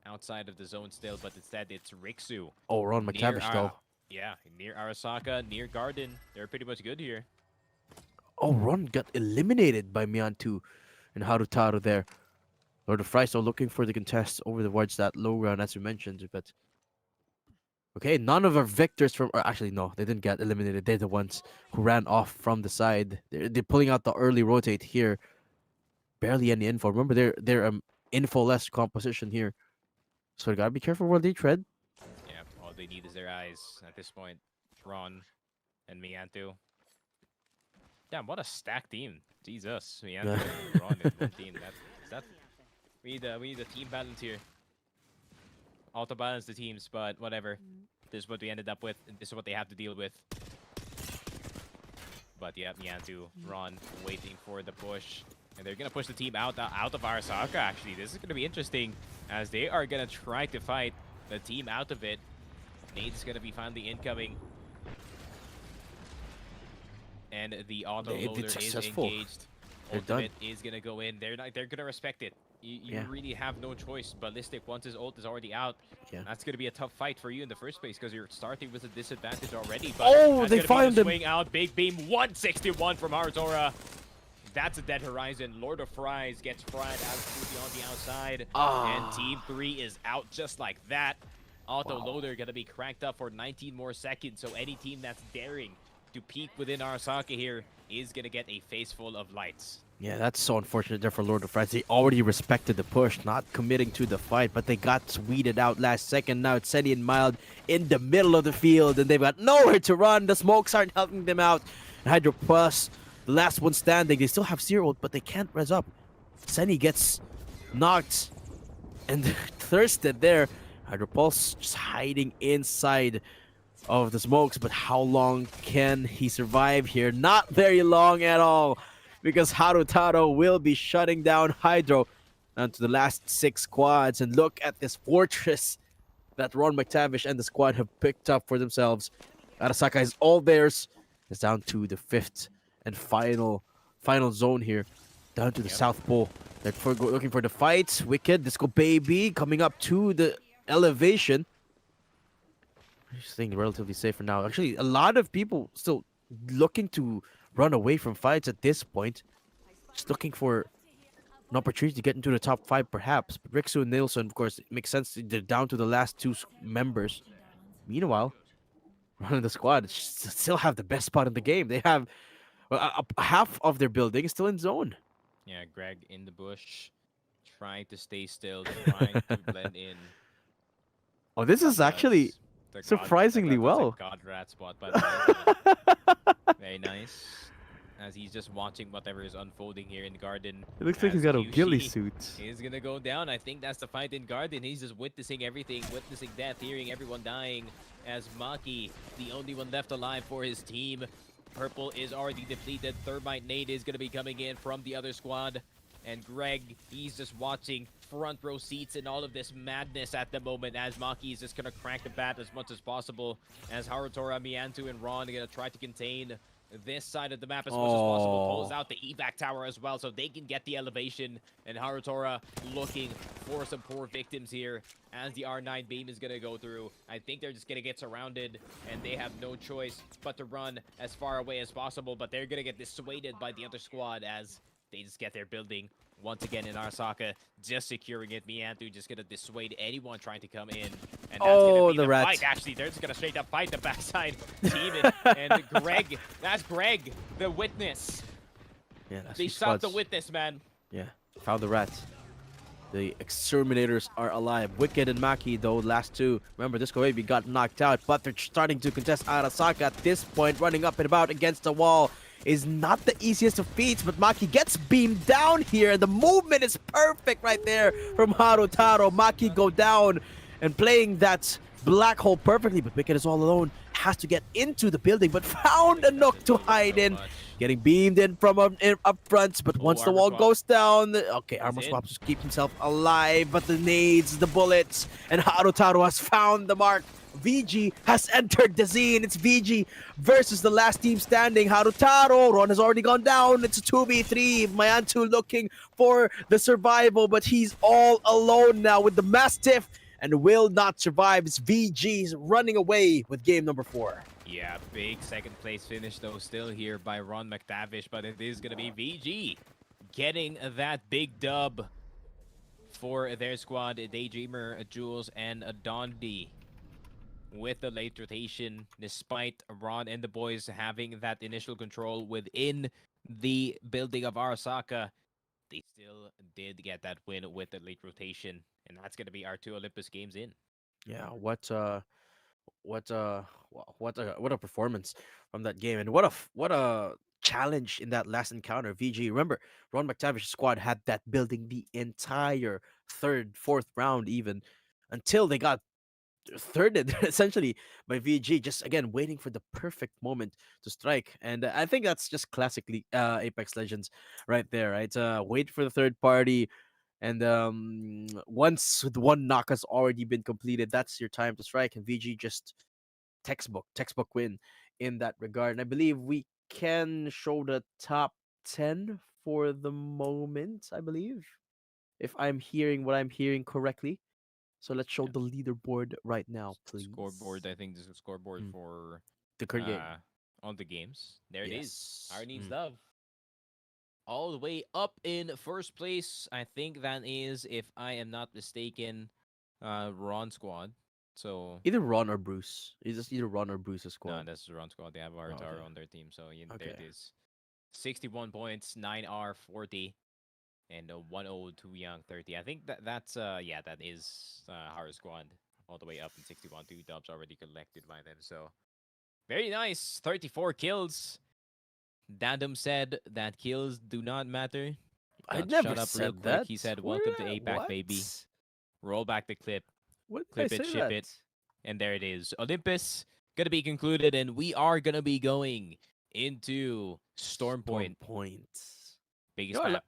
outside of the zone still, but instead it's Rixu. Oh, Ron McTavish though. Yeah, near Arasaka, near Garden. They're pretty much good here. Oh, Ron got eliminated by Miantu and Harutaru there. Lord of Fry still looking for the contest over towards that low ground as we mentioned, but okay, none of our victors from, or actually no, they didn't get eliminated. They're the ones who ran off from the side. They're pulling out the early rotate here. Barely any info. Remember, they're info-less composition here. So you gotta be careful where they tread. Yeah, all they need is their eyes at this point. Ron and Miantu. Damn, what a stacked team. Jesus. Miantu and Ron in one team. We need a team balance here. Auto-balance the teams, but whatever. This is what we ended up with. This is what they have to deal with. But yeah, Miantu, Ron waiting for the push. And they're going to push the team out of Arasaka, actually. This is going to be interesting, as they are going to try to fight the team out of it. Nade's going to be finally incoming. And the auto-loader is engaged. Ultimate is going to go in. They're going to respect it. You really have no choice. Ballistic, once his ult is already out, that's going to be a tough fight for you in the first place, because you're starting with a disadvantage already. But they find him. Swing out, big beam, 161 from Arzora. That's a dead Horizon. Lord of Fries gets fried out on the outside. And Team 3 is out just like that. Auto-loader going to be cranked up for 19 more seconds. So any team that's daring to peek within Arasaka here is going to get a face full of lights. Yeah, that's so unfortunate there for Lord of Fries. They already respected the push, not committing to the fight, but they got weeded out last second. Now it's Senny and Mild in the middle of the field, and they've got nowhere to run. The smokes aren't helping them out. Hydro Plus, the last one standing. They still have zero ult, but they can't res up. Senny gets knocked and thirsted there. Hydropulse just hiding inside of the smokes, but how long can he survive here? Not very long at all, because Harutaro will be shutting down Hydro. down to the last 6 squads. And look at this fortress that Ron McTavish and the squad have picked up for themselves. Arasaka is all theirs. It's down to the 5th and final zone here. Down to the South Pole. They're looking for the fight. Wicked, Disco Baby coming up to the elevation. I'm just staying relatively safe for now. Actually, a lot of people still looking to run away from fights at this point. Just looking for an opportunity to get into the top 5 perhaps. But Rixu and Nilsson, of course, it makes sense. They're down to the last 2 members. Meanwhile, running the squad still have the best spot in the game. They have half of their building is still in zone. Yeah, Greg in the bush, trying to stay still, trying to blend in. Oh, this is actually surprisingly well. God rat spot, by the way. Very nice. As he's just watching whatever is unfolding here in the garden. It looks like he's got a ghillie suit. He's gonna go down. I think that's the fight in garden. He's just witnessing everything, witnessing death, hearing everyone dying. As Maki, the only one left alive for his team. Purple is already depleted. Thermite Nade is gonna be coming in from the other squad. And Greg, he's just watching front row seats in all of this madness at the moment as Maki is just gonna crank the bat as much as possible. As Harutora, Miantu, and Ron are gonna try to contain this side of the map as much as possible. Pulls out the evac tower as well so they can get the elevation. And Harutora looking for some poor victims here as the R9 beam is gonna go through. I think they're just gonna get surrounded and they have no choice but to run as far away as possible, but they're gonna get dissuaded by the other squad as they just get their building once again in Arasaka, just securing it. Miantu just gonna dissuade anyone trying to come in. And that's gonna be the fight. Actually, they're just gonna straight up fight the backside team. And Greg, that's Greg, the witness. Yeah, that's they shot the witness, man. Yeah, found the rats. The exterminators are alive. Wicked and Maki, though, last 2. Remember, Disco Baby got knocked out, but they're starting to contest Arasaka at this point. Running up and about against the wall is not the easiest of feats, but Maki gets beamed down here. The movement is perfect right there from Harutaro. Maki go down and playing that black hole perfectly, but Wicked is all alone. Has to get into the building, but found a nook to hide in. Getting beamed in from up front, but once the wall goes down, okay, Armor Swap just keep himself alive, but the nades, the bullets, and Harutaro has found the mark. VG has entered the scene. It's VG versus the last team standing. Harutaro, Ron has already gone down. It's a 2v3. Miantu looking for the survival, but he's all alone now with the Mastiff and will not survive. It's VG's running away with game number 4. Yeah, big second place finish though still here by Ron McTavish, but it is gonna be VG getting that big dub for their squad. Daydreamer, Jules, and Dondi with the late rotation, despite Ron and the boys having that initial control within the building of Arasaka. They still did get that win with the late rotation, and that's gonna be our 2 Olympus games in. Yeah, what a performance from that game, and what a challenge in that last encounter. VG, remember, Ron McTavish's squad had that building the entire 3rd, 4th round, even until they got thirded essentially by VG, just again waiting for the perfect moment to strike. And I think that's just classically Apex Legends right there, right? Wait for the third party, and once the one knock has already been completed, that's your time to strike. And VG just textbook win in that regard. And I believe we can show the top 10 for the moment, I believe, if I'm hearing what I'm hearing correctly. So let's show the leaderboard right now, please. Scoreboard, I think this is scoreboard for the current game. On the games. There it is. Our needs love. All the way up in first place. I think that is, if I am not mistaken, Ron squad. So either Ron or Bruce. It's just either Ron or Bruce's squad. No, that's Ron squad. They have Arutaro on their team. So there it is. 61 points, 9R 40. And 102 Young 30. I think that's yeah, that is Haru squad all the way up in 61. 2 dubs already collected by them. So very nice. 34 kills. Dadum said that kills do not matter. I never shut up said real quick. that. He said, "Welcome to APAC, baby." Roll back the clip. Clip it, ship it, and there it is. Olympus gonna be concluded, and we are gonna be going into Storm Point. Point. Biggest map.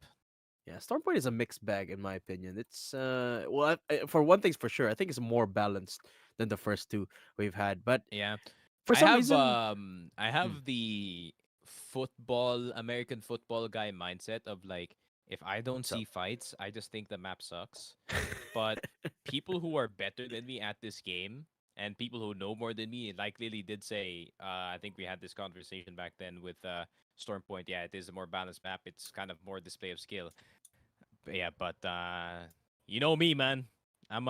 Yeah, Stormpoint is a mixed bag in my opinion. It's well, for one thing's for sure, I think it's more balanced than the first two we've had. But Yeah. for I some have reason, I have the American football guy mindset of like, if I don't what's up? see fights, I just think the map sucks. But people who are better than me at this game and people who know more than me, like Lily did say, I think we had this conversation back then with Stormpoint. Yeah, it is a more balanced map. It's kind of more display of skill. But yeah, but you know me, man. I'm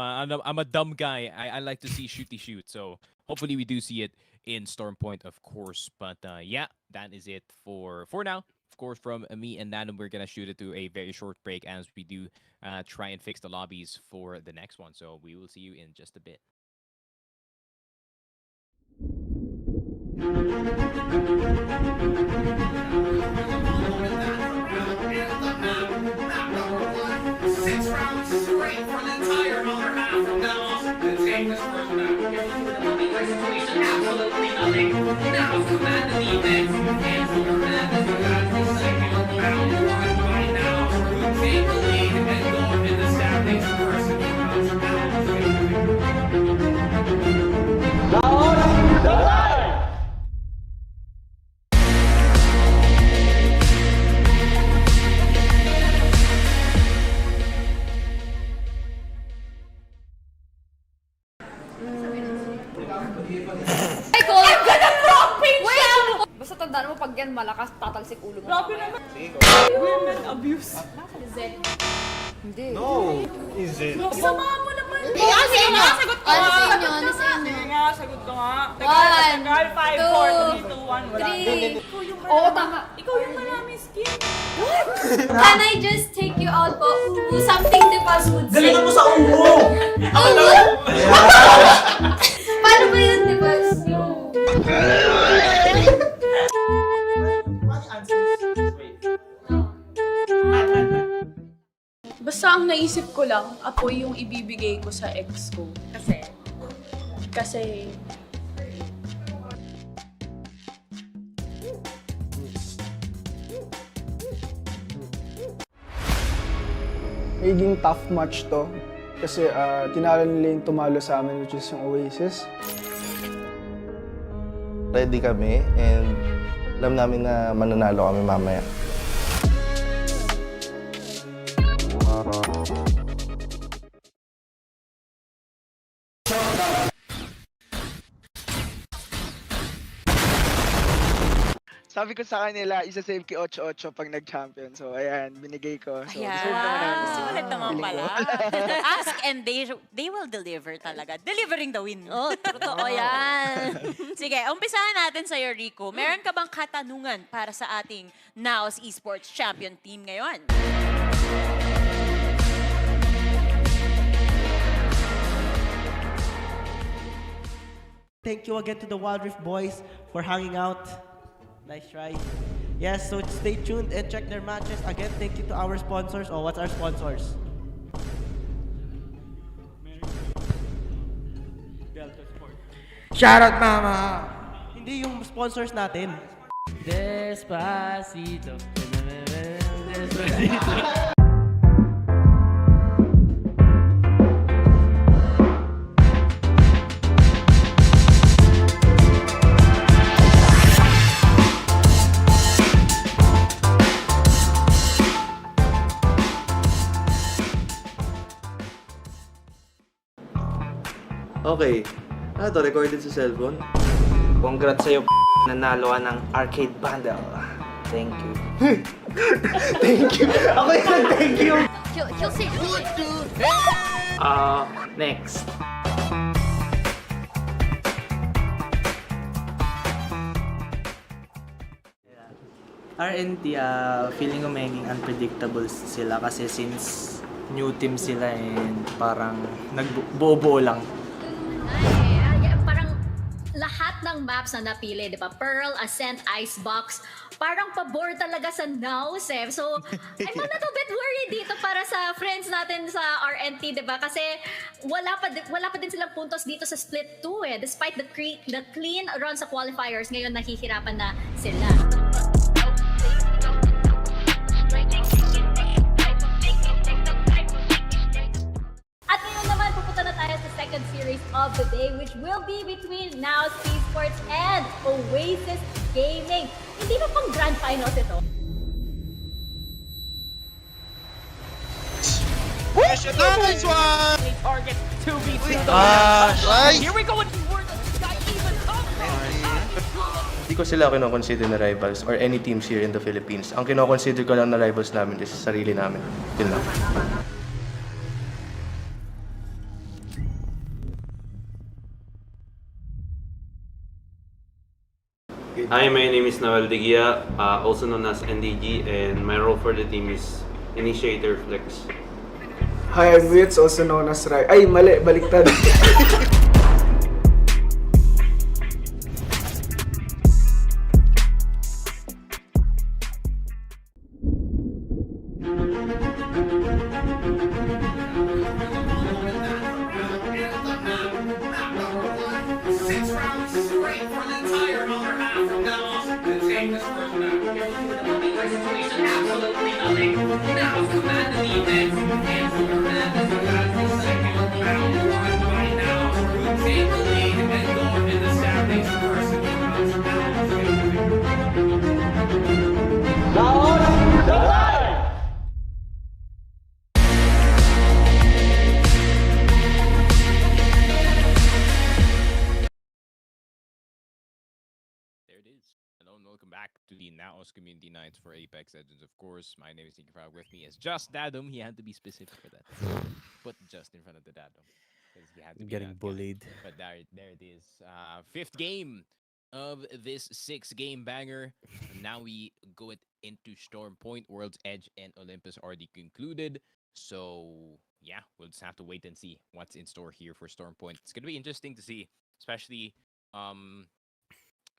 a dumb guy. I like to see shooty shoot. So hopefully we do see it in Stormpoint, of course. But yeah, that is it for now. Of course, from me and Nanom, we're gonna shoot it to a very short break as we do try and fix the lobbies for the next one. So we will see you in just a bit. Six rounds straight for the entire other half from Naos to take this first map. Situation absolutely nothing. Naos command the defense, and VALORANT is the second round won by Naos, who take the lead and go in the standings first in the rounds. Ay ko! I'm gonna rock pink shell! Basta tandaan mo, pag yan malakas, tatalsik ulo mo. Grabe mamaya. naman. Sige, go. Women abuse. Zed. Hindi. No! Is it? Sama mo naman. Sige nga, sagot ko. Ano sa inyo? Ano sa inyo? Sige nga, sagot ko nga. One, Girl, 5, 4, 3, 2, 1. Wala. Three. Ikaw yung Oo, tama. Ikaw yung maraming skin. Can I just take you out po? Something the boss would say. Galingan mo sa ulo! Ulo? Paano ba yun, di ba? Basta ang naisip ko lang, apoy yung ibibigay ko sa ex ko. Kasi Magiging tough match to. Kasi tinalo nila yung tumalo sa amin, which is yung Oasis. Ready kami and alam namin na mananalo kami mamaya. Sabi ko sa kanila, isa-save ki 8-8 pag nag-champion. So, ayan, binigay ko. So, Ayan. deserve naman namin. Sulit naman Feeling pala. ko. Ask and they will deliver talaga. Delivering the win. Oh, totoo yan. Sige, umpisahan natin sa'yo, Rico. Meron ka bang katanungan para sa ating Naos Esports Champion Team ngayon? Thank you again to the Wild Rift boys for hanging out. Nice try. Yes, so stay tuned and check their matches. Again, thank you to our sponsors. Oh, what's our sponsors? Shoutout, mama! Hindi yung sponsors natin. Despacito. Despacito. Okay. Ano to? Recorded sa cellphone? Congrats sa'yo, nanalo ka ng arcade bundle. Thank you. Thank you! Ako yung thank you! He'll say, Next. RNT, feeling ko magiging unpredictable sila kasi since new team sila and parang nagbuo lang. parang lahat ng maps na napili, di ba? Pearl, Ascent, Icebox, parang pabor talaga sa Naos eh. So, I'm a little bit worried dito para sa friends natin sa RNT, di ba? Kasi wala pa din silang puntos dito sa Split 2 eh. Despite the clean run sa qualifiers, ngayon nahihirapan na sila. second series of the day, which will be between Naos Esports and Oasis Gaming. Hindi ba pang grand finals ito? Nice one! Target 2v2. Nice! Here we go. Even up. Hindi ko sila kinoconsider na rivals or any teams here in the Philippines. Ang kinoconsider ko lang na rivals namin is sarili namin. Yun lang. Hi, my name is Naos Digia, also known as NDG, and my role for the team is Initiator Flex. Hi, I'm Wits, also known as Rai. Ay, mali, baliktad. Six rounds straight for the entire other half from Naos to take this first map. Situation absolutely nothing. Naos command the defense, and Fernandez who has the second round won by Naos who take the lead and go in the standings first in the There it is. Hello and welcome back to the Naos Community Nights for Apex Legends. Of course, my name is Nicky Frog. With me is just Dadum. He had to be specific for that. Put just in front of the Dadum. Because he had to I'm be getting that guy. bullied. But there it is. Fifth game of this 6-game banger. Now we go into Storm Point. World's Edge and Olympus already concluded. So yeah, we'll just have to wait and see what's in store here for Storm Point. It's gonna be interesting to see, especially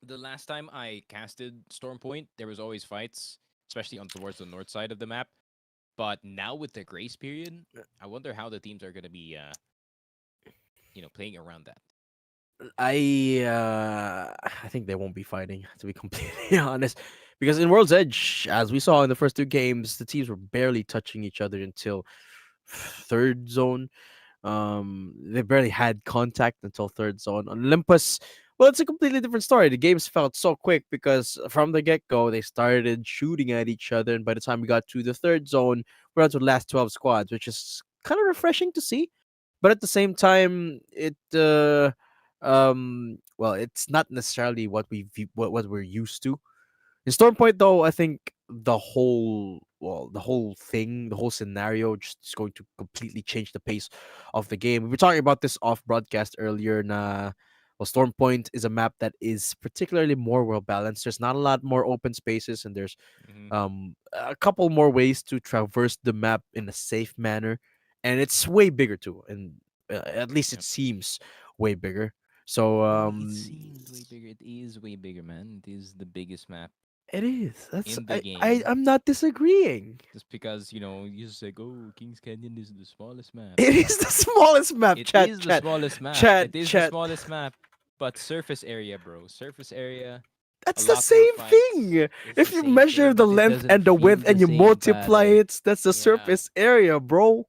the last time I casted Storm Point, there was always fights, especially on towards the north side of the map. But now with the grace period, I wonder how the teams are gonna be playing around that. I think they won't be fighting, to be completely honest, because in World's Edge, as we saw in the first two games, the teams were barely touching each other until third zone. They barely had contact until third zone. On Olympus, well, it's a completely different story. The games felt so quick because from the get-go they started shooting at each other, and by the time we got to the third zone, we're on to the last 12 squads, which is kind of refreshing to see. But at the same time, well, it's not necessarily what we're used to. In Storm Point, though, I think the whole scenario just is going to completely change the pace of the game. We were talking about this off broadcast earlier. Well, Storm Point is a map that is particularly more well balanced. There's not a lot more open spaces, and there's a couple more ways to traverse the map in a safe manner, and it's way bigger too. And at least it seems way bigger. So It seems way bigger. It is way bigger, man. It is the biggest map it is. That's in the game. I'm not disagreeing. Just because, you just like, oh, Kings Canyon is the smallest map. It is the smallest map. It Chat, is the chat, smallest map. chat, It is chat. the smallest map. But surface area, bro. Surface area. That's a the lot more same fights. thing. It's If the you same measure thing, the but it length doesn't and the feel width the and you same multiply battle. it, that's the surface area, bro.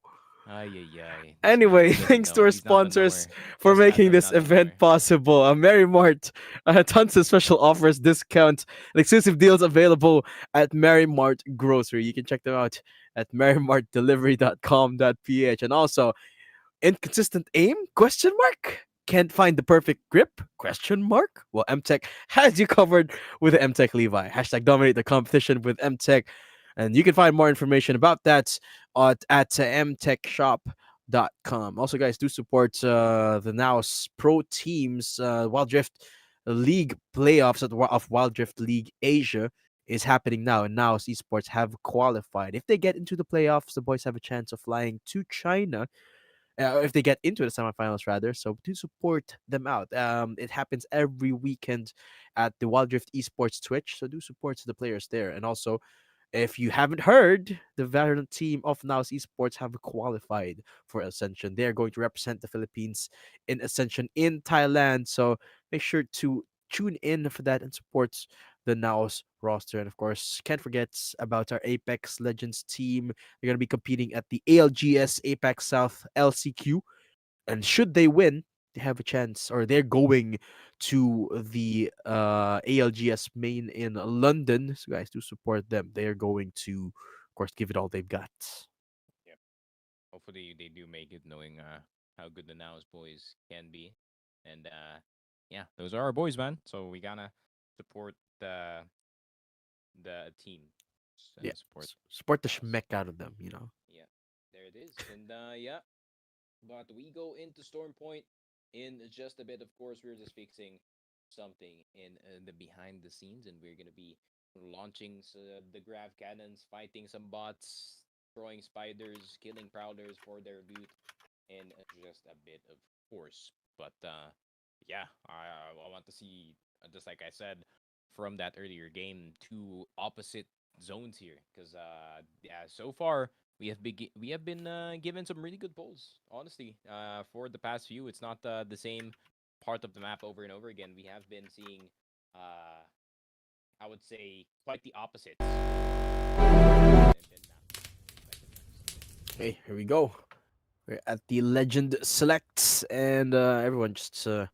Ay, ay, ay. Anyway, This man thanks doesn't to know. our He's not the sponsors knower. for Just making Adam, this not the event knower. possible. Mary Mart, tons of special offers, discounts, and exclusive deals available at Mary Mart Grocery. You can check them out at marymartdelivery.com.ph. And also, inconsistent aim? Question mark. Can't find the perfect grip? Question mark. Well, MTech has you covered with the MTech Levi. Hashtag dominate the competition with MTech. And you can find more information about that at mtechshop.com. Also, guys, do support the Naos Pro Teams Wild Drift League playoffs of Wild Drift League Asia is happening now, and Naos Esports have qualified. If they get into the playoffs, the boys have a chance of flying to China. If they get into the semifinals, rather. So do support them out. It happens every weekend at the Wild Drift Esports Twitch. So do support the players there. And also, if you haven't heard, the VALORANT team of Naos Esports have qualified for Ascension. They are going to represent the Philippines in Ascension in Thailand. So make sure to tune in for that and support the Naos roster. And of course, can't forget about our Apex Legends team. They're going to be competing at the ALGS Apex South LCQ and should they win, they have a chance, or they're going to the ALGS main in London. So guys, do support them. They're going to, of course, give it all they've got. Yep. Hopefully they do make it, knowing how good the Naos boys can be. And yeah, those are our boys, man. So we gotta support the team. Yeah, Support. support the schmeck out of them. You know. Yeah, there it is. And yeah, but we go into Storm Point in just a bit. Of course, we're just fixing something in the behind the scenes, and we're gonna be launching the grav cannons, fighting some bots, throwing spiders, killing prowlers for their loot, and just a bit of force. But yeah, I want to see, just like I said from that earlier game, two opposite zones here, because yeah, so far we have been given some really good polls. Honestly, for the past few, it's not the same part of the map over and over again. We have been seeing, I would say, quite the opposite. Hey, here we go. We're at the Legend Selects, and everyone just, of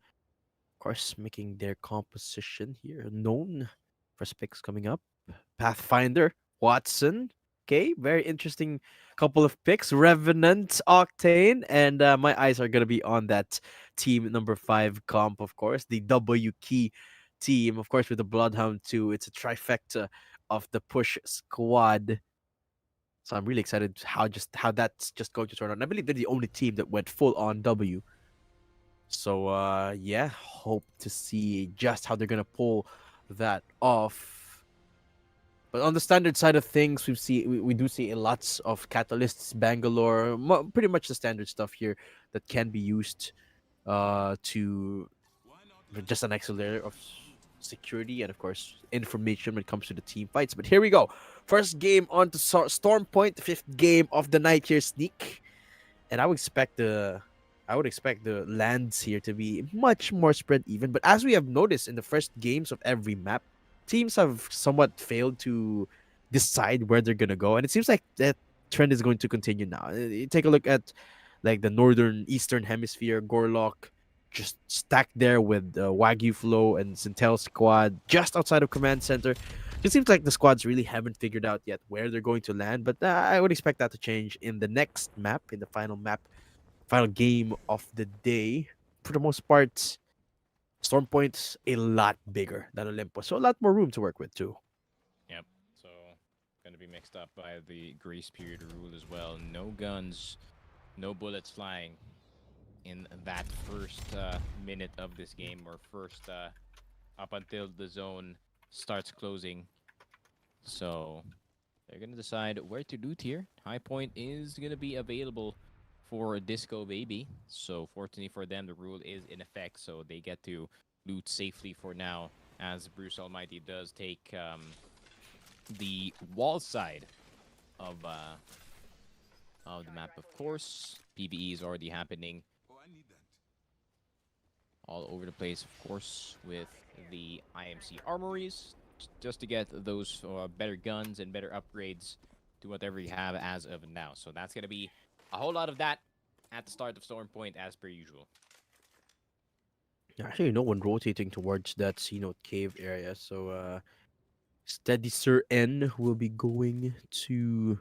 course, making their composition here known. First picks coming up. Pathfinder, Watson. Okay, very interesting couple of picks. Revenant, Octane, and my eyes are gonna be on that team number 5 comp, of course, the W Key team, of course, with the Bloodhound too. It's a trifecta of the push squad. So I'm really excited how that's just going to turn out. And I believe they're the only team that went full on W. So yeah, hope to see just how they're gonna pull that off. But on the standard side of things, we do see lots of catalysts, Bangalore, pretty much the standard stuff here that can be used to just an extra layer of security and of course information when it comes to the team fights. But here we go. First game on to Storm Point, 5th game of the night here, Sneak. And I would expect the lands here to be much more spread even. But as we have noticed in the first games of every map, teams have somewhat failed to decide where they're gonna go, and it seems like that trend is going to continue now. You take a look at like the northern eastern hemisphere, Gorlock just stacked there with Wagyu Flow and Sintel squad just outside of command center. It seems like the squads really haven't figured out yet where they're going to land, but I would expect that to change in the next map, in the final game of the day. For the most part, Storm Point's a lot bigger than Olympus, so a lot more room to work with too. Yep. So gonna be mixed up by the grace period rule as well. No guns, no bullets flying in that first minute of this game, or first up until the zone starts closing. So they're gonna decide where to loot here. High Point is gonna be available for Disco Baby. So fortunately for them, the rule is in effect, so they get to loot safely for now, as Bruce Almighty does take the wall side of the map, of course. PvE is already happening all over the place, of course, with the IMC armories, just to get those better guns and better upgrades to whatever you have as of now. So that's going to be a whole lot of that at the start of Storm Point, as per usual. Actually, no one rotating towards that C-Note cave area, so Steady Sir N will be going to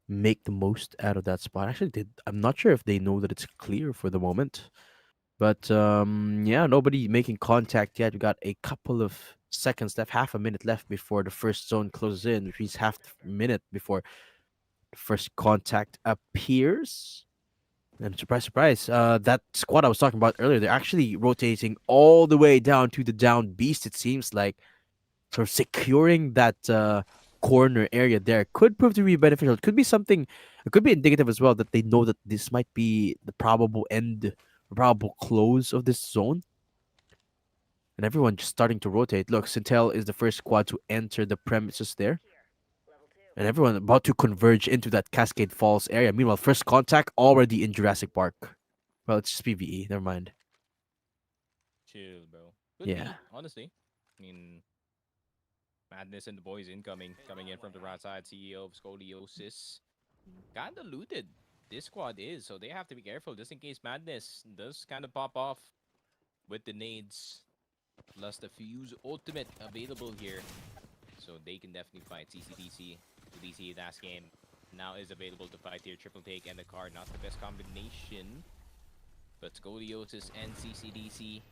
make the most out of that spot. Actually, I'm not sure if they know that it's clear for the moment. But yeah, nobody making contact yet. We got a couple of seconds left, half a minute left before the first zone closes in, which means half a minute before the first contact appears. And surprise, surprise, that squad I was talking about earlier, they're actually rotating all the way down to the down beast, it seems like. Sort of securing that corner area there could prove to be beneficial. It could be something, it could be indicative as well that they know that this might be the probable end, probable close of this zone. And everyone just starting to rotate. Look, Sintel is the first squad to enter the premises there. And everyone about to converge into that Cascade Falls area. Meanwhile, first contact already in Jurassic Park. Well, it's just PvE. Never mind. Chill, bro. Could Yeah. be, honestly. I mean, Madness and the boys coming in from the right side. CEO of Scoliosis. Kinda looted this squad is, so they have to be careful just in case Madness does kind of pop off with the nades plus the fuse ultimate available here. So they can definitely fight CCDC. DC last game now is available to fight here. Triple take and the card, not the best combination. But Scoliosis and CCDC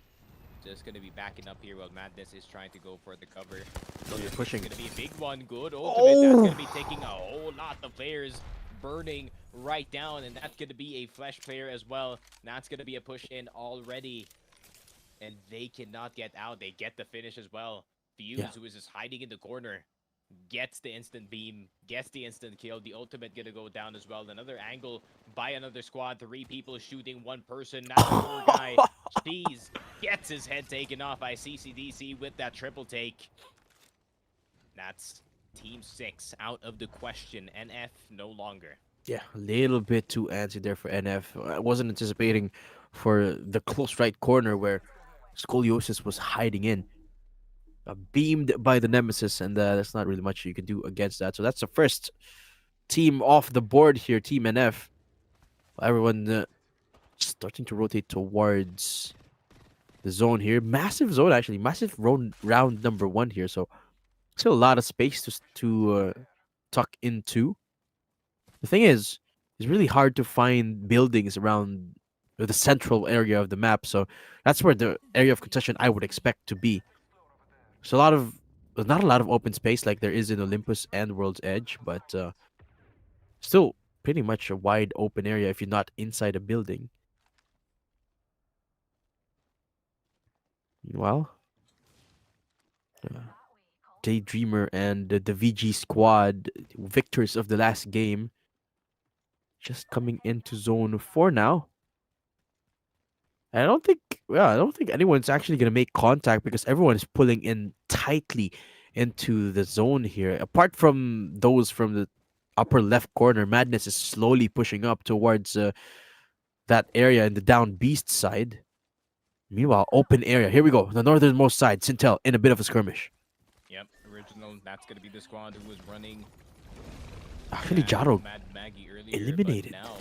just gonna be backing up here while Madness is trying to go for the cover. So you're pushing. It's gonna be a big one. Good ultimate. That's gonna be taking a whole lot of players burning right down, and that's gonna be a flesh player as well. That's gonna be a push in already. And they cannot get out. They get the finish as well. Fuse, who is just hiding in the corner, gets the instant beam, gets the instant kill. The ultimate gonna go down as well. Another angle by another squad. 3 people shooting 1 person. Now the poor guy, Cheese, gets his head taken off by CCDC with that triple take. That's Team 6 out of the question. NF no longer. Yeah, a little bit too antsy there for NF. I wasn't anticipating for the close right corner where Scoliosis was hiding in. Beamed by the Nemesis, and there's not really much you can do against that. So that's the first team off the board here, Team NF. Everyone starting to rotate towards the zone here. Massive zone, actually. Massive round number 1 here. So still a lot of space to tuck into. The thing is, it's really hard to find buildings around the central area of the map. So that's where the area of contention I would expect to be. So there's not a lot of open space like there is in Olympus and World's Edge, but still pretty much a wide open area if you're not inside a building. Meanwhile, Daydreamer and the VG squad, victors of the last game, just coming into zone 4 now. I don't think anyone's actually gonna make contact because everyone is pulling in tightly into the zone here. Apart from those from the upper left corner, Madness is slowly pushing up towards that area in the down beast side. Meanwhile, open area. Here we go. The northernmost side. Sintel in a bit of a skirmish. Yep, original. That's gonna be the squad who was running. Actually, Jaro Mad Maggie earlier, eliminated. But now,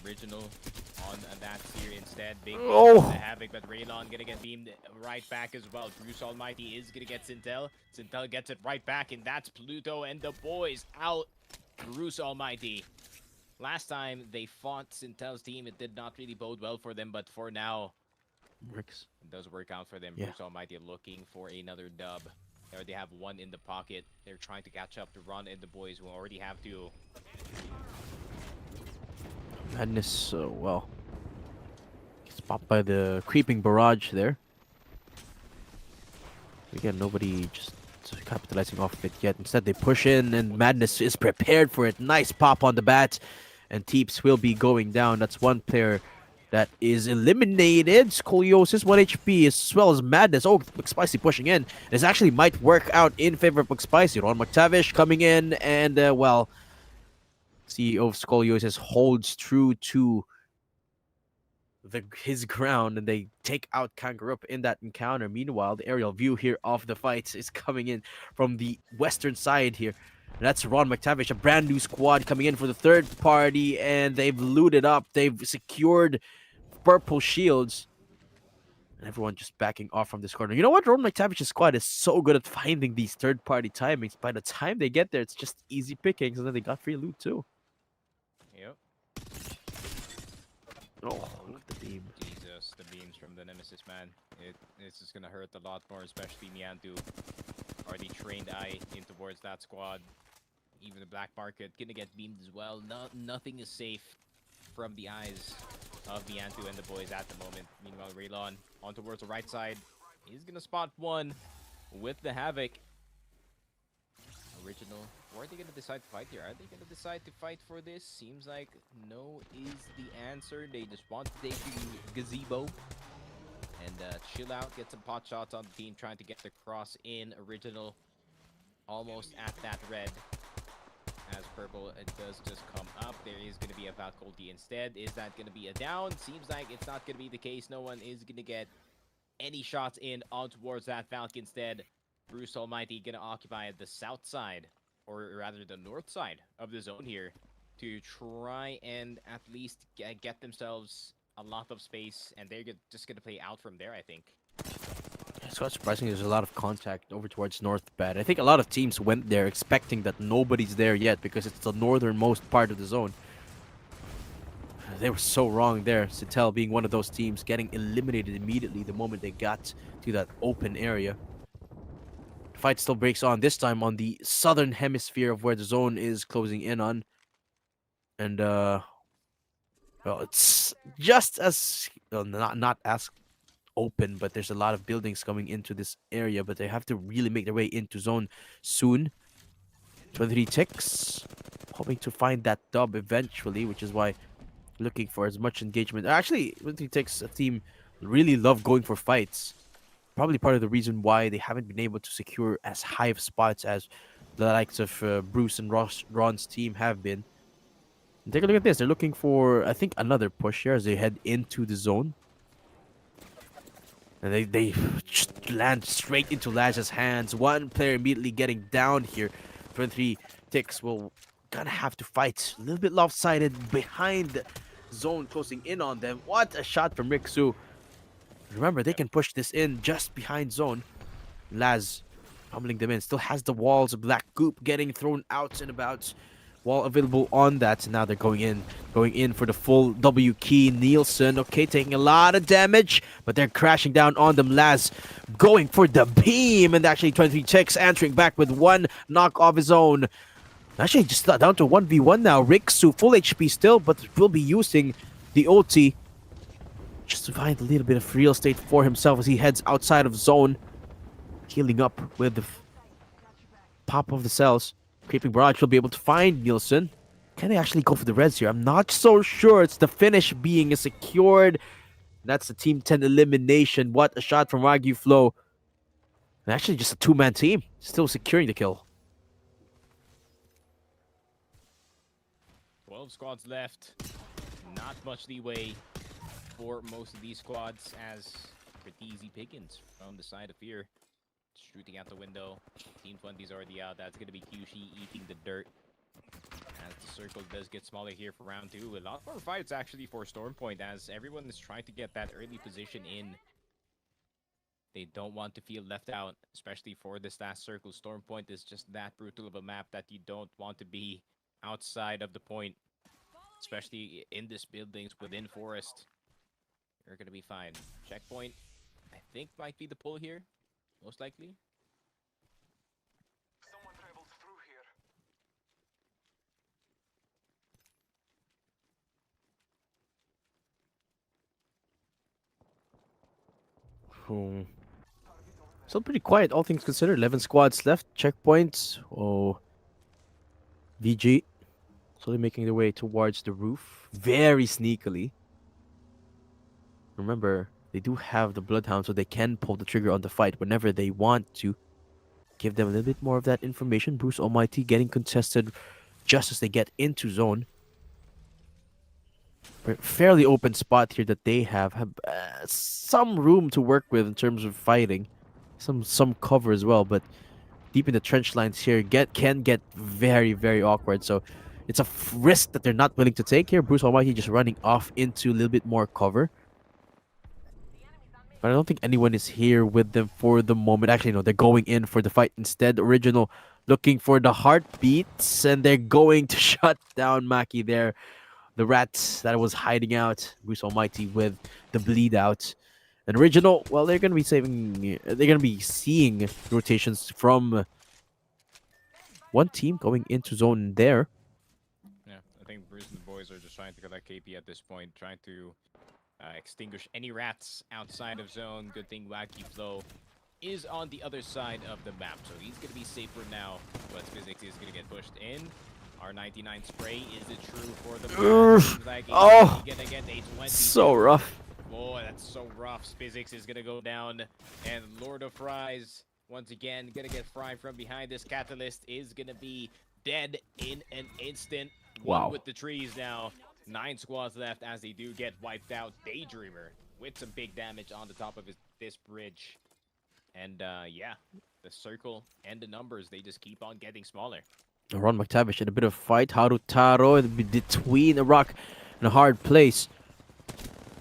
original on that tier instead. Big Oh. the Havoc, but Raylon gonna get beamed right back as well. Bruce Almighty is gonna get Sintel. Sintel gets it right back, and that's Pluto and the boys out. Bruce Almighty. Last time they fought Sintel's team, it did not really bode well for them, but for now, works. It does work out for them. Yeah. Bruce Almighty looking for another dub. They already have 1 in the pocket. They're trying to catch up to Ron and the boys who already have 2. Madness, well, gets popped by the creeping barrage there. Again, nobody just capitalizing off of it yet. Instead, they push in, and Madness is prepared for it. Nice pop on the bat, and Teeps will be going down. That's 1 player that is eliminated. Scoliosis, 1 HP, as well as Madness. Oh, McSpicy pushing in. This actually might work out in favor of McSpicy. Ron McTavish coming in, and, well, CEO of Scoliosis holds true to his ground, and they take out Kangaroo in that encounter. Meanwhile, the aerial view here of the fights is coming in from the western side here. And that's Ron McTavish, a brand new squad coming in for the 3rd party, and they've looted up. They've secured purple shields. And everyone just backing off from this corner. You know what? Ron McTavish's squad is so good at finding these 3rd-party timings. By the time they get there, it's just easy pickings, and then they got free loot too. Yep. Oh, look at the beam. Jesus, the beams from the Nemesis, man. It's just gonna hurt a lot more, especially Miantu. Or the trained eye in towards that squad. Even the black market gonna get beamed as well. Nothing is safe from the eyes of Miantu and the boys at the moment. Meanwhile, Raylon on towards the right side. He's gonna spot 1 with the Havoc. Original. Or are they gonna decide to fight here? Are they gonna decide to fight for this? Seems like no is the answer. They just want to take the gazebo and chill out, get some pot shots on the team, trying to get the cross in. Original almost at that red. As purple, it does just come up. There is going to be a Valcolti instead. Is that going to be a down? Seems like it's not going to be the case. No one is going to get any shots in on towards that Valk instead. Bruce Almighty going to occupy the south side, or rather the north side of the zone here. to try and at least get themselves a lot of space, and they're just gonna play out from there, I think. It's quite surprising there's a lot of contact over towards North Bad. I think a lot of teams went there expecting that nobody's there yet because it's the northernmost part of the zone. They were so wrong there. Citel being one of those teams getting eliminated immediately the moment they got to that open area. The fight still breaks on, this time on the southern hemisphere of where the zone is closing in on. And, well, it's just as, well, not as open, but there's a lot of buildings coming into this area, but they have to really make their way into zone soon. 23 ticks, hoping to find that dub eventually, which is why looking for as much engagement. Actually, 23 ticks, a team really love going for fights. Probably part of the reason why they haven't been able to secure as high of spots as the likes of Bruce and Ron's team have been. And take a look at this. They're looking for, I think, another push here as they head into the zone. And they just land straight into Laz's hands. One player immediately getting down here. 23 ticks will gonna have to fight. A little bit lopsided behind the zone closing in on them. What a shot from Riksu. Remember, they can push this in just behind zone. Laz pummeling them in. Still has the walls. Black goop getting thrown out and about. Wall available on that. Now they're going in for the full W key. Nielsen, okay, taking a lot of damage, but they're crashing down on them. Laz going for the beam, and actually 23 ticks answering back with one knock of his own. Actually, just down to 1v1 now. Riksu, full HP still, but will be using the ulti just to find a little bit of real estate for himself as he heads outside of zone. Healing up with the pop of the cells. Creeping barrage will be able to find Nielsen. Can they actually go for the reds here? I'm not so sure. It's the finish being secured. That's the Team 10 elimination. What a shot from Wagyu Flow. And actually just a two-man team. Still securing the kill. 12 squads left. Not much leeway for most of these squads as pretty easy pickings from the side of Fear. Shooting out the window. Team 20's already out. That's going to be Kyushi eating the dirt. As the circle does get smaller here for round 2. A lot more fights actually for Stormpoint as everyone is trying to get that early position in. They don't want to feel left out, especially for this last circle. Stormpoint is just that brutal of a map that you don't want to be outside of the point. Especially in this buildings within forest. You're going to be fine. Checkpoint, I think, might be the pull here. Most likely. Someone traveled through here. Still pretty quiet, all things considered. 11 squads left. Checkpoints. Oh. VG. Slowly making their way towards the roof. Very sneakily. Remember, they do have the Bloodhound, so they can pull the trigger on the fight whenever they want to. Give them a little bit more of that information. Bruce Almighty getting contested just as they get into zone. Fairly open spot here that they have some room to work with in terms of fighting. Some cover as well, but deep in the trench lines here can get very, very awkward. So it's a risk that they're not willing to take here. Bruce Almighty just running off into a little bit more cover. But I don't think anyone is here with them for the moment. Actually, no, they're going in for the fight instead. Original looking for the heartbeats, and they're going to shut down Maki there. The rat that was hiding out. Bruce Almighty with the bleed out. And Original, well, they're going to be they're going to be seeing rotations from one team going into zone there. Yeah, I think Bruce and the boys are just trying to collect KP at this point, trying to extinguish any rats outside of zone. Good thing Wacky Flow is on the other side of the map, so he's going to be safer now. But Physics is going to get pushed in. R99 spray, is it true for the like oh, gonna get a so rough. Boy, that's so rough. Physics is going to go down, and Lord of Fries, once again, going to get fried from behind. This Catalyst is going to be dead in an instant. Wow. One with the trees now. 9 squads left as they do get wiped out. Daydreamer with some big damage on the top of this bridge. And yeah, the circle and the numbers, they just keep on getting smaller. Ron McTavish in a bit of fight. Harutaro in between a rock and a hard place.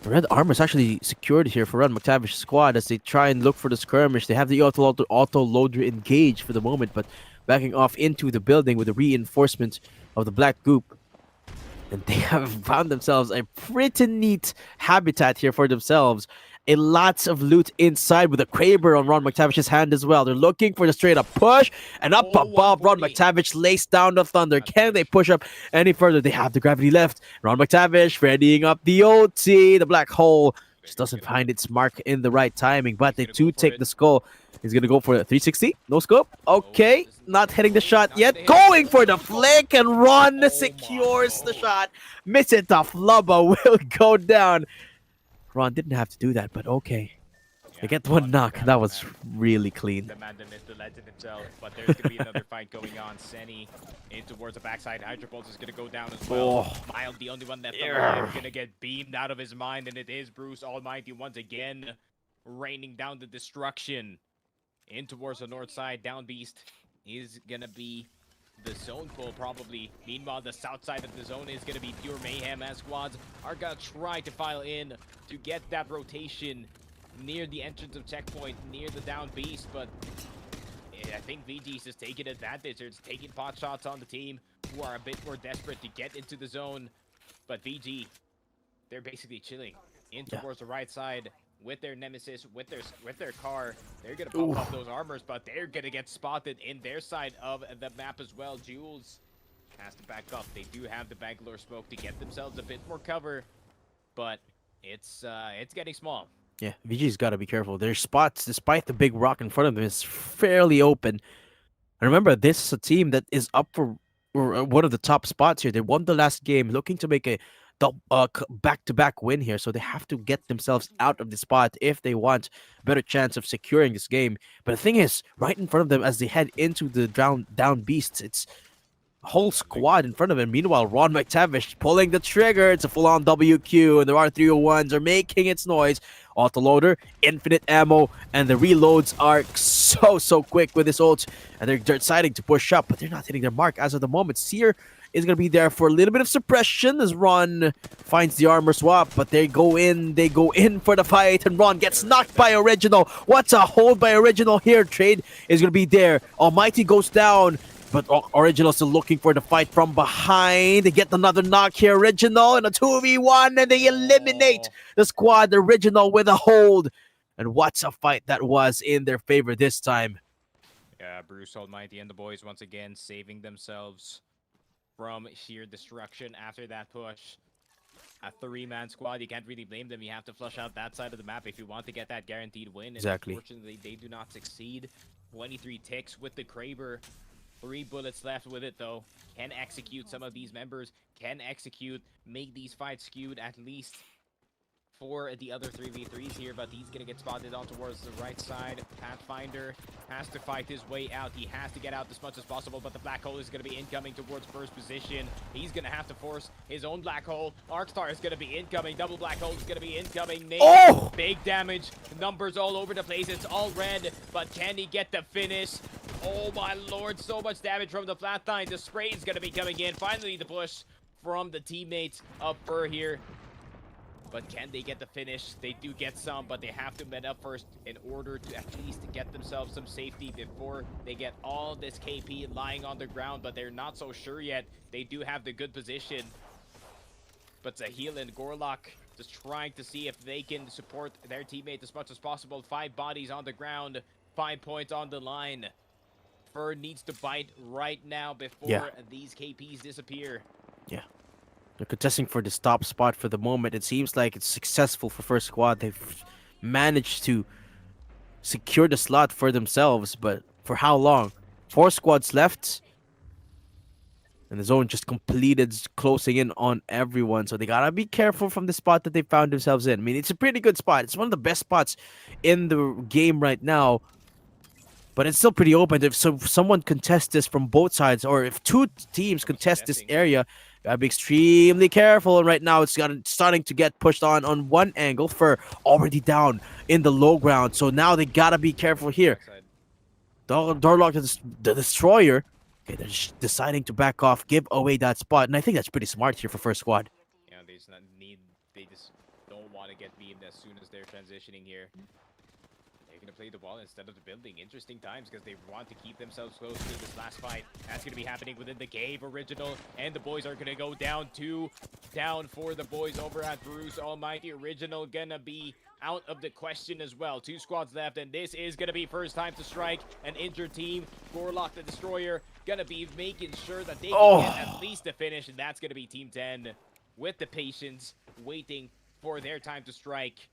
The red armor is actually secured here for Ron McTavish's squad as they try and look for the skirmish. They have the auto loader engaged for the moment, but backing off into the building with the reinforcement of the black goop. And they have found themselves a pretty neat habitat here for themselves. A lots of loot inside with a Kraber on Ron McTavish's hand as well. They're looking for the straight up push, and up above, Ron McTavish lays down the thunder. Can they push up any further? They have the gravity left. Ron McTavish readying up the OT. The black hole just doesn't find its mark in the right timing, but they do take the skull. He's gonna go for a 360. No scope. Okay, not hitting the shot yet. Going for the flick, and Ron secures the shot. Miss it off. Lubba will go down. Ron didn't have to do that, but okay. They get one knock. That was really clean. The man that missed the legend himself, but there's going to be another fight going on. Senny in towards the backside. Hydrobolt is going to go down as well. Oh. Mild, the only one left alive, going to get beamed out of his mind, and it is Bruce Almighty once again raining down the destruction. In towards the north side, Down Beast is going to be the zone pull probably. Meanwhile, the south side of the zone is going to be pure mayhem as squads are going to try to file in to get that rotation near the entrance of checkpoint, near the Down Beast, but I think VG's just taking advantage. They're just taking pot shots on the team who are a bit more desperate to get into the zone. But VG, they're basically chilling in towards the right side with their nemesis, with their car. They're gonna pop up those armors, but they're gonna get spotted in their side of the map as well. Jules has to back up. They do have the Bangalore smoke to get themselves a bit more cover, but it's getting small. Yeah, VG's got to be careful. Their spots, despite the big rock in front of them, is fairly open. And remember, this is a team that is up for one of the top spots here. They won the last game, looking to make a back-to-back win here. So they have to get themselves out of the spot if they want a better chance of securing this game. But the thing is, right in front of them as they head into the down beasts, it's a whole squad in front of him. Meanwhile, Ron McTavish pulling the trigger. It's a full-on WQ, and the R301s are making its noise. Autoloader, infinite ammo, and the reloads are so quick with this ult, and they're deciding to push up, but they're not hitting their mark as of the moment. Seer is going to be there for a little bit of suppression as Ron finds the armor swap, but they go in for the fight, and Ron gets knocked by Original. What's a hold by Original here? Trade is going to be there. Almighty goes down, but Original still looking for the fight from behind. They get another knock here. Original in a 2v1, and they eliminate the squad. Original with a hold. And what's a fight that was in their favor this time. Yeah, Bruce Almighty and the boys once again saving themselves from sheer destruction after that push. A three-man squad, you can't really blame them. You have to flush out that side of the map if you want to get that guaranteed win. Exactly. And unfortunately, they do not succeed. 23 ticks with the Kraber. 3 bullets left with it, though. Can execute some of these members. Can execute, make these fights skewed at least for the other 3v3s here, but he's gonna get spotted on towards the right side. Pathfinder has to fight his way out. He has to get out as much as possible, but the black hole is gonna be incoming towards first position. He's gonna have to force his own black hole. Arcstar is gonna be incoming. Double black hole is gonna be incoming. Nate, big damage. Numbers all over the place. It's all red, but can he get the finish? Oh my lord, so much damage from the flatline. The spray is gonna be coming in. Finally, the push from the teammates of Fur here. But can they get the finish? They do get some, but they have to med up first in order to at least get themselves some safety before they get all this KP lying on the ground, but they're not so sure yet. They do have the good position. But Zahil and Gorlock just trying to see if they can support their teammate as much as possible. 5 bodies on the ground, 5 points on the line. Fur needs to bite right now before these KPs disappear. Yeah. They're contesting for this top spot for the moment. It seems like it's successful for First Squad. They've managed to secure the slot for themselves, but for how long? 4 squads left. And the zone just completed, closing in on everyone. So they gotta be careful from the spot that they found themselves in. I mean, it's a pretty good spot. It's one of the best spots in the game right now. But it's still pretty open. If someone contests this from both sides, or if 2 teams contest this area, gotta be extremely careful. And right now, it's starting to get pushed on one angle. For already down in the low ground. So now they gotta be careful here. Dorlock, the Destroyer, Okay, they're just deciding to back off, give away that spot, and I think that's pretty smart here for first squad. Yeah, they just not need. They just don't want to get beamed as soon as they're transitioning here. They're gonna play the ball instead of the building. Interesting times because they want to keep themselves close to this last fight. That's gonna be happening within the cave original, and the boys are gonna go down 2 down for the boys over at Bruce Almighty. Original gonna be out of the question as well. 2 squads left, and this is gonna be first time to strike an injured team. Gorlock the Destroyer gonna be making sure that they can get at least the finish, and that's gonna be Team 10 with the patience, waiting for their time to strike.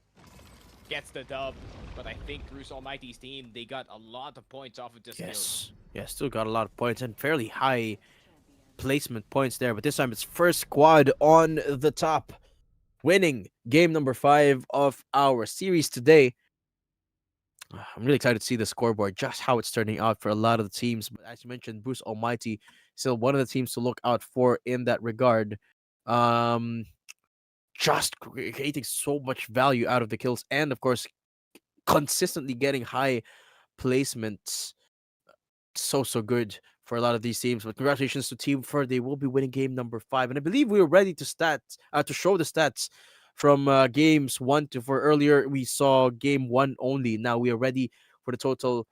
Gets the dub, but I think Bruce Almighty's team, they got a lot of points off of just kills. Yeah, still got a lot of points and fairly high placement points there. But this time it's first squad on the top, winning game number 5 of our series today. I'm really excited to see the scoreboard, just how it's turning out for a lot of the teams. But as you mentioned, Bruce Almighty still one of the teams to look out for in that regard. Just creating so much value out of the kills, and of course, consistently getting high placements. So good for a lot of these teams. But congratulations to Team Fur. They will be winning game number 5, and I believe we are ready to show the stats from games 1 to 4. Earlier we saw game 1 only. Now we are ready for the total,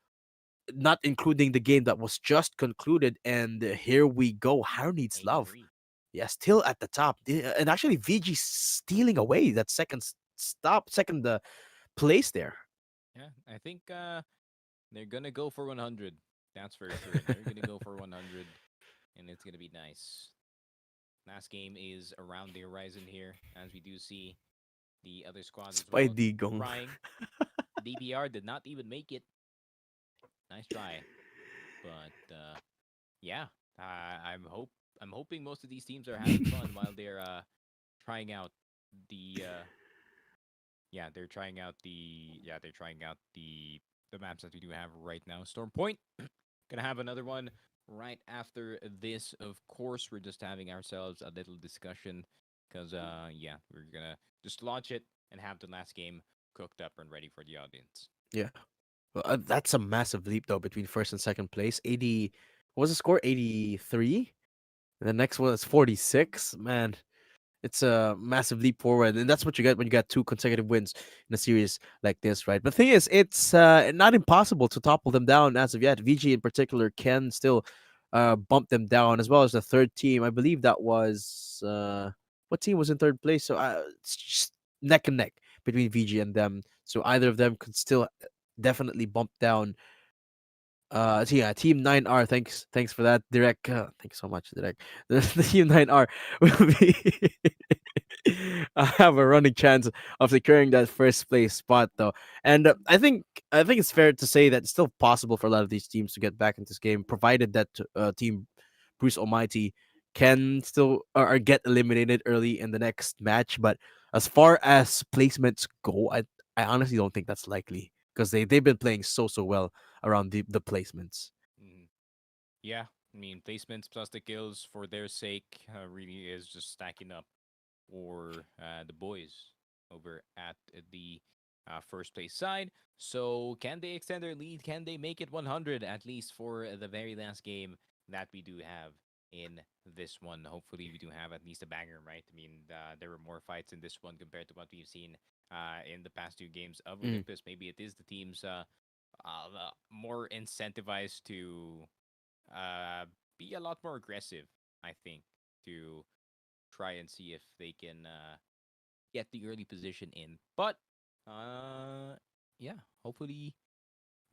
not including the game that was just concluded. And here we go. How needs love? Yeah, still at the top, and actually VG stealing away that second place there. Yeah, I think they're gonna go for 100. That's for sure. They're gonna go for 100, and it's gonna be nice. Last game is around the horizon here, as we do see the other squads as well trying. DPR did not even make it. Nice try, but yeah, I'm hoping most of these teams are having fun while they're trying out the they're trying out the maps that we do have right now. Storm Point, gonna have another one right after this. Of course, we're just having ourselves a little discussion because we're gonna just launch it and have the last game cooked up and ready for the audience. Yeah, well, that's a massive leap though between first and second place. 80, what was the score? 83. And the next one is 46. Man, it's a massive leap forward, and that's what you get when you got 2 consecutive wins in a series like this, right? But the thing is, it's not impossible to topple them down as of yet. VG in particular can still bump them down, as well as the third team. I believe that was what team was in third place? So it's just neck and neck between VG and them. So either of them could still definitely bump down. So yeah, Team 9R. Thanks for that, Direct. Thanks so much, Direct. The Team 9R will be have a running chance of securing that first place spot, though. And I think it's fair to say that it's still possible for a lot of these teams to get back into this game, provided that Team Bruce Almighty can still or get eliminated early in the next match. But as far as placements go, I honestly don't think that's likely, because they've been playing so well around the placements. Yeah, I mean, placements plus the kills for their sake really is just stacking up for the boys over at the first place side. So can they extend their lead? Can they make it 100 at least for the very last game that we do have in this one? Hopefully we do have at least a banger, right? I mean, there were more fights in this one compared to what we've seen in the past 2 games of Olympus. Maybe it is the teams more incentivized to be a lot more aggressive, I think, to try and see if they can get the early position in. But hopefully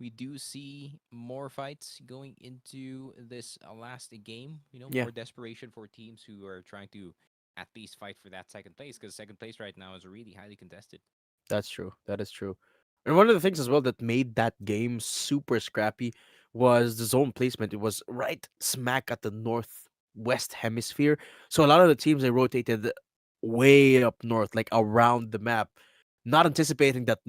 we do see more fights going into this last game. More desperation for teams who are trying to at least fight for that second place, because second place right now is really highly contested. That's true. That is true. And one of the things as well that made that game super scrappy was the zone placement. It was right smack at the northwest hemisphere. So a lot of the teams, they rotated way up north, like around the map, not anticipating that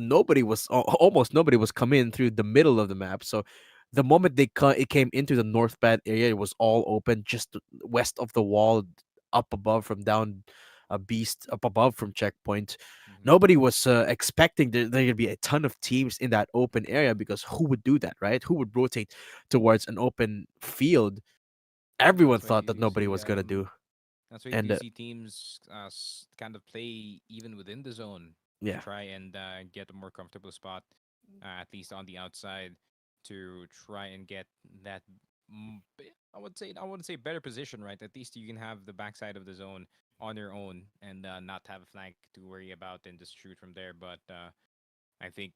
almost nobody was coming in through the middle of the map. So the moment it came into the north bad area, it was all open, just west of the wall, up above from down a beast, up above from checkpoint. Nobody was expecting there to be a ton of teams in that open area, because who would do that, right? Who would rotate towards an open field everyone That's why thought that you nobody see was gonna do. that's why And you see teams kind of play even within the zone to yeah, try and get a more comfortable spot, at least on the outside, to try and get that. I wouldn't say better position, right? At least you can have the backside of the zone on your own and not have a flank to worry about and just shoot from there. But I think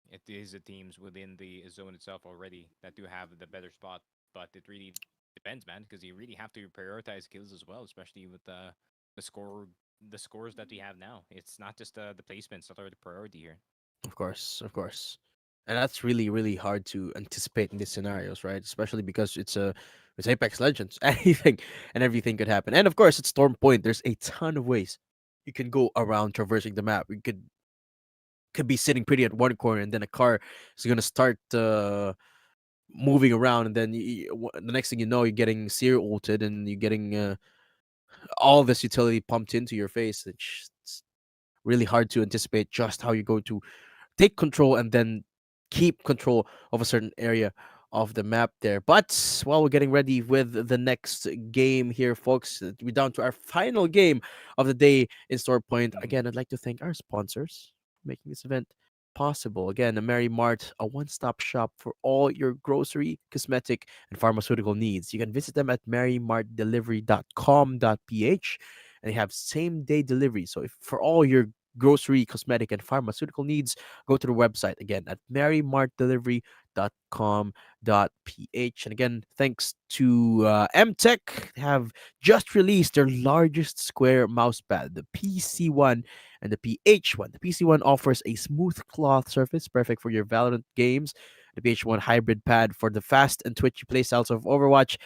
it is the teams within the zone itself already that do have the better spot. But it really depends, man, because you really have to prioritize kills as well, especially with the score the scores that we have now. It's not just the placements that are the priority here. of course, of course. And that's really, really hard to anticipate in these scenarios, right? Especially because it's Apex Legends. Anything and everything could happen. And of course, it's Storm Point. There's a ton of ways you can go around traversing the map. You could be sitting pretty at one corner, and then a car is gonna start moving around, and then the next thing you know, you're getting serial ulted, and you're getting all this utility pumped into your face. It's really hard to anticipate just how you're going to take control and then keep control of a certain area of the map there. But while we're getting ready with the next game here, folks, we're down to our final game of the day in Store Point. Again, I'd like to thank our sponsors for making this event possible. Again, the Mary Mart, a one-stop shop for all your grocery, cosmetic, and pharmaceutical needs. You can visit them at marymartdelivery.com.ph, and they have same-day delivery. So if for all your grocery, cosmetic, and pharmaceutical needs, go to the website again at marymartdelivery.com.ph. And again, thanks to MTech, have just released their largest square mousepad, the PC1 and the PH1. The PC1 offers a smooth cloth surface, perfect for your Valorant games. The PH1 hybrid pad for the fast and twitchy playstyles of Overwatch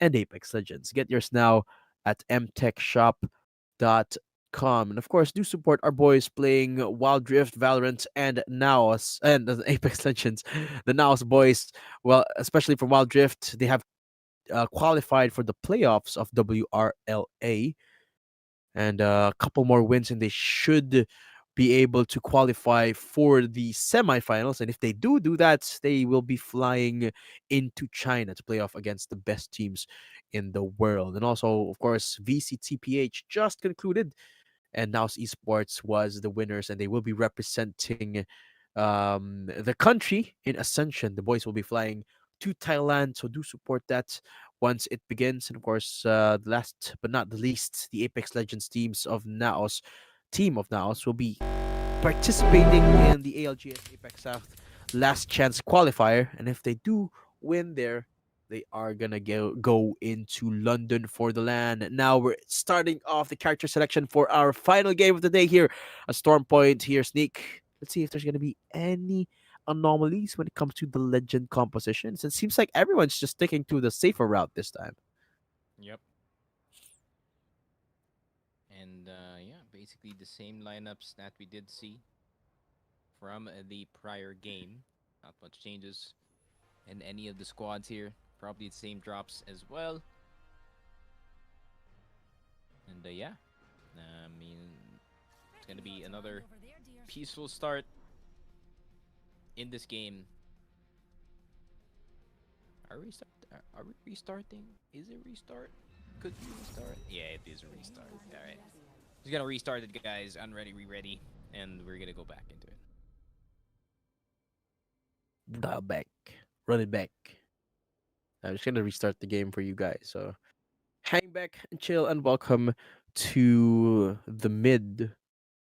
and Apex Legends. Get yours now at mtechshop.com. And of course, do support our boys playing Wild Rift, Valorant, and Naos, and Apex Legends. The Naos boys, well, especially from Wild Rift, they have qualified for the playoffs of WRLA, and a couple more wins, and they should be able to qualify for the semifinals. And if they do that, they will be flying into China to play off against the best teams in the world. And also, of course, VCTPH just concluded, and Naos Esports was the winners, and they will be representing the country in Ascension. The boys will be flying to Thailand, so do support that once it begins. And of course, the last but not the least, the Apex Legends team of Naos will be participating in the ALGS Apex South Last Chance qualifier, and if they do win there, they are gonna go into London for the LAN. Now we're starting off the character selection for our final game of the day here, a Storm Point here, Sneak. Let's see if there's gonna be any anomalies when it comes to the legend compositions. It seems like everyone's just sticking to the safer route this time. Yep. And yeah, basically the same lineups that we did see from the prior game. Not much changes in any of the squads here. Probably the same drops as well. And yeah, I mean, it's gonna be another peaceful start in this game. Are we restarting? Is it restart? Could we restart? Yeah, it is a restart. All right. Just gonna restart it, guys. Unready, re-ready, and we're gonna go back into it. Dial back, run it back. I'm just gonna restart the game for you guys. So hang back and chill, and welcome to the mid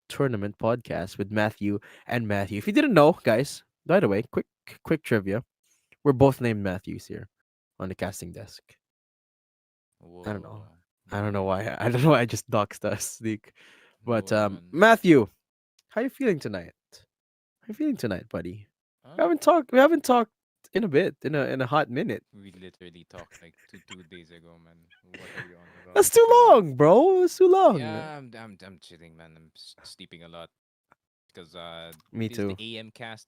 tournament podcast with Matthew and Matthew. If you didn't know, guys, by the way, quick trivia. We're both named Matthews here on the casting desk. Whoa. I don't know. I don't know why. I don't know why I just doxed us, Nick. But Whoa, man. Matthew, how you feeling tonight? How you feeling tonight, buddy? Huh? We haven't talked in a bit, in a hot minute. We literally talked like two days ago, man. What are you on about? That's too long, bro. That's too long. Yeah, I'm chilling, man. I'm sleeping a lot because Me it is too. the AM cast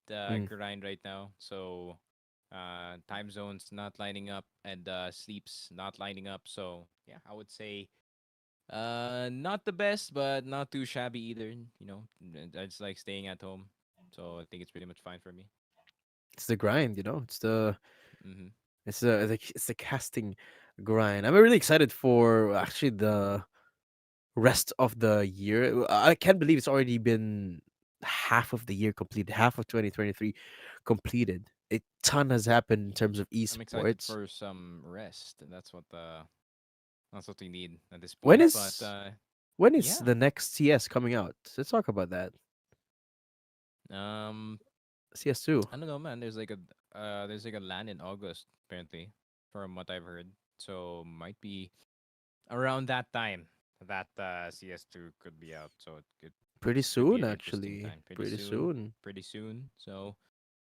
grind right now. So time zones not lining up and sleeps not lining up. So yeah, I would say not the best, but not too shabby either. You know, I just like staying at home. So I think it's pretty much fine for me. It's the grind, you know. It's the Mm-hmm. It's the casting grind. I'm really excited for actually the rest of the year. I can't believe it's already been half of the year completed, half of 2023 completed. A ton has happened in terms of I'm excited esports. for some rest. That's what we need at this When point. But is when is yeah. the next CS coming out? Let's talk about that. Um, CS2. I don't know, man. There's like a LAN in August apparently, from what I've heard. So might be around that time that CS2 could be out. So Pretty could be soon, an interesting actually. time. Pretty Pretty soon. soon. Pretty soon. So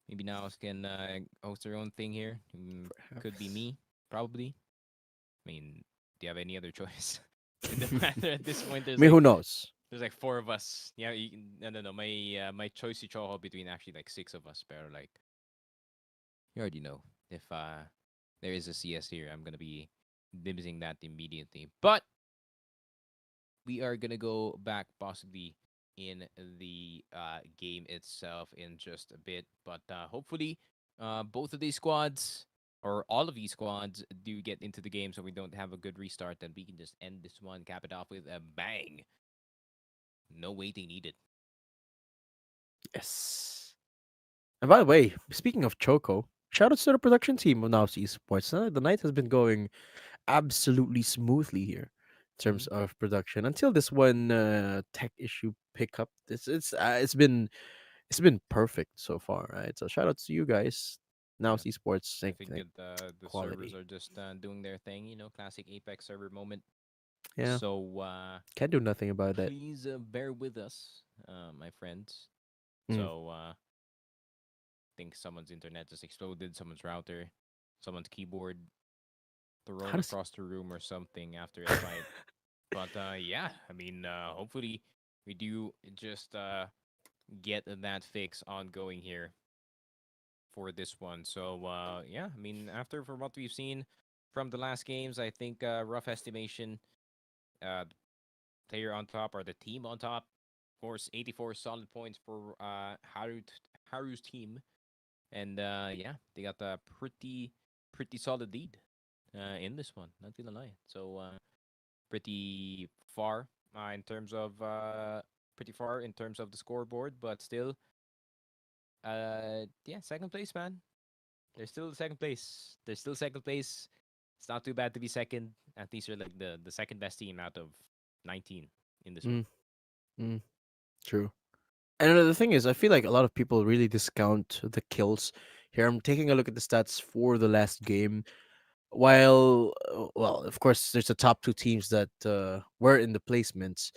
maybe Naos can host their own thing here. Could be Perhaps. me, probably. I mean, do you have any other choice? In the matter at this point, I mean, who knows? there's like four of us. Yeah, no. My choice is choho between actually like six of us, but like you already know if there is a CS here, I'm gonna be dibsing that immediately. But we are gonna go back possibly in the game itself in just a bit. But hopefully, both of these squads or all of these squads do get into the game, so we don't have a good restart, and we can just end this one, cap it off with a bang. No waiting needed. Yes. And by the way, speaking of Choco, shout out to the production team of Naos Esports. The night has been going absolutely smoothly here in terms Mm-hmm. of production until this one tech issue pickup. It's been perfect so far, right? So shout out to you guys. Naos Yeah. Esports, I think, think think the servers quality. are just doing their thing, classic Apex server moment. Yeah, So can't do nothing about that. please bear with us, my friends. Mm. So think someone's internet just exploded, someone's router, someone's keyboard How thrown does across the room or something after a fight. But yeah, I mean, hopefully we do just get that fix ongoing here for this one. So yeah, I mean, after from what we've seen from the last games, I think rough estimation, the player on top or the team on top. Of course, 84 solid points for Haru's team, and yeah, they got a pretty solid lead in this one. Not gonna lie. So pretty far in terms of the scoreboard, but still, yeah, second place, man. They're still second place. They're still second place. It's not too bad to be second. At least you're like the second best team out of 19 in this one. mm, mm, true. And the thing is, I feel like a lot of people really discount the kills here. I'm taking a look at the stats for the last game. While, well, of course, there's the top two teams that were in the placements.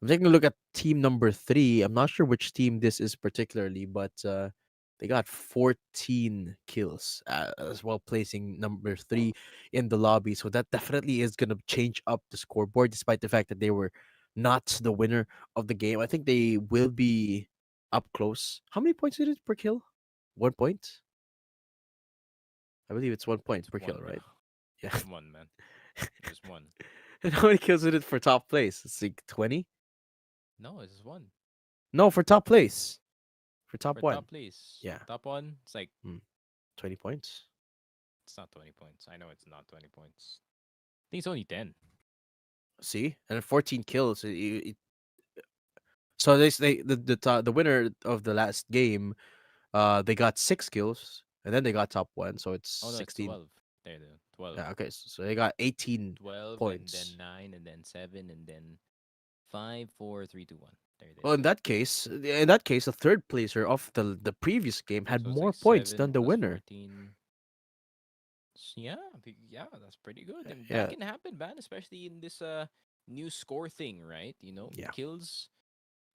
I'm taking a look at team number three. I'm not sure which team this is particularly, but they got 14 kills as well, placing number three in the lobby. So that definitely is going to change up the scoreboard, despite the fact that they were not the winner of the game. I think they will be up close. How many points is it per kill? 1 point? I believe it's 1 point It's per kill, one, bro. right? Yeah. One, man. Just one. And how many kills is it for top place? It's like 20? No, it's just one. No, for top place. For top For one. top place. Yeah. Top one, it's like 20 points. it's not 20 points. I know it's not 20 points. I think it's only 10. See? And then 14 kills. So the winner of the last game, they got 6 kills, and then they got top one, so it's Oh no, it's 16. 12. There, 12. Yeah, okay. So they got 18 12 and then points. 9 and then 7 and then 5, 4, 3, 2, 1. There it is. Well, in that case, the third placer of the previous game had So it's more like points 7 than the plus winner. 14. Yeah, yeah, that's pretty good. And that Yeah, can happen, man, especially in this new score thing, right? yeah. Kills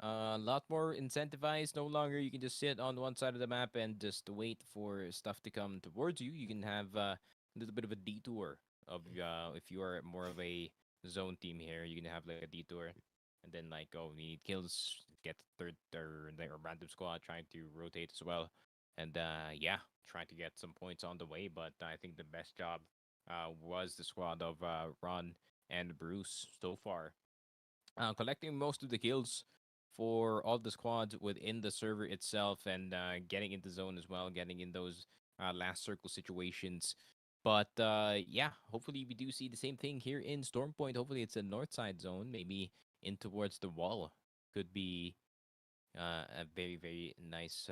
a lot more incentivized. No longer you can just sit on one side of the map and just wait for stuff to come towards you. You can have a little bit of a detour of if you are more of a zone team here, you can have like a detour and then like oh we need kills, get third or like a random squad trying to rotate as well. And yeah, trying to get some points on the way, but I think the best job was the squad of Ron and Bruce so far collecting most of the kills for all the squads within the server itself and getting into zone as well, getting in those last circle situations. But yeah, hopefully we do see the same thing here in Storm Point. Hopefully it's a north side zone, maybe in towards the wall. Could be a very nice,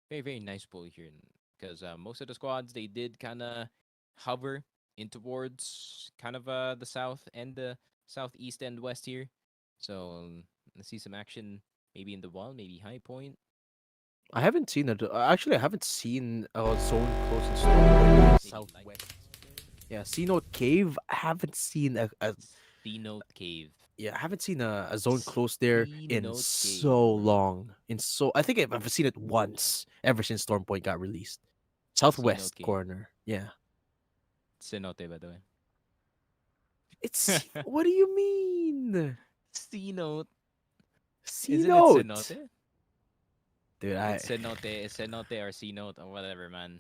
very nice pull here. Because most of the squads they did kind of hover in towards kind of the south and the southeast and west here. So let's see some action maybe in the wall, maybe high point. I haven't seen it. Actually, I haven't seen a zone close in Storm southwest. Yeah, C Note Cave. I haven't seen a C Note Cave. yeah, I haven't seen a zone close there in Note so long. I think I've seen it once ever since Storm Point got released. Southwest Cave. corner. Yeah. Cenote, by the way. It's what do you mean? C Note. C Isn't Note. it Cenote? Dude, It's Cenote or C Note or whatever, man.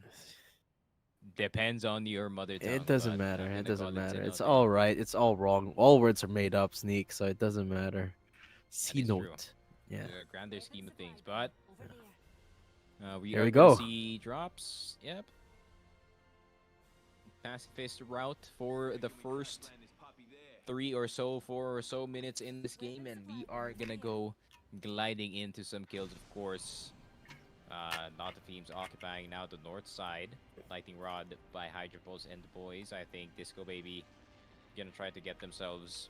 Depends on your mother tongue. It doesn't but matter. I'm It gonna doesn't call matter. It's Cenote. all right. It's all wrong. All words are made up, Sneak, so it doesn't matter. C is true. Note. Yeah. The grander scheme of things, but we Here are we gonna go. see drops. Yep. Pacifist route for the first 4 or so minutes in this game, and we are gonna go gliding into some kills, of course. Lot of teams occupying now the north side. Lightning Rod by Hydra Pulse and the boys. I think Disco Baby gonna try to get themselves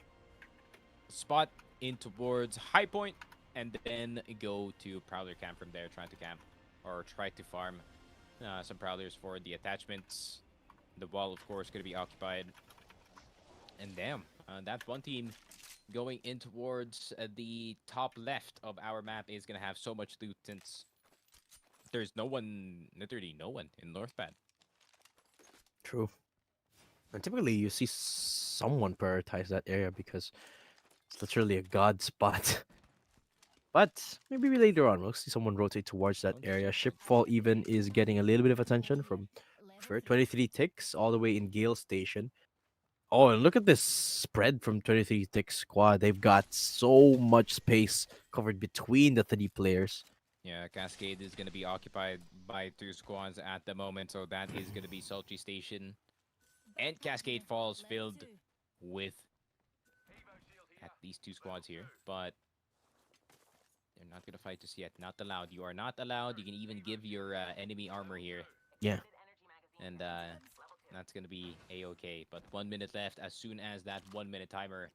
a spot in towards High Point, and then go to Prowler Camp from there, trying to camp or try to farm some Prowlers for the attachments. The wall, of course, gonna be occupied. And damn, that one team going in towards the top left of our map is gonna have so much loot since there's no one, literally no one in North Pad. True. And typically you see someone prioritize that area because it's literally a god spot. But maybe later on we'll see someone rotate towards that area. Shipfall even is getting a little bit of attention from 23 ticks all the way in Gale Station. Oh, and look at this spread from 23 tick squad. They've got so much space covered between the 3 players. Yeah, Cascade is going to be occupied by 2 squads at the moment, so that is going to be Sultry Station. And Cascade Falls filled with at least 2 squads here, but they're not going to fight just yet. Not allowed. You are not allowed. You can even give your enemy armor here. Yeah. And that's going to be A-okay. But 1 minute left. As soon as that 1 minute timer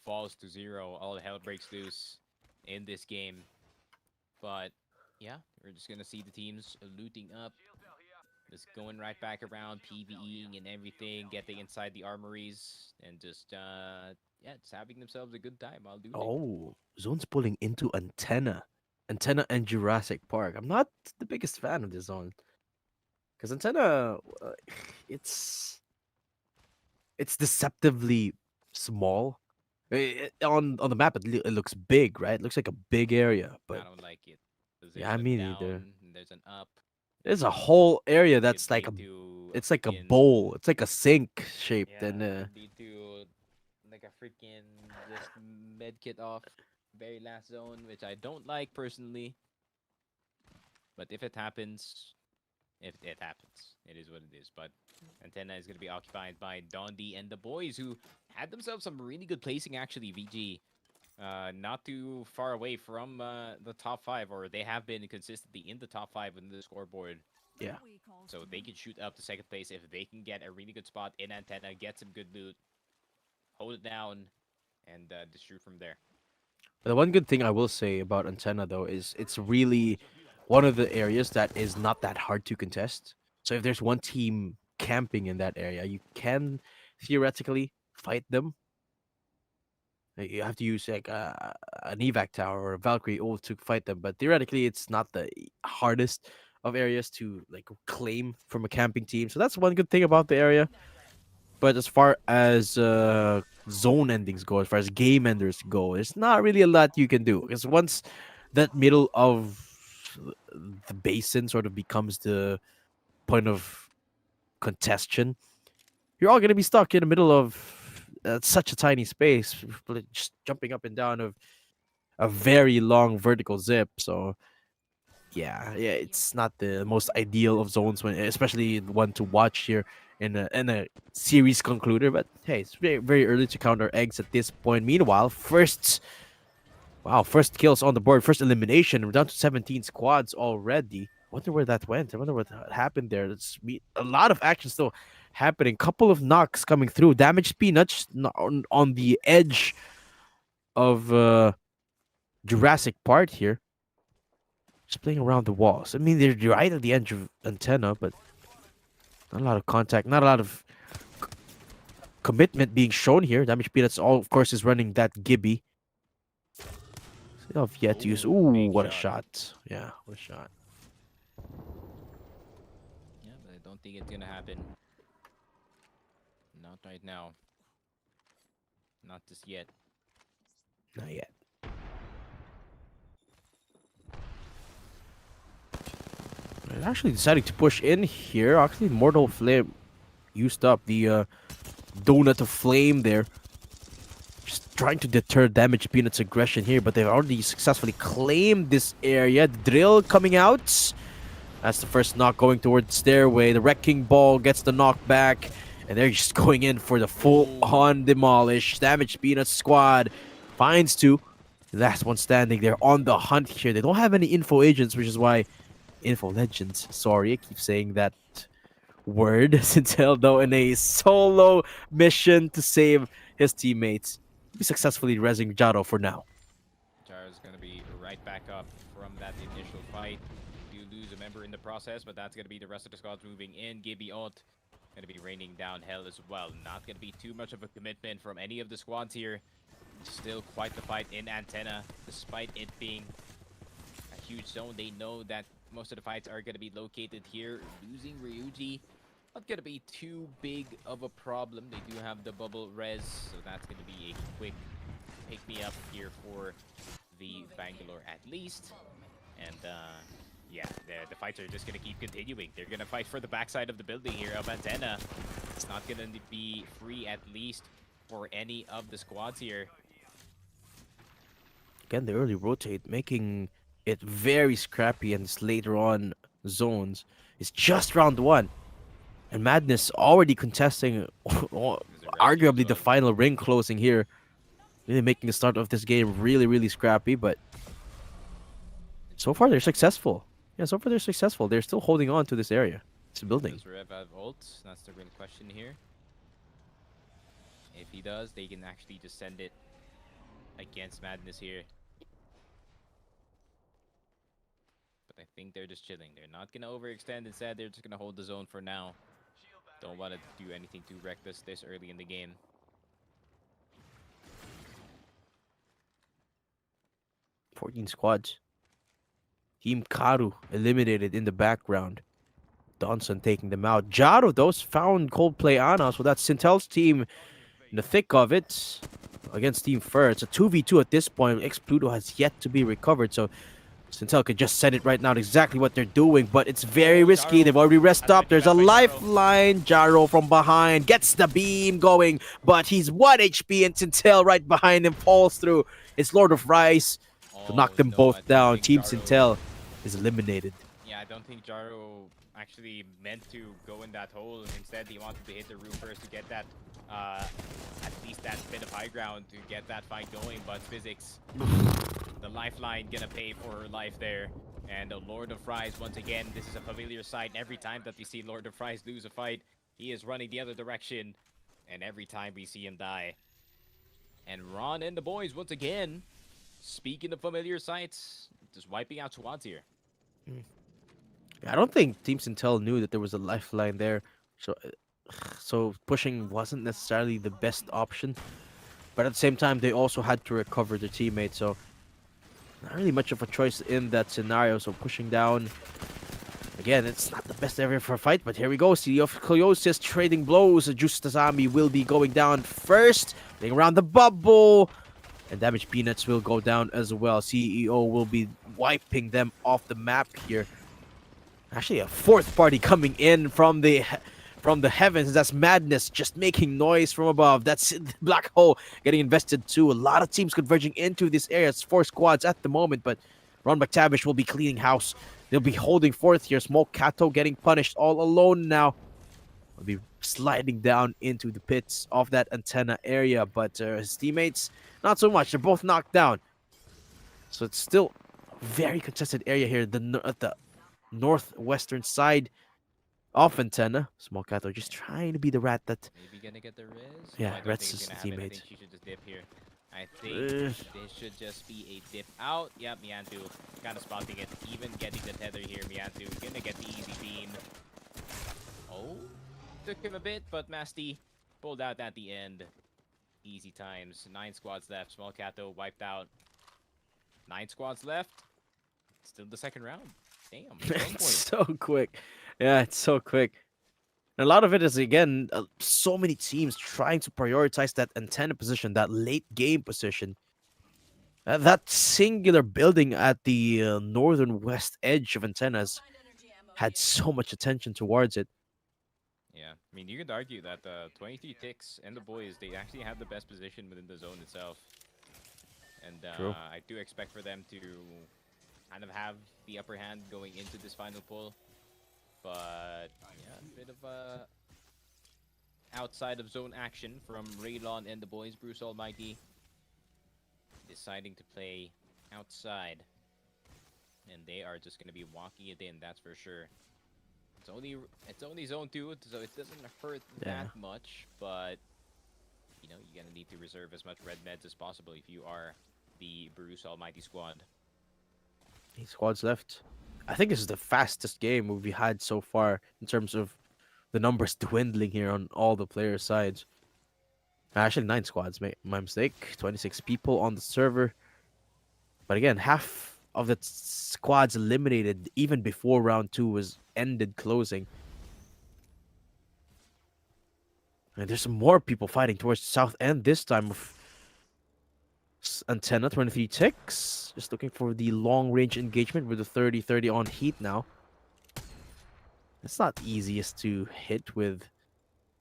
falls to 0, all hell breaks loose in this game. But yeah, we're just going to see the teams looting up. Just going right back around, PvEing and everything, getting inside the armories, and just, yeah, just having themselves a good time while looting. Oh, zone's pulling into Antenna. Antenna and Jurassic Park. I'm not the biggest fan of this zone. Because Antenna, it's deceptively small. On the map, it looks big, right? It looks like a big area, but I don't like it. yeah, I mean either. There's an up. There's a whole area that's like it's like a bowl. It's like a sink shaped, Yeah, and lead to like a freaking just medkit off very last zone, which I don't like personally. But if it happens, it happens. It is what it is. But Antenna is going to be occupied by Dondi and the boys, who had themselves some really good placing, actually, VG. Not too far away from the top 5, or they have been consistently in the top 5 in the scoreboard. Yeah. So they can shoot up to 2nd place if they can get a really good spot in Antenna, get some good loot, hold it down, and just shoot from there. the one good thing I will say about Antenna though is it's really one of the areas that is not that hard to contest. So if there's one team camping in that area, you can theoretically fight them. You have to use like an evac tower or a Valkyrie ult to fight them, but theoretically it's not the hardest of areas to like claim from a camping team. So that's one good thing about the area. But as far as zone endings go, as far as game enders go, there's not really a lot you can do. Because once that middle of the basin sort of becomes the point of contention, you're all going to be stuck in the middle of such a tiny space, just jumping up and down of a very long vertical zip. So yeah, it's not the most ideal of zones when, especially one to watch here in a series concluder. But hey, it's very very early to count our eggs at this point. Meanwhile, first kills on the board, first elimination. We're down to 17 squads already. Wonder where that went. I wonder what happened there. A lot of action still happening. Couple of knocks coming through. Damaged Peanuts on the edge of Jurassic Park here. Just playing around the walls. I mean, they're right at the edge of antenna, but not a lot of contact, not a lot of commitment being shown here. Damage Peanuts, all of course, is running that Gibby. Still have yet to use. Ooh, what a shot! Yeah, what a shot. Yeah, but I don't think it's gonna happen. Not right now. Not just yet. Not yet. They're actually deciding to push in here. Actually, Mortal Flame used up the donut of flame there. Just trying to deter Damage Peanuts' aggression here, but they've already successfully claimed this area. The drill coming out. That's the first knock going towards the stairway. The Wrecking Ball gets the knockback, and they're just going in for the full-on demolish. Damage Peanuts squad finds two. Last one standing. They're on the hunt here. They don't have any info agents, which is why Info Legends. Sorry, I keep saying that word. Sintel, though, in a solo mission to save his teammates. He successfully rezzing Jaro for now. Jaro's gonna be right back up from that initial fight. Do lose a member in the process, but that's gonna be the rest of the squads moving in. Gibby Alt gonna be raining down hell as well. Not gonna be too much of a commitment from any of the squads here. Still quite the fight in antenna, despite it being a huge zone. They know that most of the fights are going to be located here. Losing Ryuji, not going to be too big of a problem. They do have the bubble res, so that's going to be a quick pick-me-up here for the Bangalore at least. And yeah, the fights are just going to keep continuing. They're going to fight for the backside of the building here of antenna. It's not going to be free, at least for any of the squads here. Again, the early rotate, making it very scrappy, and this later on zones is just round one. And Madness already contesting arguably the final ring closing here. Really making the start of this game really, really scrappy, but so far they're successful. Yeah, so far they're successful. They're still holding on to this area. It's a building. Does Rev have ult? That's the real question here. If he does, they can actually just send it against Madness here. But I think they're just chilling. They're not going to overextend. Instead, they're just going to hold the zone for now. Don't want to do anything too reckless this early in the game. $14 squads. Team Karu eliminated in the background. Donson taking them out. Jaro, those found Coldplay Ana, so that's Sintel's team in the thick of it against Team Fur. It's a 2v2 at this point. X-Pluto has yet to be recovered, so Sintel could just send it right now, exactly what they're doing, but it's very risky. They've already rest up. There's a lifeline. Jaro from behind gets the beam going, but he's 1 HP, and Sintel right behind him falls through. It's Lord of Rice to knock them both down. Team Sintel is eliminated. Yeah, I don't think Jaro actually meant to go in that hole. Instead, he wanted to hit the roof first to get that, at least that bit of high ground to get that fight going. But physics, the lifeline gonna pay for her life there. And the Lord of Fries, once again, this is a familiar sight. Every time that we see Lord of Fries lose a fight, he is running the other direction. And every time we see him die. And Ron and the boys, once again, speaking of familiar sights, just wiping out squads here. I don't think Team Sintel knew that there was a lifeline there, so pushing wasn't necessarily the best option. But at the same time, they also had to recover their teammates, so not really much of a choice in that scenario. So pushing down, again, it's not the best area for a fight, but here we go. City of Colossus trading blows. Justazami will be going down first, playing around the bubble. And Damage Peanuts will go down as well. CEO will be wiping them off the map here. Actually, a fourth party coming in from the heavens. That's Madness just making noise from above. That's Black Hole getting invested too. A lot of teams converging into this area. It's 4 squads at the moment, but Ron McTavish will be cleaning house. They'll be holding forth here. Small Kato getting punished all alone now. Will be sliding down into the pits of that antenna area, but his teammates, not so much. They're both knocked down. So it's still a very contested area here at the northwestern side of antenna. Small Kato just trying to be the rat that... Maybe gonna get the res? Yeah, No, I don't Rats think it's is gonna the happen. I teammate. think she should just dip here. I think this should just be a dip out. Yep, Miantu kind of spotting it. Even getting the tether here. Miantu gonna get the easy beam. Oh, took him a bit, but Masty pulled out at the end. Easy times. 9 squads left. Small Kato wiped out. 9 squads left. Still the second round. Damn. It's so quick. Yeah, it's so quick. And a lot of it is, again, so many teams trying to prioritize that antenna position, that late game position. That singular building at the northern west edge of antennas had so much attention towards it. Yeah, I mean, you could argue that the 23 ticks and the boys, they actually have the best position within the zone itself. And True. I do expect for them to kind of have the upper hand going into this final pull. But yeah, a bit of outside of zone action from Raylon and the boys. Bruce Almighty deciding to play outside. And they are just going to be walking it in, that's for sure. It's only zone 2, so it doesn't hurt that much, but you know, you're gonna need to reserve as much red meds as possible if you are the Bruce Almighty squad. 8 squads left. I think this is the fastest game we've had so far in terms of the numbers dwindling here on all the player sides. Actually, 9 squads, my mistake. 26 people on the server. But again, half of the squads eliminated even before round 2 was ended closing. And there's some more people fighting towards the south end this time of antenna. 23 ticks. Just looking for the long range engagement with the 30-30 on heat now. It's not easiest to hit with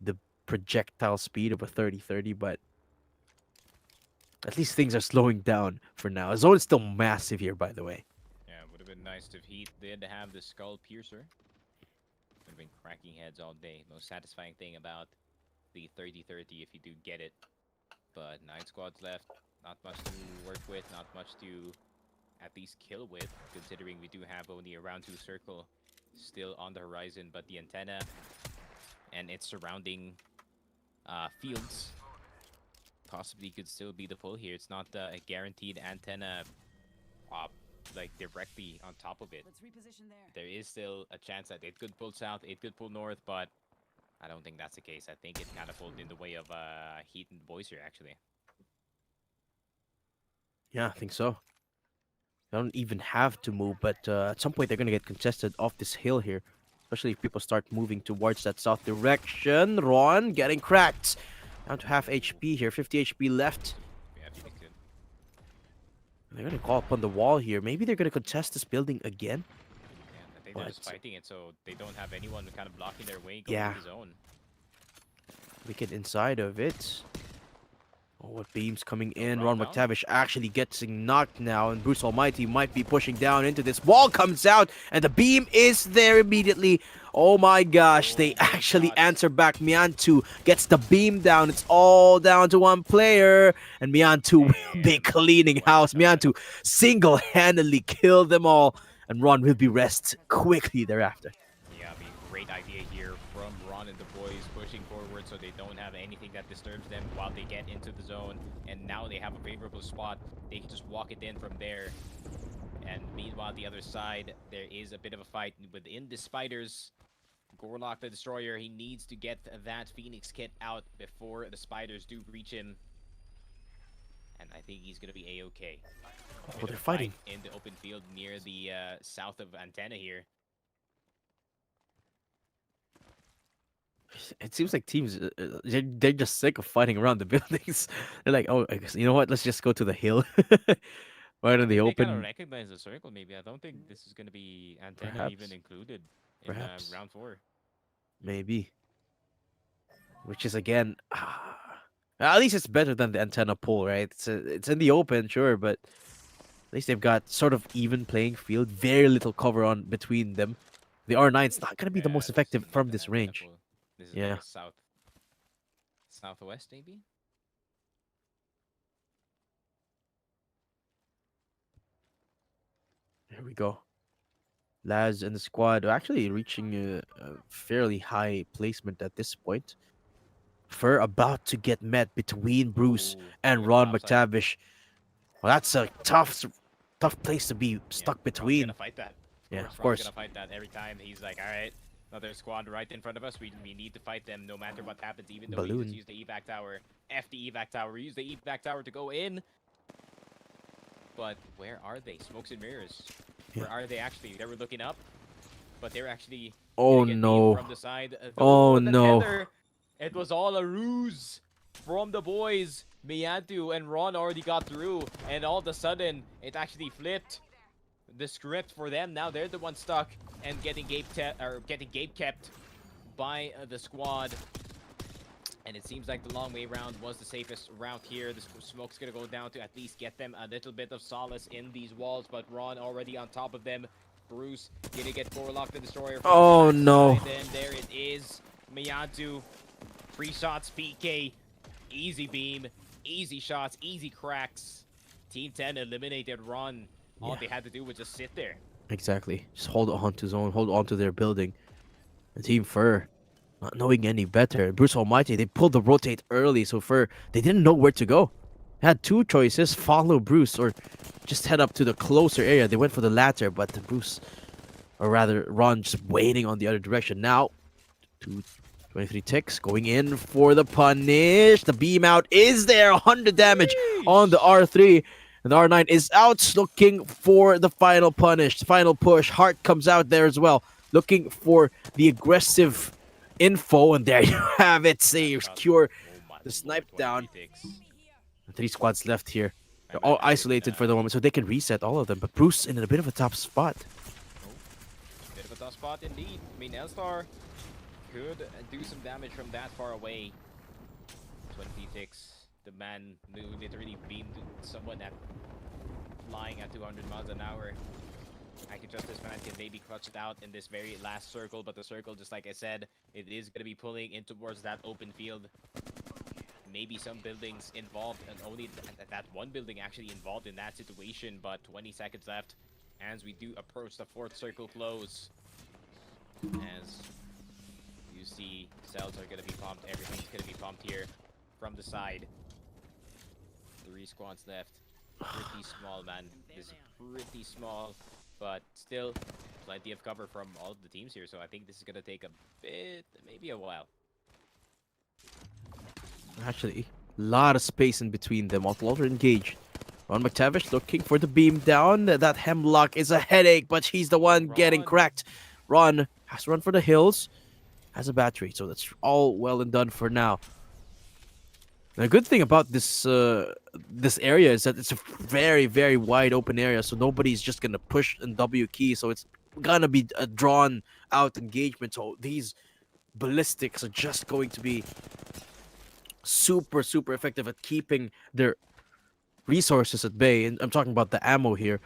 the projectile speed of a 30-30, but at least things are slowing down for now. Zone is still massive here, by the way. Yeah, it would have been nice if Heat did have the Skull Piercer. Would have been cracking heads all day. Most satisfying thing about the 30-30 if you do get it. But 9 squads left. Not much to work with. Not much to at least kill with, considering we do have only a round 2 circle still on the horizon. But the antenna and its surrounding fields possibly could still be the pull here. It's not a guaranteed antenna like directly on top of it. Let's reposition there. There is still a chance that it could pull south, it could pull north, but I don't think that's the case. I think it kind of pulled in the way of Heat and boys here, actually. Yeah, I think so. They don't even have to move, but at some point they're going to get contested off this hill here. Especially if people start moving towards that south direction. Ron getting cracked. Down to half HP here, 50 HP left. Yeah, Phoenix did. They're going to call upon the wall here. Maybe they're going to contest this building again. Yeah, I think they're just fighting it, so they don't have anyone kind of blocking their way going to the zone. Wicked inside of it. Oh, what beams coming in. Ron McTavish actually gets knocked now, and Bruce Almighty might be pushing down into this. Wall comes out, and the beam is there immediately. Oh my gosh, they actually answer back. Miantu gets the beam down. It's all down to one player, and Miantu will be cleaning house. Miantu single-handedly killed them all, and Ron will be rest quickly thereafter. Yeah, I mean, great idea here from Ron and the boys pushing forward so they don't have anything that disturbs them while they get into the zone. And now they have a favorable spot. They can just walk it in from there. And meanwhile, the other side, there is a bit of a fight within the Spiders. Gorlock, the Destroyer, he needs to get that Phoenix kit out before the Spiders do reach him. And I think he's going to be A-okay. Oh, they're fighting. In the open field near the south of Antenna here. It seems like teams, they're just sick of fighting around the buildings. They're like, oh, I guess, you know what? Let's just go to the hill. Right in the open. They kind of recognize the circle, maybe. I don't think this is going to be Antenna Perhaps. even included in round 4. Maybe. Which is, again, at least it's better than the antenna pull, right? It's in the open, sure, but At least they've got sort of even playing field, very little cover on between them. The R9's not gonna be the most effective from this range. This is Yeah. like a southwest maybe. Here we go. Laz and the squad are actually reaching a fairly high placement at this point. Fur about to get met between Bruce and Ron McTavish. Well, that's a tough place to be stuck Ron's between. gonna fight that. Yeah, Ron's of course. gonna fight that every time. He's like, all right, another squad right in front of us. We need to fight them no matter what happens. Even though we Balloon. just use the evac tower, the evac tower, use the evac tower to go in. But where are they? Smokes and mirrors. Where are they actually? They were looking up, but they were actually Oh gonna get no. beat from the side. Oh The no. tether, it was all a ruse from the boys. Miantu and Ron already got through, and all of a sudden, it actually flipped the script for them. Now they're the ones stuck and getting gate kept by the squad. And it seems like the long way round was the safest route here. The smoke's gonna go down to at least get them a little bit of solace in these walls, but Ron already on top of them. Bruce gonna get Borlock the Destroyer. From Oh the no. side. Then there it is. Miantu, 3 shots, PK, easy beam, easy shots, easy cracks. Team 10 eliminated Ron. All they had to do was just sit there. Exactly. Just hold on to zone, hold on to their building. And Team Fur, not knowing any better. Bruce Almighty, they pulled the rotate early, so Fur, they didn't know where to go. Had 2 choices, follow Bruce or just head up to the closer area. They went for the latter, but the Bruce, or rather Ron, just waiting on the other direction. Now, 23 ticks going in for the punish. The beam out is there, 100 damage on the R3. And the R9 is out, looking for the final punish, the final push. Heart comes out there as well, looking for the aggressive info. And there you have it. They secure the snipe down. 3 squads left here. They're all isolated for the moment, so they can reset all of them. But Bruce in a bit of a tough spot. Bit of a tough spot indeed. I mean, Elstar could do some damage from that far away. 20 ticks. The man who literally beamed someone at flying at 200 miles an hour. I can trust this man can maybe clutch it out in this very last circle, but the circle, just like I said, it is going to be pulling in towards that open field. Maybe some buildings involved, and only that one building actually involved in that situation, but 20 seconds left as we do approach the 4th circle close. As you see, cells are going to be pumped, everything's going to be pumped here from the side. 3 squads left. Pretty small, man. This is pretty small, but still plenty of cover from all of the teams here, so I think this is going to take a bit, maybe a while. Actually, a lot of space in between them. Ultra engaged. Ron McTavish looking for the beam down. That hemlock is a headache, but he's the one getting cracked. Ron has to run for the hills. Has a battery, so that's all well and done for now. The good thing about this this area is that it's a very, very wide open area, so nobody's just gonna push and W key. So it's gonna be a drawn out engagement. So these ballistics are just going to be super effective at keeping their resources at bay. And I'm talking about the ammo here.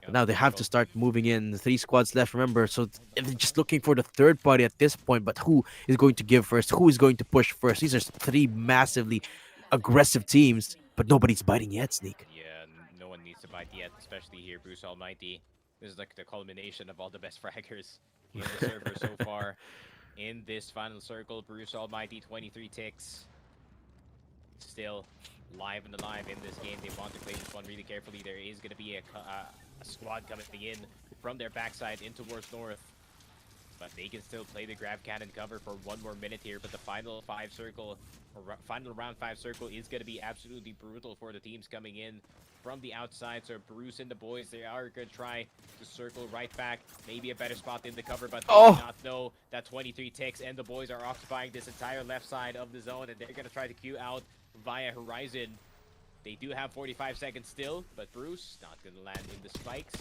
Now they have to start moving in. 3 squads left, remember. So they're just looking for the third party at this point. But who is going to give first? Who is going to push first? These are 3 massively aggressive teams, but nobody's biting yet, Sneak. Yeah, no one needs to bite yet, especially here, Bruce Almighty. This is like the culmination of all the best fraggers in the server so far. In this final circle, Bruce Almighty, 23 ticks. Still live and alive in this game. They want to play this one really carefully. There is going to be a squad coming in from their backside in towards north. But they can still play the grab cannon cover for 1 more minute here. But the final final round 5 circle is going to be absolutely brutal for the teams coming in from the outside. So Bruce and the boys, they are going to try to circle right back. Maybe a better spot in the cover, but they do not know that 23 ticks and the boys are occupying this entire left side of the zone. And they're going to try to queue out via Horizon. They do have 45 seconds still, but Bruce not going to land in the spikes.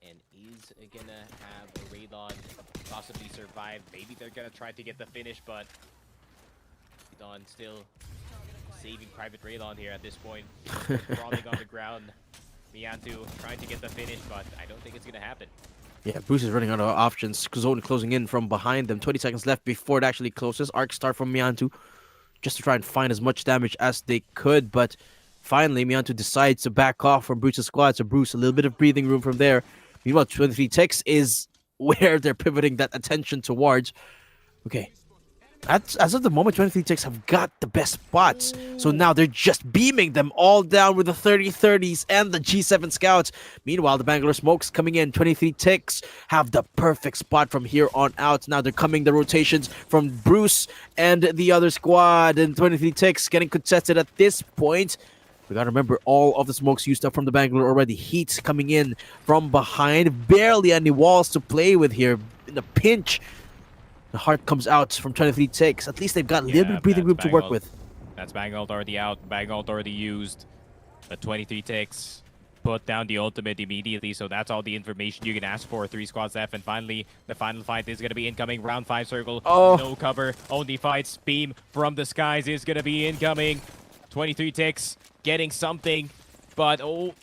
And is going to have a Raylon possibly survive. Maybe they're going to try to get the finish, but Don still saving Private Raylon here at this point. Crawling on the ground. Miantu trying to get the finish, but I don't think it's gonna happen. Yeah, Bruce is running out of options. Zone closing in from behind them. 20 seconds left before it actually closes. Arc start from Miantu just to try and find as much damage as they could. But finally, Miantu decides to back off from Bruce's squad. So Bruce, a little bit of breathing room from there. Meanwhile, 23 Ticks is where they're pivoting that attention towards. Okay. As of the moment, 23 Ticks have got the best spots. So now they're just beaming them all down with the 30-30s and the G7 Scouts. Meanwhile, the Bangalore Smokes coming in. 23 Ticks have the perfect spot from here on out. Now they're coming the rotations from Bruce and the other squad. And 23 Ticks getting contested at this point. We gotta remember, all of the smokes used up from the Bangalore already. Heat coming in from behind. Barely any walls to play with here. In the pinch. The heart comes out from 23 Ticks. At least they've got a little bit of breathing room to work with. That's Bang ult already out. Bang ult already used. But 23 Ticks put down the ultimate immediately. So that's all the information you can ask for. 3 squads left. And finally, the final fight is going to be incoming. Round 5 circle. Oh. No cover. Only fights. Beam from the skies is going to be incoming. 23 Ticks getting something. But, oh,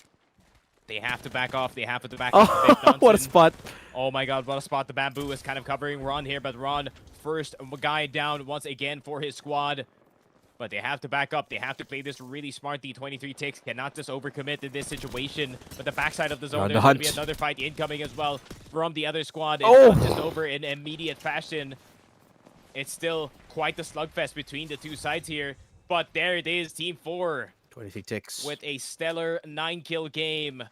they have to back off. They have to back off. Oh, what a spot. Oh my god, what a spot. The bamboo is kind of covering Ron here, but Ron, first guy down once again for his squad. But they have to back up. They have to play this really smart. The 23 Ticks cannot just overcommit in this situation. But the backside of the zone, there's going to be another fight incoming as well from the other squad. It's not just over in immediate fashion. It's still quite the slugfest between the two sides here. But there it is, Team 4. 23 Ticks. With a stellar 9-kill game.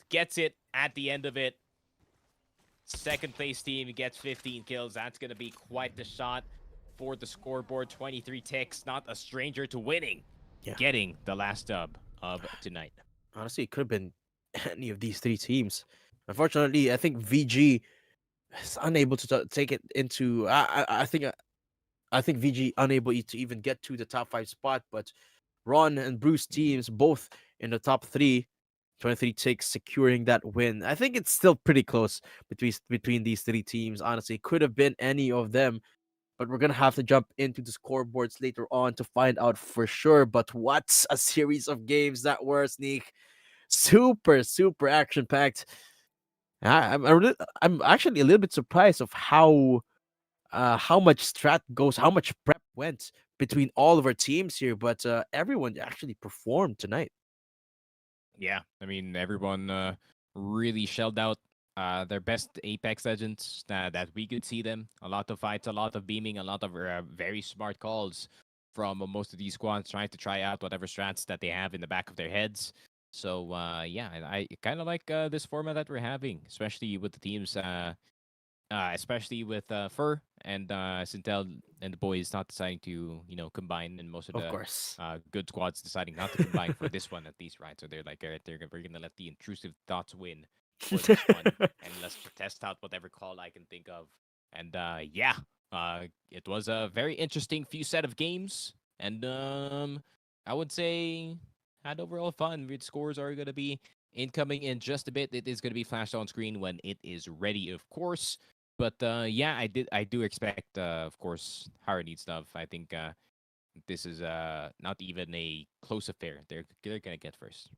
Gets it at the end of it. Second place team gets 15 kills. That's going to be quite the shot for the scoreboard. 23 Ticks, not a stranger to winning. Yeah. Getting the last dub of tonight. Honestly, it could have been any of these 3 teams. Unfortunately, I think VG is unable to take it into... I think VG unable to even get to the top 5 spot, but Ron and Bruce teams both in the top 3. 23 Ticks securing that win. I think it's still pretty close between these 3 teams. Honestly, could have been any of them, but we're gonna have to jump into the scoreboards later on to find out for sure. But what a series of games that were, Sneak! Super action packed. I'm actually a little bit surprised of how much strat goes, how much prep went between all of our teams here. But everyone actually performed tonight. Yeah, I mean, everyone really shelled out their best Apex Legends that we could see them. A lot of fights, a lot of beaming, a lot of very smart calls from most of these squads trying to try out whatever strats that they have in the back of their heads. So, yeah, I kind of like this format that we're having, especially with the teams, especially with Fur and Sintel and the boys not deciding to, combine, and most of the good squads deciding not to combine for this one at least, right? So they're like, all right, we're gonna let the intrusive thoughts win for this one, and let's test out whatever call I can think of. And yeah, it was a very interesting few set of games, and I would say had overall fun. The scores are gonna be incoming in just a bit. It is gonna be flashed on screen when it is ready, of course. But yeah, I do expect, of course, Hara needs stuff. I think this is not even a close affair. They're gonna get first.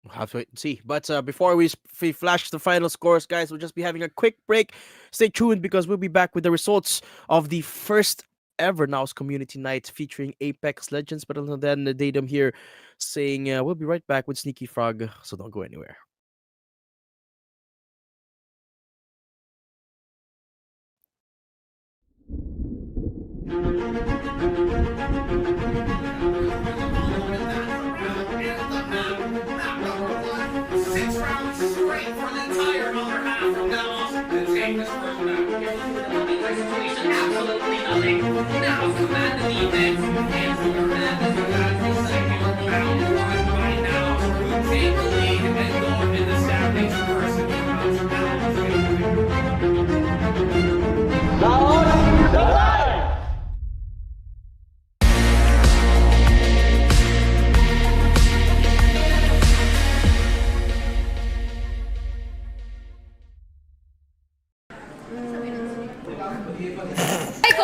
We'll have to wait and see. But before we flash the final scores, guys, we'll just be having a quick break. Stay tuned because we'll be back with the results of the first ever Naos Community Night featuring Apex Legends. But until then, the datum here saying we'll be right back with Sneaky Frog, so don't go anywhere. Six rounds straight for the entire other half from Naos to take this first round. Situation absolutely nothing. Naos command the defense, and VALORANT is the second round won by Naos, who take the lead and go in the standings first in the rounds.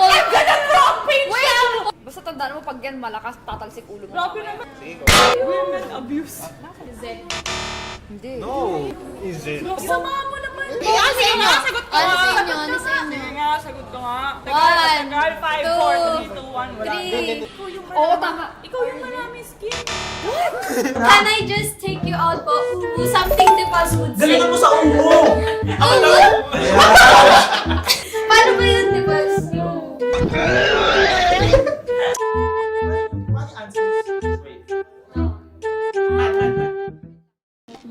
I'm gonna drop pin siya! Basta tandaan mo, pag yan malakas, tatalsik ulo mo. Grabe mamaya. naman. Sige, go. Women abuse. Zed. Hindi. No! Is it? Isama mo naman. Sa inyo. Sagot ko Ano nga. sa inyo? Ano sa inyo? Sige nga, sagot ko nga. One, Tagal, 5, 4, 3, 2, 1. Wala. 3. Ikaw yung Oo, tama. Ikaw yung maraming skin. Can I just take you out po? Something the boss would say. Galingan mo sa ulo! Paano ba yun, di ba?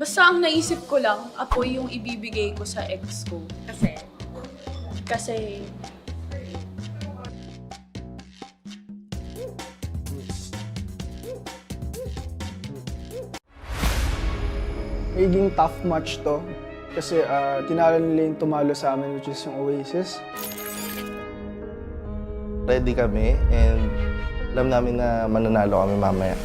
Basta ang naisip ko lang, apoy yung ibibigay ko sa ex ko. Kasi, Kasi, Magiging tough match to. Kasi tinalo nila yung tumalo sa amin, which is yung Oasis. Ready kami and alam namin na mananalo kami mamaya.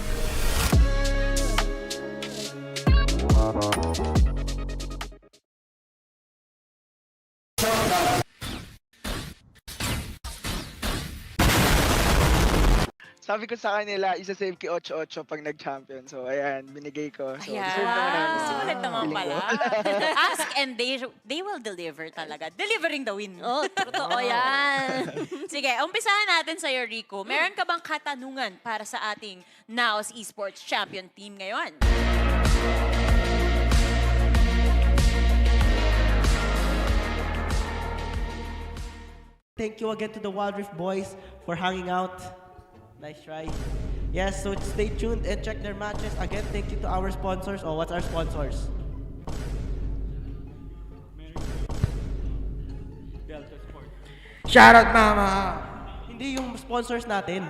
Sabi ko sa kanila, isa-save ki 8-8 pag nag-champion. So, ayan, binigay ko. So, ayan. deserve naman namin. Sulit naman Feeling ko. pala. Ask and they will deliver talaga. Delivering the win. Oh, totoo yan. Sige, umpisahan natin sa'yo, Rico. Meron ka bang katanungan para sa ating Naos Esports Champion Team ngayon? Thank you again to the Wild Rift boys for hanging out. Nice try. Yes, so stay tuned and check their matches. Again, thank you to our sponsors. Oh, what's our sponsors? Shoutout, mama! Hindi yung sponsors natin.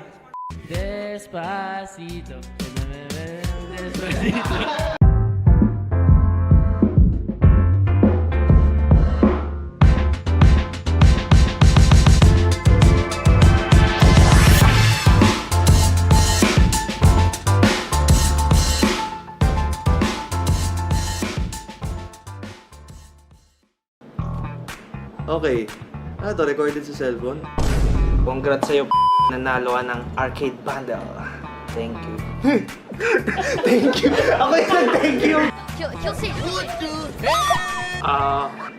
Despacito. Despacito. Okay. Ano to? Recorded sa cellphone? Congrats sa'yo, nanalo ka ng arcade bundle. Thank you. Thank you! Ako yung thank you! He'll say,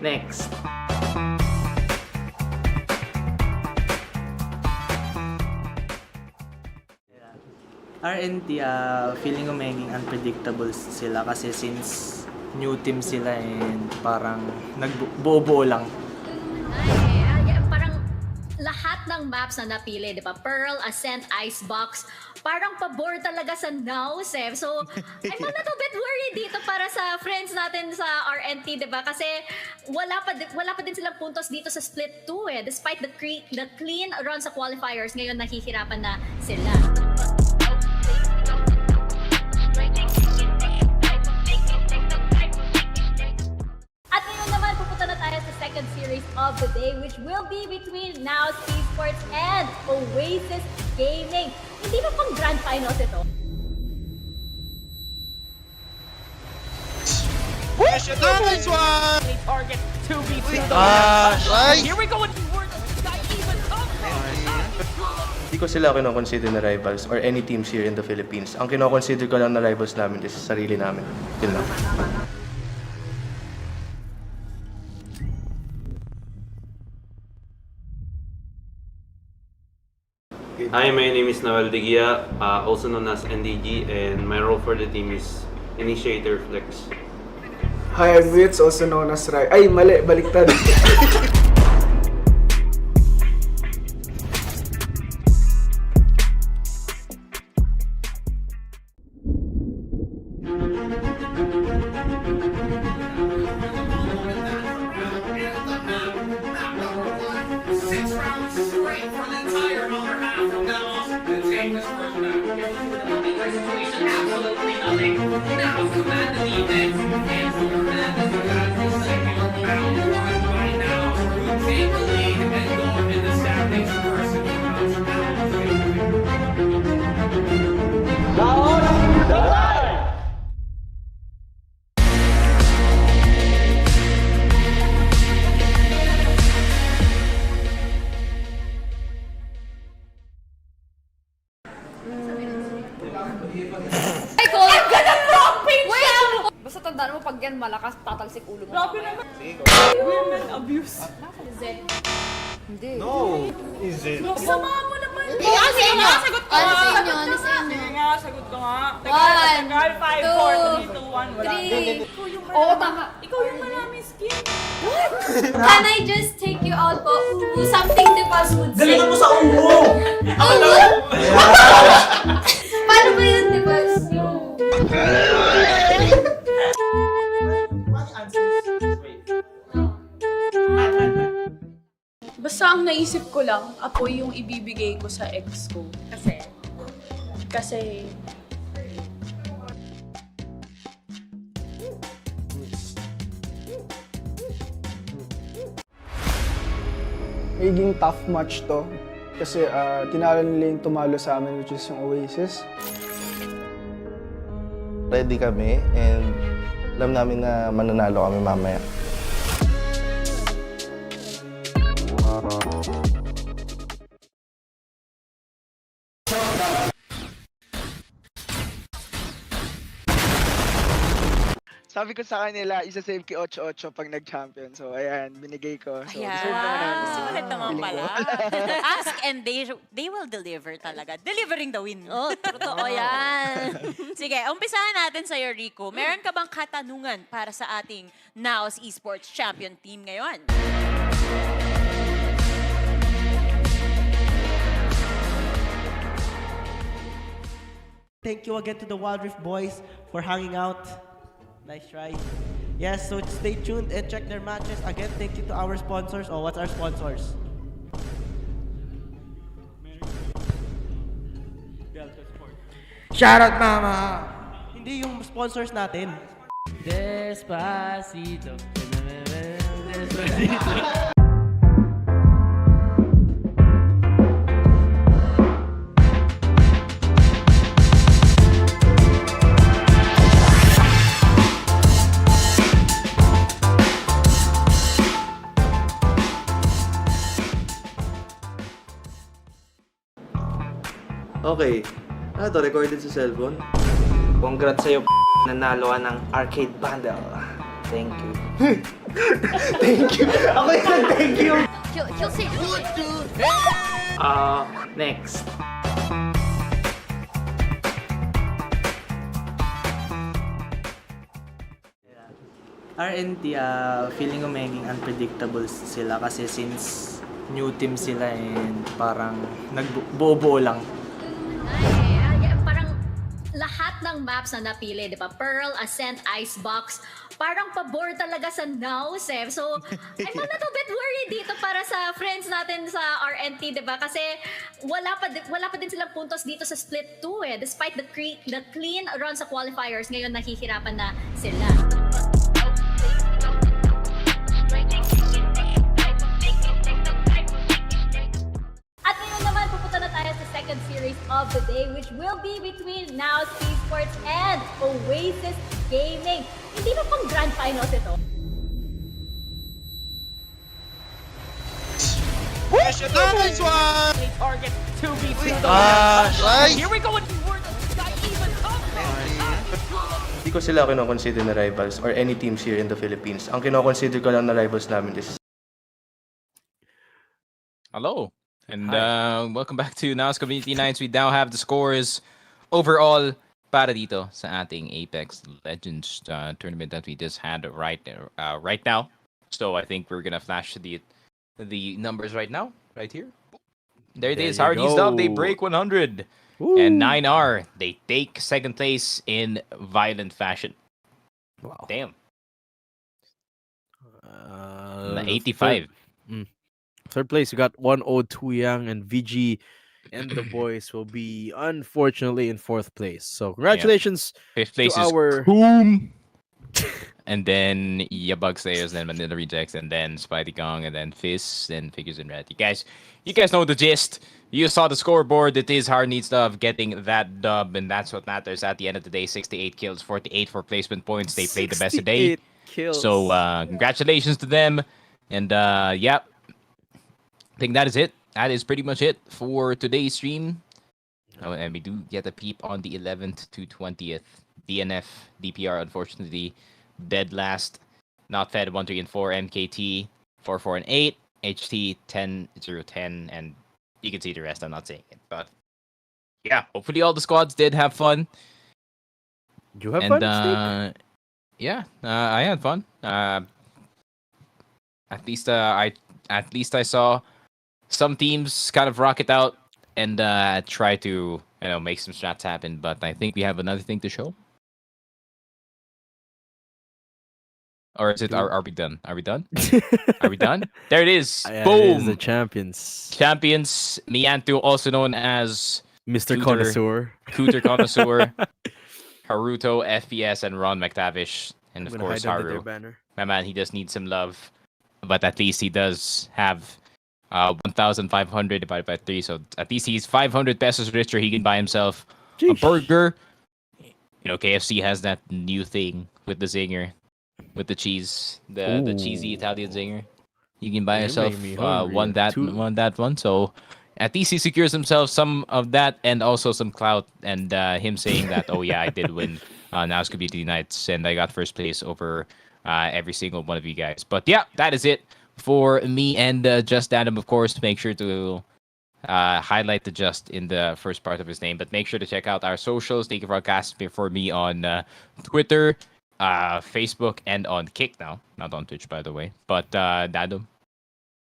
Next. RNT, feeling ko magiging unpredictable sila kasi since new team sila and parang nagbuo-buo lang. parang lahat ng maps na napili, di ba? Pearl, Ascent, Icebox, parang pabor talaga sa Naos eh. So, I'm a little bit worried dito para sa friends natin sa RNT, di ba? Kasi wala pa din silang puntos dito sa split 2 eh. Despite the clean run sa qualifiers, ngayon nahihirapan na sila. At ngayon naman, pupunta na tayo sa second series of the day, which will be between Naos Esports and Oasis Gaming. Hindi ba pang grand finals ito? Nice one! Target 2v2. Here we go. Hindi ko sila kinoconsider na rivals or any teams here in the Philippines. Ang kinoconsider ko lang na rivals namin is sarili namin. Yun lang. Hi, my name is Naos, also known as NDG, and my role for the team is Initiator Flex. Hi, I'm Wits, also known as Rai. Ay, mali, baliktad. Six rounds straight for the entire other half from Naos to take this first round. Nothing like situation, absolutely nothing. Naos command the defense, and for Fernandez who has the second round won by Naos, who take the lead and go in the standings first in the Ay, ko! I'm gonna wrong page siya! Basta tandaan mo, pag yan malakas, tatalsik ulo mo. Grabe mamaya. naman. Women abuse. Zen. Hindi. No! Is it? Isama mo naman. Sige, sa inyo. Sagot ko Ano nga. sa inyo? Ano sa inyo? Sige nga, sagot ko nga. One, Tagal, 5, 4, 3, 2, 1. Wala. 3. Oo, tama. Ikaw yung maraming skin. Can I just take you out po? Something the boss would say. Galingan mo sa ulo! Paano ba yun, di ba? Basta ang naisip ko lang, apoy yung ibibigay ko sa ex ko. Kasi Magiging tough match to. Kasi tinalo nila yung tumalo sa amin, which is yung Oasis. Ready kami and alam namin na mananalo kami mamaya. Sabi ko sa kanila, isa-save ki 8-8 pag nag-champion. So, ayan, binigay ko. So, Ayan. deserve naman namin. Sulit naman Feeling pala. ko. Ask and they will deliver talaga. Delivering the win. Oh, totoo yan. Sige, umpisahan natin sa'yo, Rico. Meron ka bang katanungan para sa ating Naos Esports Champion Team ngayon? Thank you again to the Wild Rift boys for hanging out. Nice try. Yes, so stay tuned and check their matches. Again, thank you to our sponsors. Oh, what's our sponsors? Shoutout, mama! Hindi yung sponsors natin. Despacito. Despacito. Okay. Ano to? Recorded sa cellphone? Congrats sa'yo, nanalo ka ng arcade bundle. Thank you. Thank you! Ako yung thank you! He'll say Next. RNT, feeling ko magiging unpredictable sila kasi since new team sila and parang nagbuo-buo lang. Parang lahat ng maps na napili, di ba? Pearl, Ascent, Icebox, parang pabor talaga sa Naos eh. So, I'm a little bit worried dito para sa friends natin sa RNT, di ba? Kasi wala pa din silang puntos dito sa split 2 eh. Despite the clean run sa qualifiers, ngayon nahihirapan na sila. At ngayon naman, pupunta na tayo sa second series of the day, which will be between Naos Esports and Oasis Gaming. Hindi ba pang grand finals ito? Nice one! Target 2v2 Here we go with even Hindi ko sila kinoconsider na rivals or any teams here in the Philippines. Ang kinoconsider ko lang na rivals namin is... Hello, and welcome back to Naos Community Nights. We now have the scores overall para dito sa ating Apex Legends tournament that we just had right now. So I think we're gonna flash the numbers right now, right here. There it is. Hardy's Dub, they break 100. Woo. And 9R, they take second place in violent fashion. Wow. Damn. 85. Third place, we got 102 Yang and VG, and the boys will be unfortunately in fourth place. So congratulations Fifth place to is our Boom. And then Yabug Slayers, then Manila Rejects, and then Spidey Kong, and then Fizz, and Figures in Red. You guys know the gist. You saw the scoreboard. It is Hard Needs Love getting that dub, and that's what matters at the end of the day. 68 kills, 48 for placement points. They played the best today. Kills. So congratulations to them. And yeah, I think that is it. That is pretty much it for today's stream. Oh, and we do get a peep on the 11th to 20th. DNF, DPR, unfortunately, dead last. Not fed 1, 3, and 4. MKT 4, 4, and 8. HT 10, 0, 10, and you can see the rest. I'm not saying it, but yeah, hopefully all the squads did have fun. You have And fun, Snake? yeah, I had fun. At least I saw some teams kind of rocket out and try to make some strats happen. But I think we have another thing to show. Or is it? Are we done? Are we done? Are we done? There it is. Yeah, Boom. it is the champions. Champions. Mianto, also known as Mr. Connoisseur. Cooter Connoisseur. Haruto, FPS, and Ron McTavish. And I'm of gonna course, hide under their Haru. banner. My man, he does need some love. But at least he does have 1,500 divided by 3. So at least he's 500 pesos richer. He can buy himself a burger. KFC has that new thing with the zinger. With the cheese. The cheesy Italian zinger. You can buy You're yourself making me hungry. one. So at least he secures himself some of that and also some clout. And him saying that, oh yeah, I did win Naos Community Nights and I got first place over every single one of you guys. But yeah, that is it for me and Just Adam. Of course, make sure to highlight the Just in the first part of his name. But make sure to check out our socials. Thank you for casting for me on Twitter, Facebook, and on Kick now. Not on Twitch, by the way. But Adam,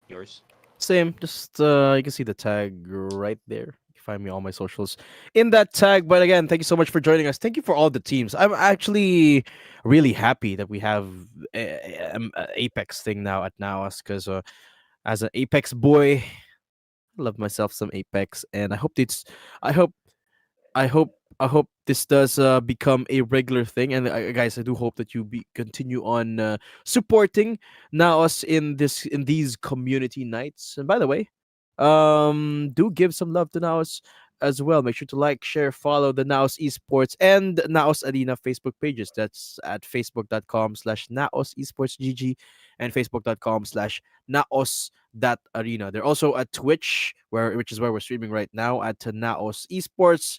yours. Same. Just you can see the tag right there. You can find me on all my socials in that tag. But again, thank you so much for joining us. Thank you for all the teams. I'm actually really happy that we have a Apex thing now at Naos because as an Apex boy, I love myself some Apex, and I hope it's. I hope I hope this does become a regular thing, and guys, I do hope that you continue on supporting Naos in these community nights. And by the way, do give some love to Naos as well. Make sure to like, share, follow the Naos Esports and Naos Arena Facebook pages. That's at facebook.com/Naos Esports GG and facebook.com/Naos.arena. They're also at Twitch, which is where we're streaming right now at Naos Esports.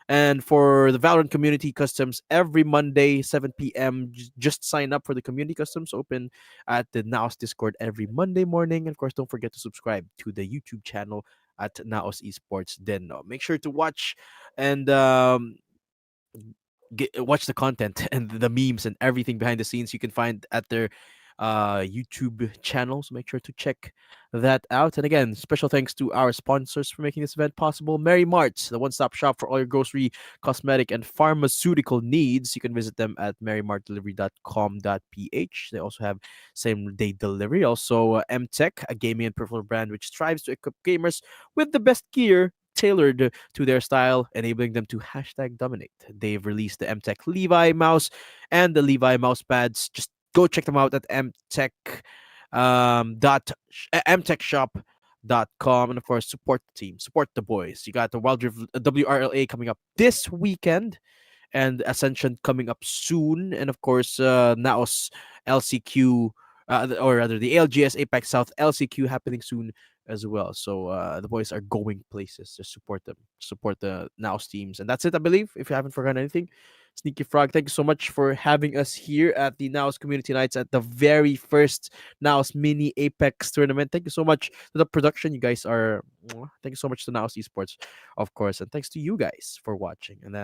And for the Valorant community customs, every Monday, 7 p.m., just sign up for the community customs open at the Naos Discord every Monday morning. And of course, don't forget to subscribe to the YouTube channel at Naos Esports. Then make sure to watch and watch the content and the memes and everything behind the scenes you can find at their YouTube channel. So make sure to check that out. And again, special thanks to our sponsors for making this event possible. Mary Marts, the one-stop shop for all your grocery, cosmetic, and pharmaceutical needs. You can visit them at marymartdelivery.com.ph. They also have same-day delivery. Also, MTech, a gaming and peripheral brand which strives to equip gamers with the best gear tailored to their style, enabling them to #dominate. They've released the MTech Levi mouse and the Levi mouse pads. Just go check them out at mtechshop.com, and of course support the team, support the boys. You got the Wild Rift WRLA coming up this weekend and Ascension coming up soon, and of course Naos LCQ, or rather the ALGS Apex South LCQ happening soon as well. So the boys are going places. Just support them, support the Naos teams, and that's it, I believe, if you haven't forgotten anything. Sneaky Frog, thank you so much for having us here at the Naos Community Nights at the very first Naos Mini Apex tournament. Thank you so much to the production. You guys are. Thank you so much to Naos Esports, of course, and thanks to you guys for watching. And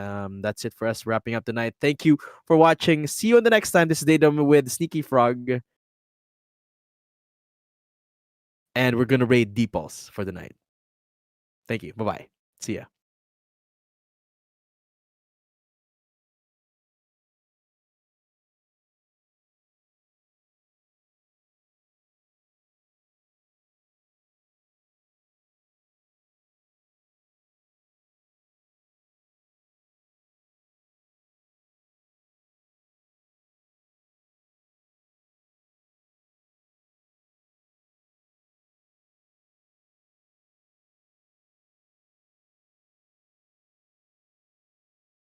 that's it for us wrapping up the night. Thank you for watching. See you on the next time. This is Datum with Sneaky Frog, and we're gonna raid Deepulse for the night. Thank you. Bye bye. See ya.